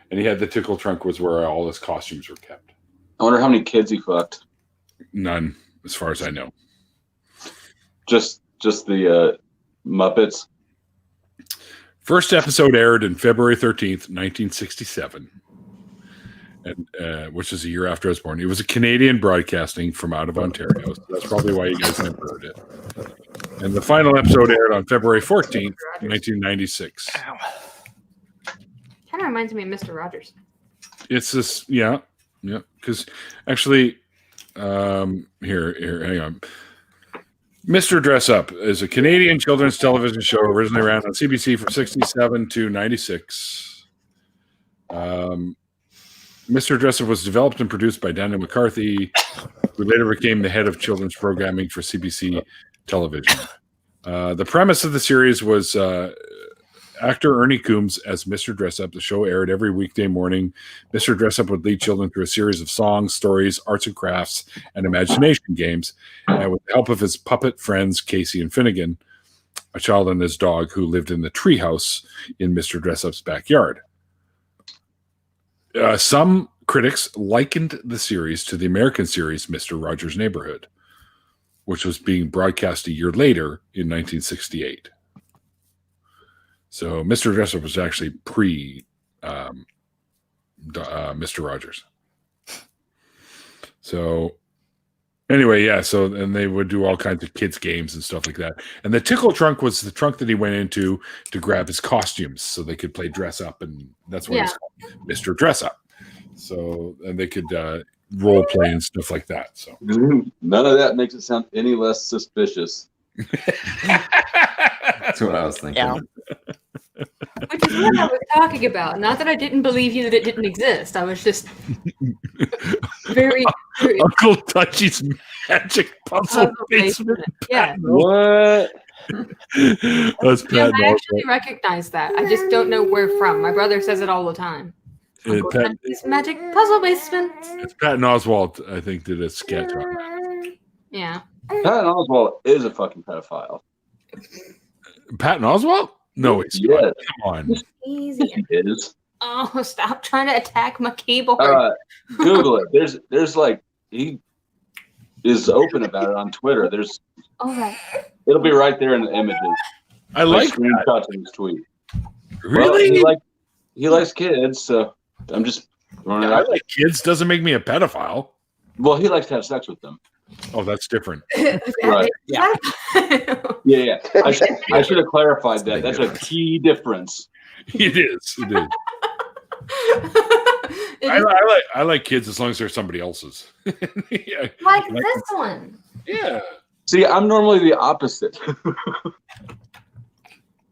and he had the Tickle Trunk, was where all his costumes were kept. I wonder how many kids he fucked. None, as far as I know. Just the Muppets. First episode aired in February 13th, 1967, and which is a year after I was born. It was a Canadian broadcasting from out of Ontario, so that's probably why you guys never heard it. And the final episode aired on February 14th, 1996. Kind of reminds me of Mr. Rogers. It's this, yeah, because actually, here, hang on. Mr. Dress Up is a Canadian children's television show originally ran on CBC from 67 to 96. Mr. Dress Up was developed and produced by Daniel McCarthy, who later became the head of children's programming for CBC television. The premise of the series was actor Ernie Coombs as Mr. Dress Up. The show aired every weekday morning. Mr. Dress Up would lead children through a series of songs, stories, arts and crafts, and imagination games. And with the help of his puppet friends, Casey and Finnegan, a child and his dog who lived in the treehouse in Mr. Dress Up's backyard. Some critics likened the series to the American series Mr. Rogers' Neighborhood, which was being broadcast a year later in 1968. So Mr. Dress Up was actually pre Mr. Rogers. So anyway, yeah. So and they would do all kinds of kids games and stuff like that. And the Tickle Trunk was the trunk that he went into to grab his costumes, so they could play dress up, and that's why it's called Mr. Dress Up. So and they could role play and stuff like that. So none of that makes it sound any less suspicious. That's what I was thinking. Yeah. Which is what I was talking about. Not that I didn't believe you that it didn't exist. I was just very Uncle Touchy's magic puzzle basement. Yeah. What? That's Pat. I actually recognize that. I just don't know where from. My brother says it all the time. Uncle Touchy's magic puzzle basement. It's Patton Oswalt, I think, did a sketch on that. Yeah. Patton Oswalt is a fucking pedophile. Patton Oswalt? No, he's Yes. not. Come on. Easy. He is. Oh, stop trying to attack my keyboard. Google it. There's like he is open about it on Twitter. All right. It'll be right there in the images. I like screenshots that. in his tweet. Really? Well, he likes kids, so I'm just throwing it I out. like kids. Doesn't make me a pedophile. Well, he likes to have sex with them. Oh, that's different. Right. Yeah. Yeah. I should have clarified that. That's a key difference. It is. It is. I like kids as long as they're somebody else's. Yeah. Like this one. Yeah. See, I'm normally the opposite.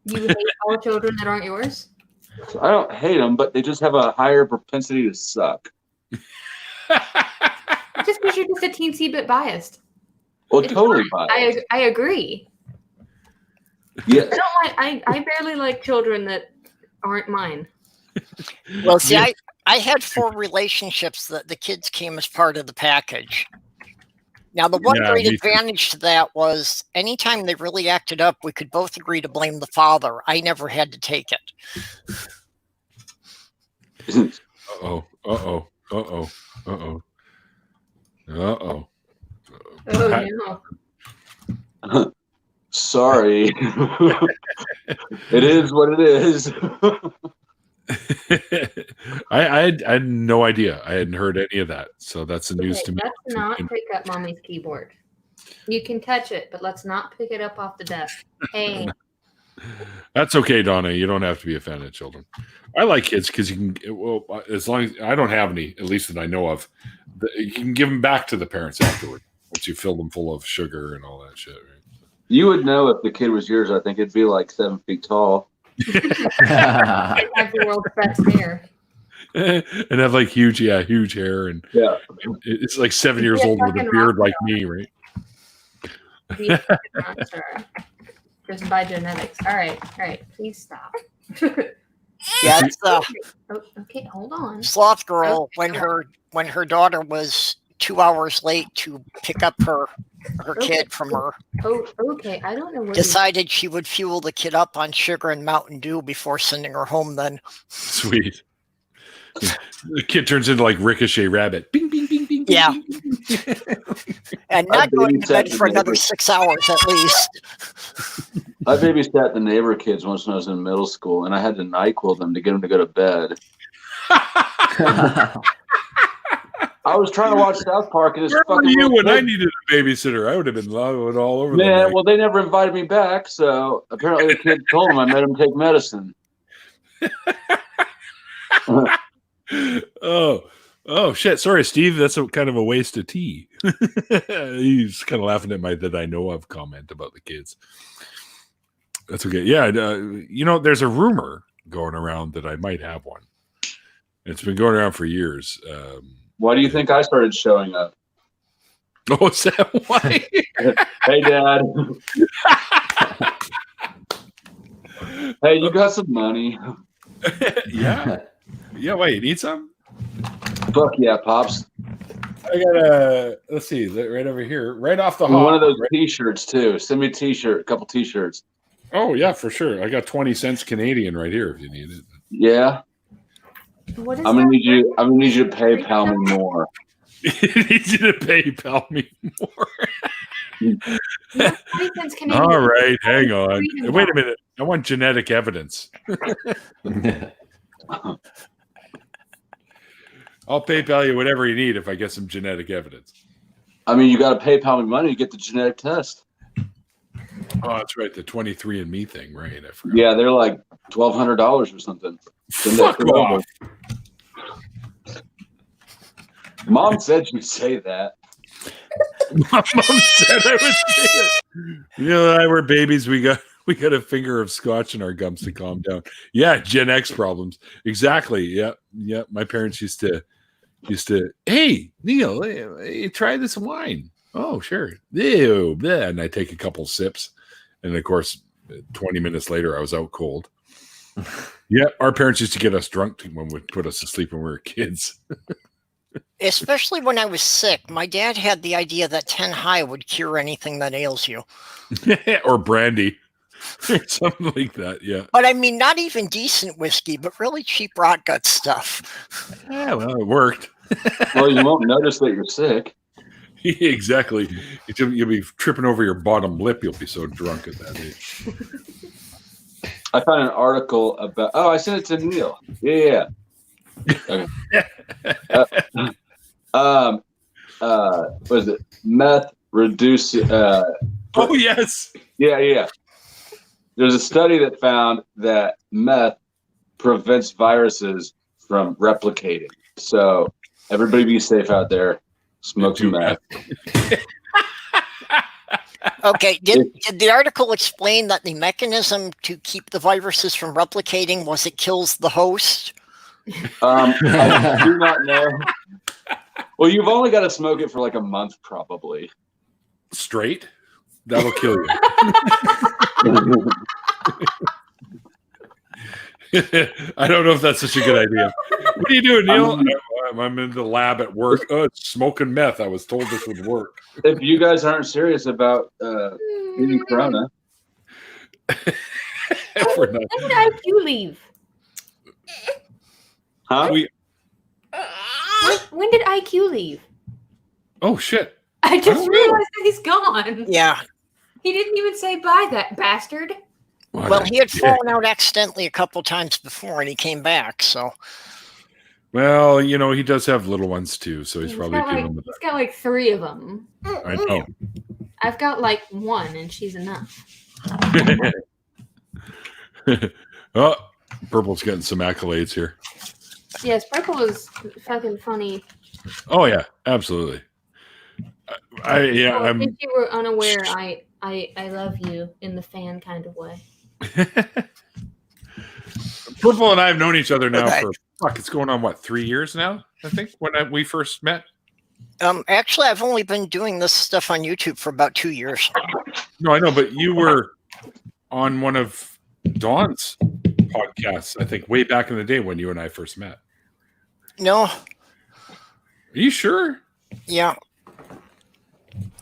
You hate all children that aren't yours? I don't hate them, but they just have a higher propensity to suck. Just because you're just a teensy bit biased. Well, It's totally fine. biased. I agree. Yes. I barely like children that aren't mine. Well, see, I had 4 relationships that the kids came as part of the package. Now, the one great advantage to that was anytime they really acted up, we could both agree to blame the father. I never had to take it. Uh-oh. Uh-oh. Uh-oh. Uh-oh. Uh-oh. Oh, no. Sorry. It is what it is. I had no idea. I hadn't heard any of that. So that's the news to me. Let's not pick up mommy's keyboard. You can touch it, but let's not pick it up off the desk. Hey. That's okay, Donna. You don't have to be a fan of children. I like kids because you can, well, as long as I don't have any, at least that I know of, you can give them back to the parents afterward once you fill them full of sugar and all that shit. Right? You would know if the kid was yours. I think it'd be like 7 feet tall. I have the world's best hair. And have like huge hair, and yeah, it's like 7 years old with a beard like me, right? Just by genetics. All right. Please stop. Yeah, it's okay, hold on. Sloth Girl, when her daughter was 2 hours late to pick up her kid from her. Oh, okay. I don't know what. Decided she would fuel the kid up on sugar and Mountain Dew before sending her home. Then Sweet. The kid turns into like Ricochet Rabbit. Bing, bing, bing, bing. Yeah. Bing, bing. And not going to bed for another 6 hours at least. I babysat the neighbor kids once when I was in middle school, and I had to NyQuil them to get them to go to bed. I was trying to watch South Park, and where were you when I needed a babysitter? I would have been loving all over. Yeah, well, they never invited me back, so apparently the kid told them I made him take medicine. Oh shit! Sorry, Steve. That's kind of a waste of tea. He's kind of laughing at my "that I know of" comment about the kids. That's okay. Yeah, there's a rumor going around that I might have one. It's been going around for years. Why do you think I started showing up? Oh, is that why? Hey, Dad. Hey, you got some money? Yeah. Yeah. Wait, you need some? Fuck yeah, pops. I got let's see, right over here, right off the hop. One of those T-shirts too. Send me a T-shirt, a couple T-shirts. Oh yeah, for sure. I got 20 cents Canadian right here if you need it. Yeah. What is I'm gonna need you. I'm gonna need you to PayPal me more. I need you to PayPal me more. 20 cents Canadian. All right, hang on. Wait a minute. I want genetic evidence. I'll PayPal you whatever you need if I get some genetic evidence. I mean, you got to PayPal me money to get the genetic test. Oh, that's right. The 23andMe thing, right? I forgot. Yeah, they're like $1,200 or something. Fuck off. Mom said she'd say that. My mom said I would say it. I were babies. We got a finger of scotch in our gums to calm down. Yeah, Gen X problems. Exactly. Yeah. My parents used to. Hey, Neil, hey, try this wine. Oh, sure. Ew, bleh. And I take a couple sips, and of course, 20 minutes later, I was out cold. Yeah, our parents used to get us drunk when would put us to sleep when we were kids. Especially when I was sick, my dad had the idea that 10 high would cure anything that ails you. Or brandy. Something like that, yeah. But I mean, not even decent whiskey, but really cheap rot gut stuff. Yeah, well, it worked. Well, you won't notice that you're sick. Exactly. You'll be tripping over your bottom lip. You'll be so drunk at that age. I found an article about. Oh, I sent it to Neil. Yeah. Okay. What is it? Meth reduce. Oh yes. Yeah. There's a study that found that meth prevents viruses from replicating. So everybody be safe out there. Smoke some meth. Okay, did the article explain that the mechanism to keep the viruses from replicating was it kills the host? I do not know. Well, you've only got to smoke it for like a month, probably. Straight? That'll kill you. I don't know if that's such a good idea. What are you doing, Neil? I'm in the lab at work. Oh, it's smoking meth. I was told this would work. If you guys aren't serious about eating Corona. When did IQ leave? Huh? When did IQ leave? Oh, shit. I just realized that he's gone. Yeah. He didn't even say bye, that bastard. Well, he had fallen out accidentally a couple times before, and he came back. So, well, he does have little ones too, so he's probably dealing with that. He's got like 3 of them. I know. I've got like 1, and she's enough. Oh, Purple's getting some accolades here. Yes, Purple is fucking funny. Oh yeah, absolutely. If you were unaware, I love you in the fan kind of way. Purple and I have known each other now for it's going on 3 years now, I think, when we first met. Actually, I've only been doing this stuff on YouTube for about 2 years. No, I know, but you were on one of Dawn's podcasts, I think, way back in the day when you and I first met. No. Are you sure? Yeah.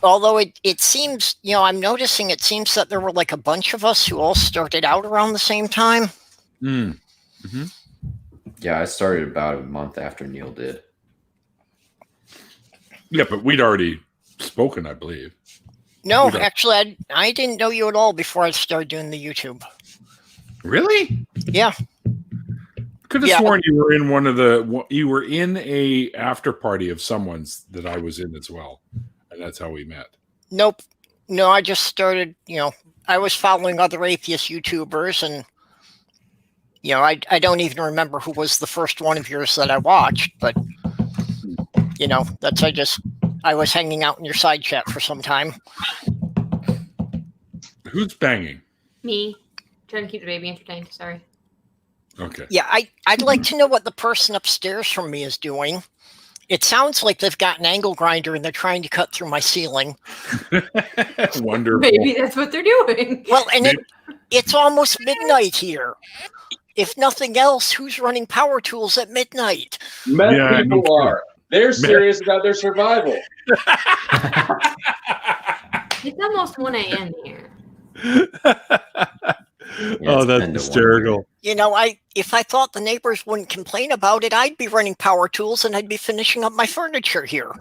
Although it seems, I'm noticing it seems that there were like a bunch of us who all started out around the same time. Mm-hmm. Yeah, I started about a month after Neil did. Yeah, but we'd already spoken, I believe. No, actually, I didn't know you at all before I started doing the YouTube. Really? Yeah. Could have sworn you were in a after party of someone's that I was in as well, and that's how we met. Nope. No, I just started. I was following other atheist YouTubers, and I don't even remember who was the first one of yours that I watched, but I was hanging out in your side chat for some time. Who's banging? Me. Trying to keep the baby entertained. Sorry. Okay. Yeah, I'd like to know what the person upstairs from me is doing. It sounds like they've got an angle grinder and they're trying to cut through my ceiling. Wonderful. Maybe that's what they're doing. Well, and it's almost midnight here. If nothing else, who's running power tools at midnight? Meth people are. They're serious about their survival. It's almost 1 a.m. here. Oh, that's hysterical. If I thought the neighbors wouldn't complain about it, I'd be running power tools and I'd be finishing up my furniture here.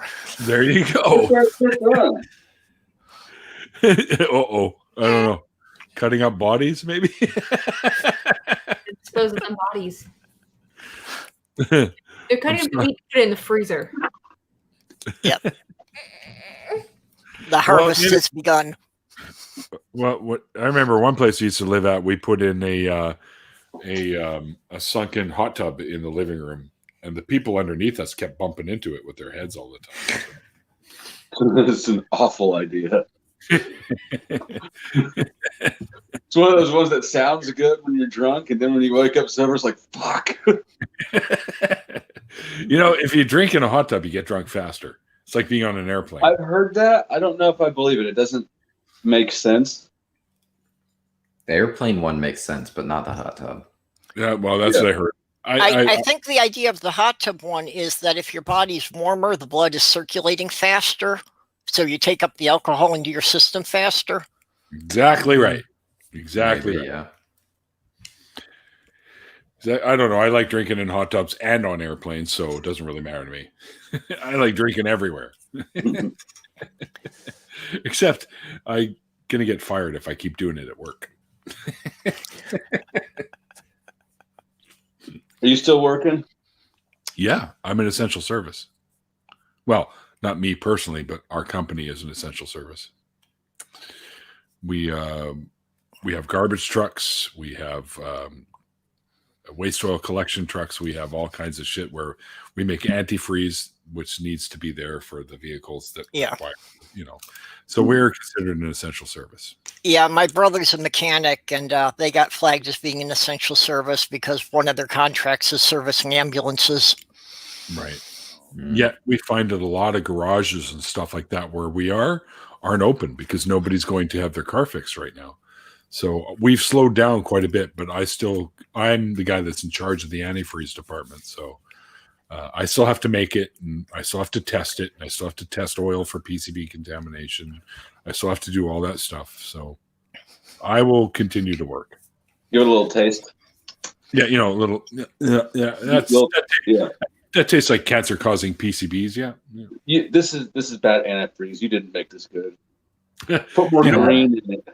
There you go. Uh-oh. I don't know. Cutting up bodies, maybe? Dispose of them bodies. They're cutting them to put it in the freezer. Yep. The harvest has begun. Well, what I remember one place we used to live at, we put in a sunken hot tub in the living room, and the people underneath us kept bumping into it with their heads all the time. It's an awful idea. It's one of those ones that sounds good when you're drunk, and then when you wake up sober, it's like, fuck. If you drink in a hot tub, you get drunk faster. It's like being on an airplane. I've heard that. I don't know if I believe it. It doesn't make sense. The airplane one makes sense, but not the hot tub. Yeah, well, that's what I heard. I think the idea of the hot tub one is that if your body's warmer, the blood is circulating faster, so you take up the alcohol into your system faster. Exactly right. Exactly Maybe, right. Yeah. I don't know. I like drinking in hot tubs and on airplanes, so it doesn't really matter to me. I like drinking everywhere. Except I'm going to get fired if I keep doing it at work. Are you still working? Yeah, I'm an essential service. Well, not me personally, but our company is an essential service. We have garbage trucks. We have waste oil collection trucks. We have all kinds of shit where we make antifreeze, which needs to be there for the vehicles that require, So we're considered an essential service. Yeah, my brother's a mechanic, and they got flagged as being an essential service because one of their contracts is servicing ambulances. Right. Yet we find that a lot of garages and stuff like that where we aren't open because nobody's going to have their car fixed right now. So we've slowed down quite a bit, but I'm the guy that's in charge of the antifreeze department. So I still have to make it, and I still have to test it. And I still have to test oil for PCB contamination. I still have to do all that stuff. So I will continue to work. Give it a little taste. Yeah, a little. Yeah. That tastes like cancer-causing PCBs. Yeah. This is bad antifreeze. You didn't make this good. Put more green in it.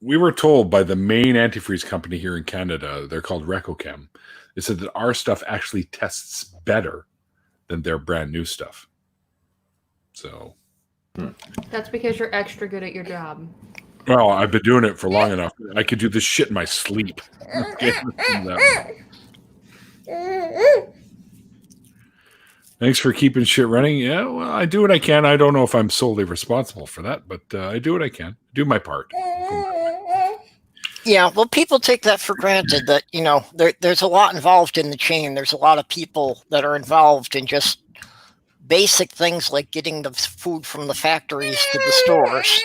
We were told by the main antifreeze company here in Canada, they're called Recochem. They said that our stuff actually tests better than their brand new stuff. So that's because you're extra good at your job. Well, I've been doing it for long enough. I could do this shit in my sleep. Thanks for keeping shit running. Yeah, well, I do what I can. I don't know if I'm solely responsible for that, but I do what I can. Do my part. Yeah, well, people take that for granted that, there's a lot involved in the chain. There's a lot of people that are involved in just basic things like getting the food from the factories to the stores.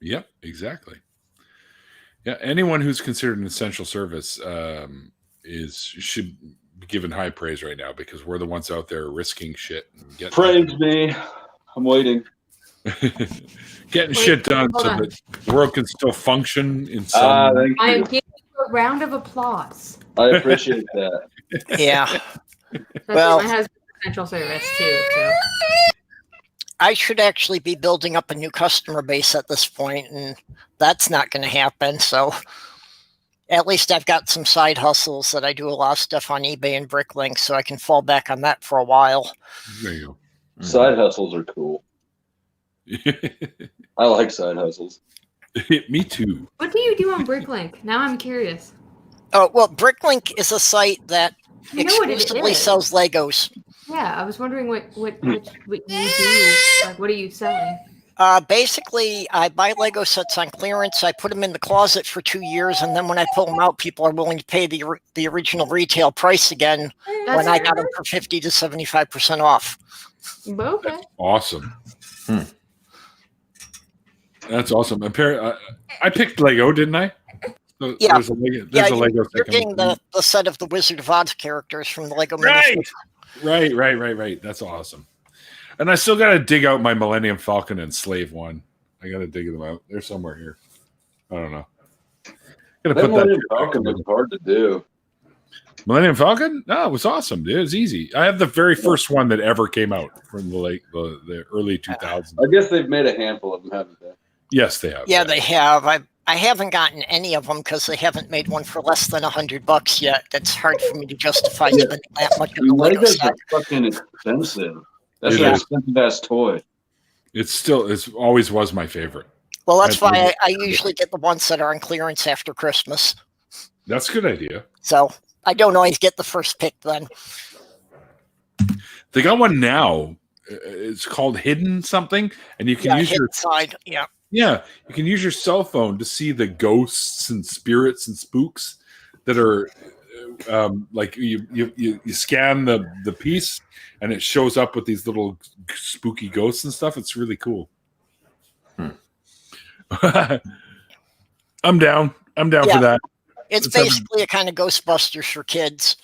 Yep, exactly. Yeah, anyone who's considered an essential service should giving high praise right now because we're the ones out there risking shit and getting Praise me. I'm waiting. getting shit done hold so on. that the world can still function in some. Thank I am you. giving you a round of applause. I appreciate that. Yeah. That's Well- my husband's essential service too. So I should actually be building up a new customer base at this point, and that's not going to happen. So at least I've got some side hustles that I do a lot of stuff on eBay and Bricklink, so I can fall back on that for a while. There you Side hustles are cool. go. I like side hustles. Me too. what do you do on Bricklink? Now I'm curious. Oh, well, Bricklink is a site that I know what it exclusively is. sells Legos. Yeah, I was wondering what you do. Like, what are you selling? Basically, I buy Lego sets on clearance. I put them in the closet for 2 years, and then when I pull them out, people are willing to pay the original retail price again when I got them for 50 to 75% off. Okay. Awesome. That's awesome. I picked Lego, didn't I? So Yeah. There's a Lego You're set getting coming. the set of the Wizard of Oz characters from the Lego Right. minifigure. Right. That's awesome. And I still got to dig out my Millennium Falcon and Slave One. I got to dig them out. They're somewhere here. I don't know. Gotta That put Millennium that. Falcon looks hard to do. Millennium Falcon? No, it was awesome, dude. It was easy. I have the very first one that ever came out from the early 2000s. I guess they've made a handful of them, haven't they? Yes, they have. Yeah, they have. I haven't gotten any of them because they haven't made one for less than $100 yet. That's hard for me to justify spending that much on the Lego Legos set. are fucking expensive. That's It an is. expensive ass toy. It's always was my favorite. Well, that's That's why really- I usually get the ones that are on clearance after Christmas. That's a good idea. So I don't always get the first pick then. They got one now. It's called Hidden something, and you can use hit your side. Yeah. you can use your cell phone to see the ghosts and spirits and spooks that are like you scan the piece and it shows up with these little spooky ghosts and stuff. It's really cool. I'm down Yeah. for that. It's Let's have- basically a kind of Ghostbusters for kids.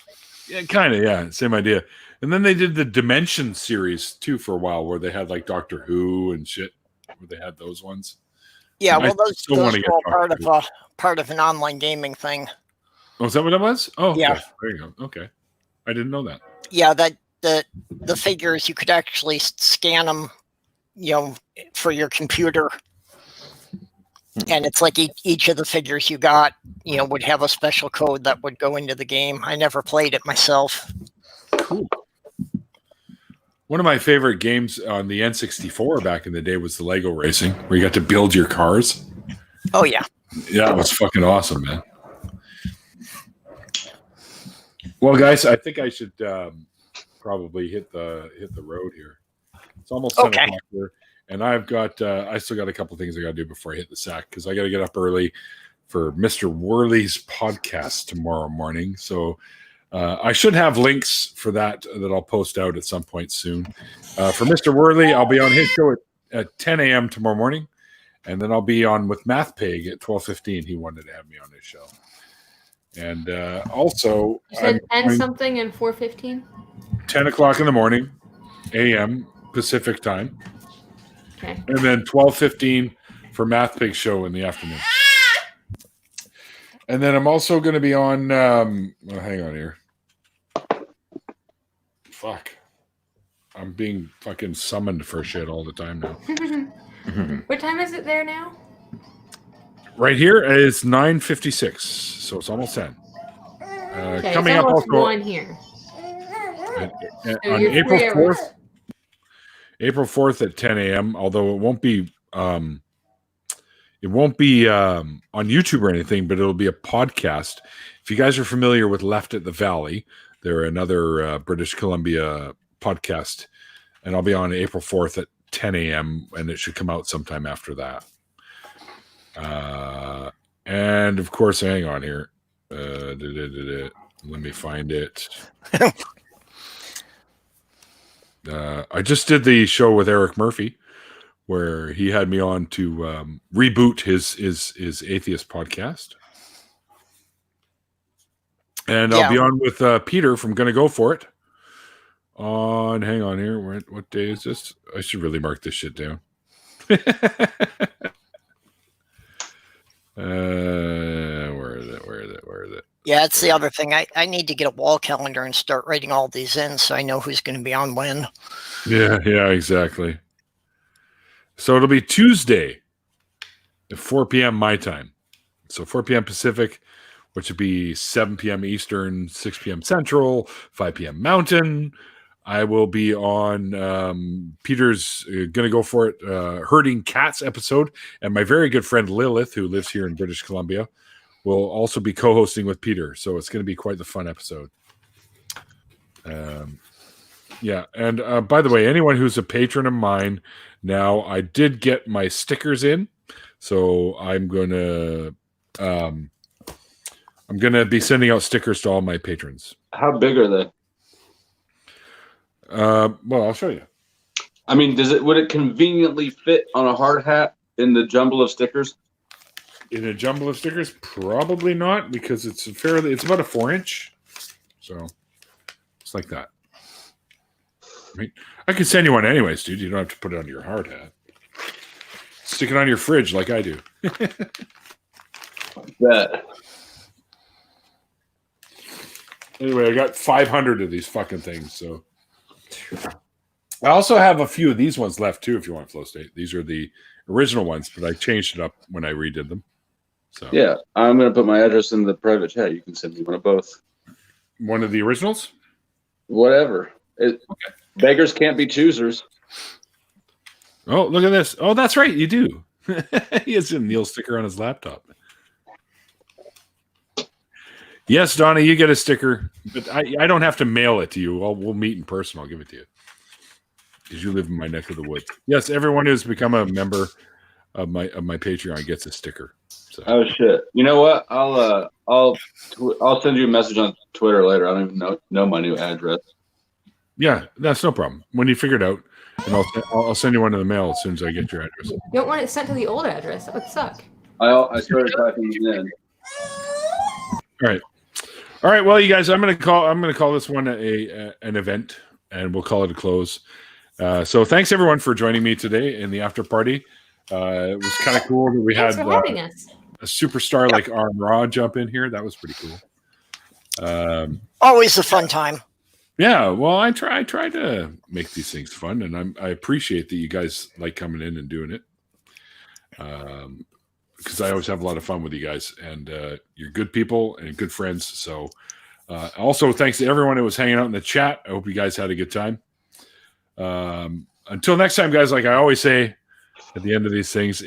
Yeah, kind of. Yeah, same idea. And then they did the Dimension series too for a while, where they had like Doctor Who and shit. Where they had those ones. Yeah, I well, those still wanna are get all Doctor Who. part of an online gaming thing. Oh, is that what it was? Oh, okay. Yeah. There you go. Okay, I didn't know that. Yeah, that the figures you could actually scan them, for your computer, and it's like each of the figures you got, would have a special code that would go into the game. I never played it myself. Cool. One of my favorite games on the N64 back in the day was the Lego racing, where you got to build your cars. Oh yeah, Yeah, it was fucking awesome, man. Well, guys, I think I should probably hit the road here. It's almost 10 Okay. o'clock here, and I still got a couple things I got to do before I hit the sack because I got to get up early for Mr. Worley's podcast tomorrow morning. So I should have links for that I'll post out at some point soon. For Mr. Worley, I'll be on his show at 10 a.m. tomorrow morning, and then I'll be on with Math Pig at 12:15. He wanted to have me on his show. And also, You said I'm 10 going- something and 4:15. 10 o'clock in the morning, a.m. Pacific time, Okay. and then 12:15 for Math Pig show in the afternoon. And then I'm also going to be on. Hang on here. Fuck. I'm being fucking summoned for shit all the time now. What time is it there now? Right here is 9:56, so it's almost 10. Okay, Coming it's up almost also 1 here. So on you're April 3 hours. 4th. April 4th at 10 a.m. Although it won't be on YouTube or anything, but it'll be a podcast. If you guys are familiar with Left at the Valley, they're another British Columbia podcast, and I'll be on April 4th at 10 a.m. and it should come out sometime after that. And of course, hang on here. Let me find it. I just did the show with Eric Murphy, where he had me on to reboot his Atheist podcast. And I'll be on with Peter from Gonna Go For It. Hang on here. What day is this? I should really mark this shit down. Where is it? Yeah, it's the other thing. I need to get a wall calendar and start writing all these in so I know who's going to be on when. Yeah, exactly. So it'll be Tuesday at 4 p.m. my time. So 4 p.m. Pacific, which would be 7 p.m. Eastern, 6 p.m. Central, 5 p.m. Mountain. I will be on Peter's Gonna Go For It Herding Cats episode. And my very good friend Lilith, who lives here in British Columbia, will also be co-hosting with Peter. So it's going to be quite the fun episode. Yeah. And by the way, anyone who's a patron of mine now, I did get my stickers in. So I'm going to be sending out stickers to all my patrons. How big are they? Well, I'll show you. I mean, would it conveniently fit on a hard hat in the jumble of stickers? In a jumble of stickers, probably not, because it's about a 4-inch. So it's like that. Right? I can send you one anyways, dude. You don't have to put it on your hard hat. Stick it on your fridge like I do. Bet. Anyway, I got 500 of these fucking things. So I also have a few of these ones left too, if you want Flow State. These are the original ones, but I changed it up when I redid them. So yeah, I'm going to put my address in the private chat. You can send me one of both. One of the originals? Whatever. Beggars can't be choosers. Oh, look at this. Oh, that's right. You do. He has a Neil sticker on his laptop. Yes, Donnie, you get a sticker, but I don't have to mail it to you. We'll meet in person. I'll give it to you because you live in my neck of the woods. Yes, everyone who's become a member of my Patreon gets a sticker. So. Oh shit! You know what? I'll send you a message on Twitter later. I don't even know my new address. Yeah, that's no problem. When you figure it out, and I'll send you one in the mail as soon as I get your address. You don't want it sent to the old address. That would suck. I started typing it in. All right. Well, you guys, I'm gonna call this one an event, and we'll call it a close. So thanks everyone for joining me today in the after party. It was kind of cool that we Thanks had for having us. a superstar like Arm Raw jump in here. That was pretty cool. Always a fun time. Yeah, well, I try to make these things fun, and I appreciate that you guys like coming in and doing it. Because I always have a lot of fun with you guys, and you're good people and good friends. So, also thanks to everyone who was hanging out in the chat. I hope you guys had a good time. Until next time, guys. Like I always say at the end of these things,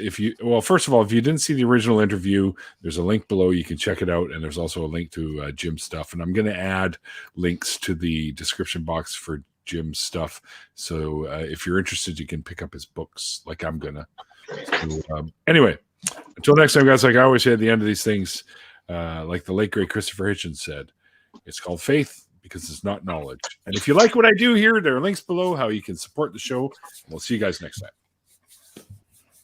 first of all, if you didn't see the original interview, there's a link below. You can check it out, and there's also a link to Jim's stuff. And I'm going to add links to the description box for Jim's stuff. So if you're interested, you can pick up his books, like I'm gonna. So, anyway. Until next time, guys, like I always say at the end of these things, like the late, great Christopher Hitchens said, it's called faith because it's not knowledge. And if you like what I do here, there are links below how you can support the show. We'll see you guys next time.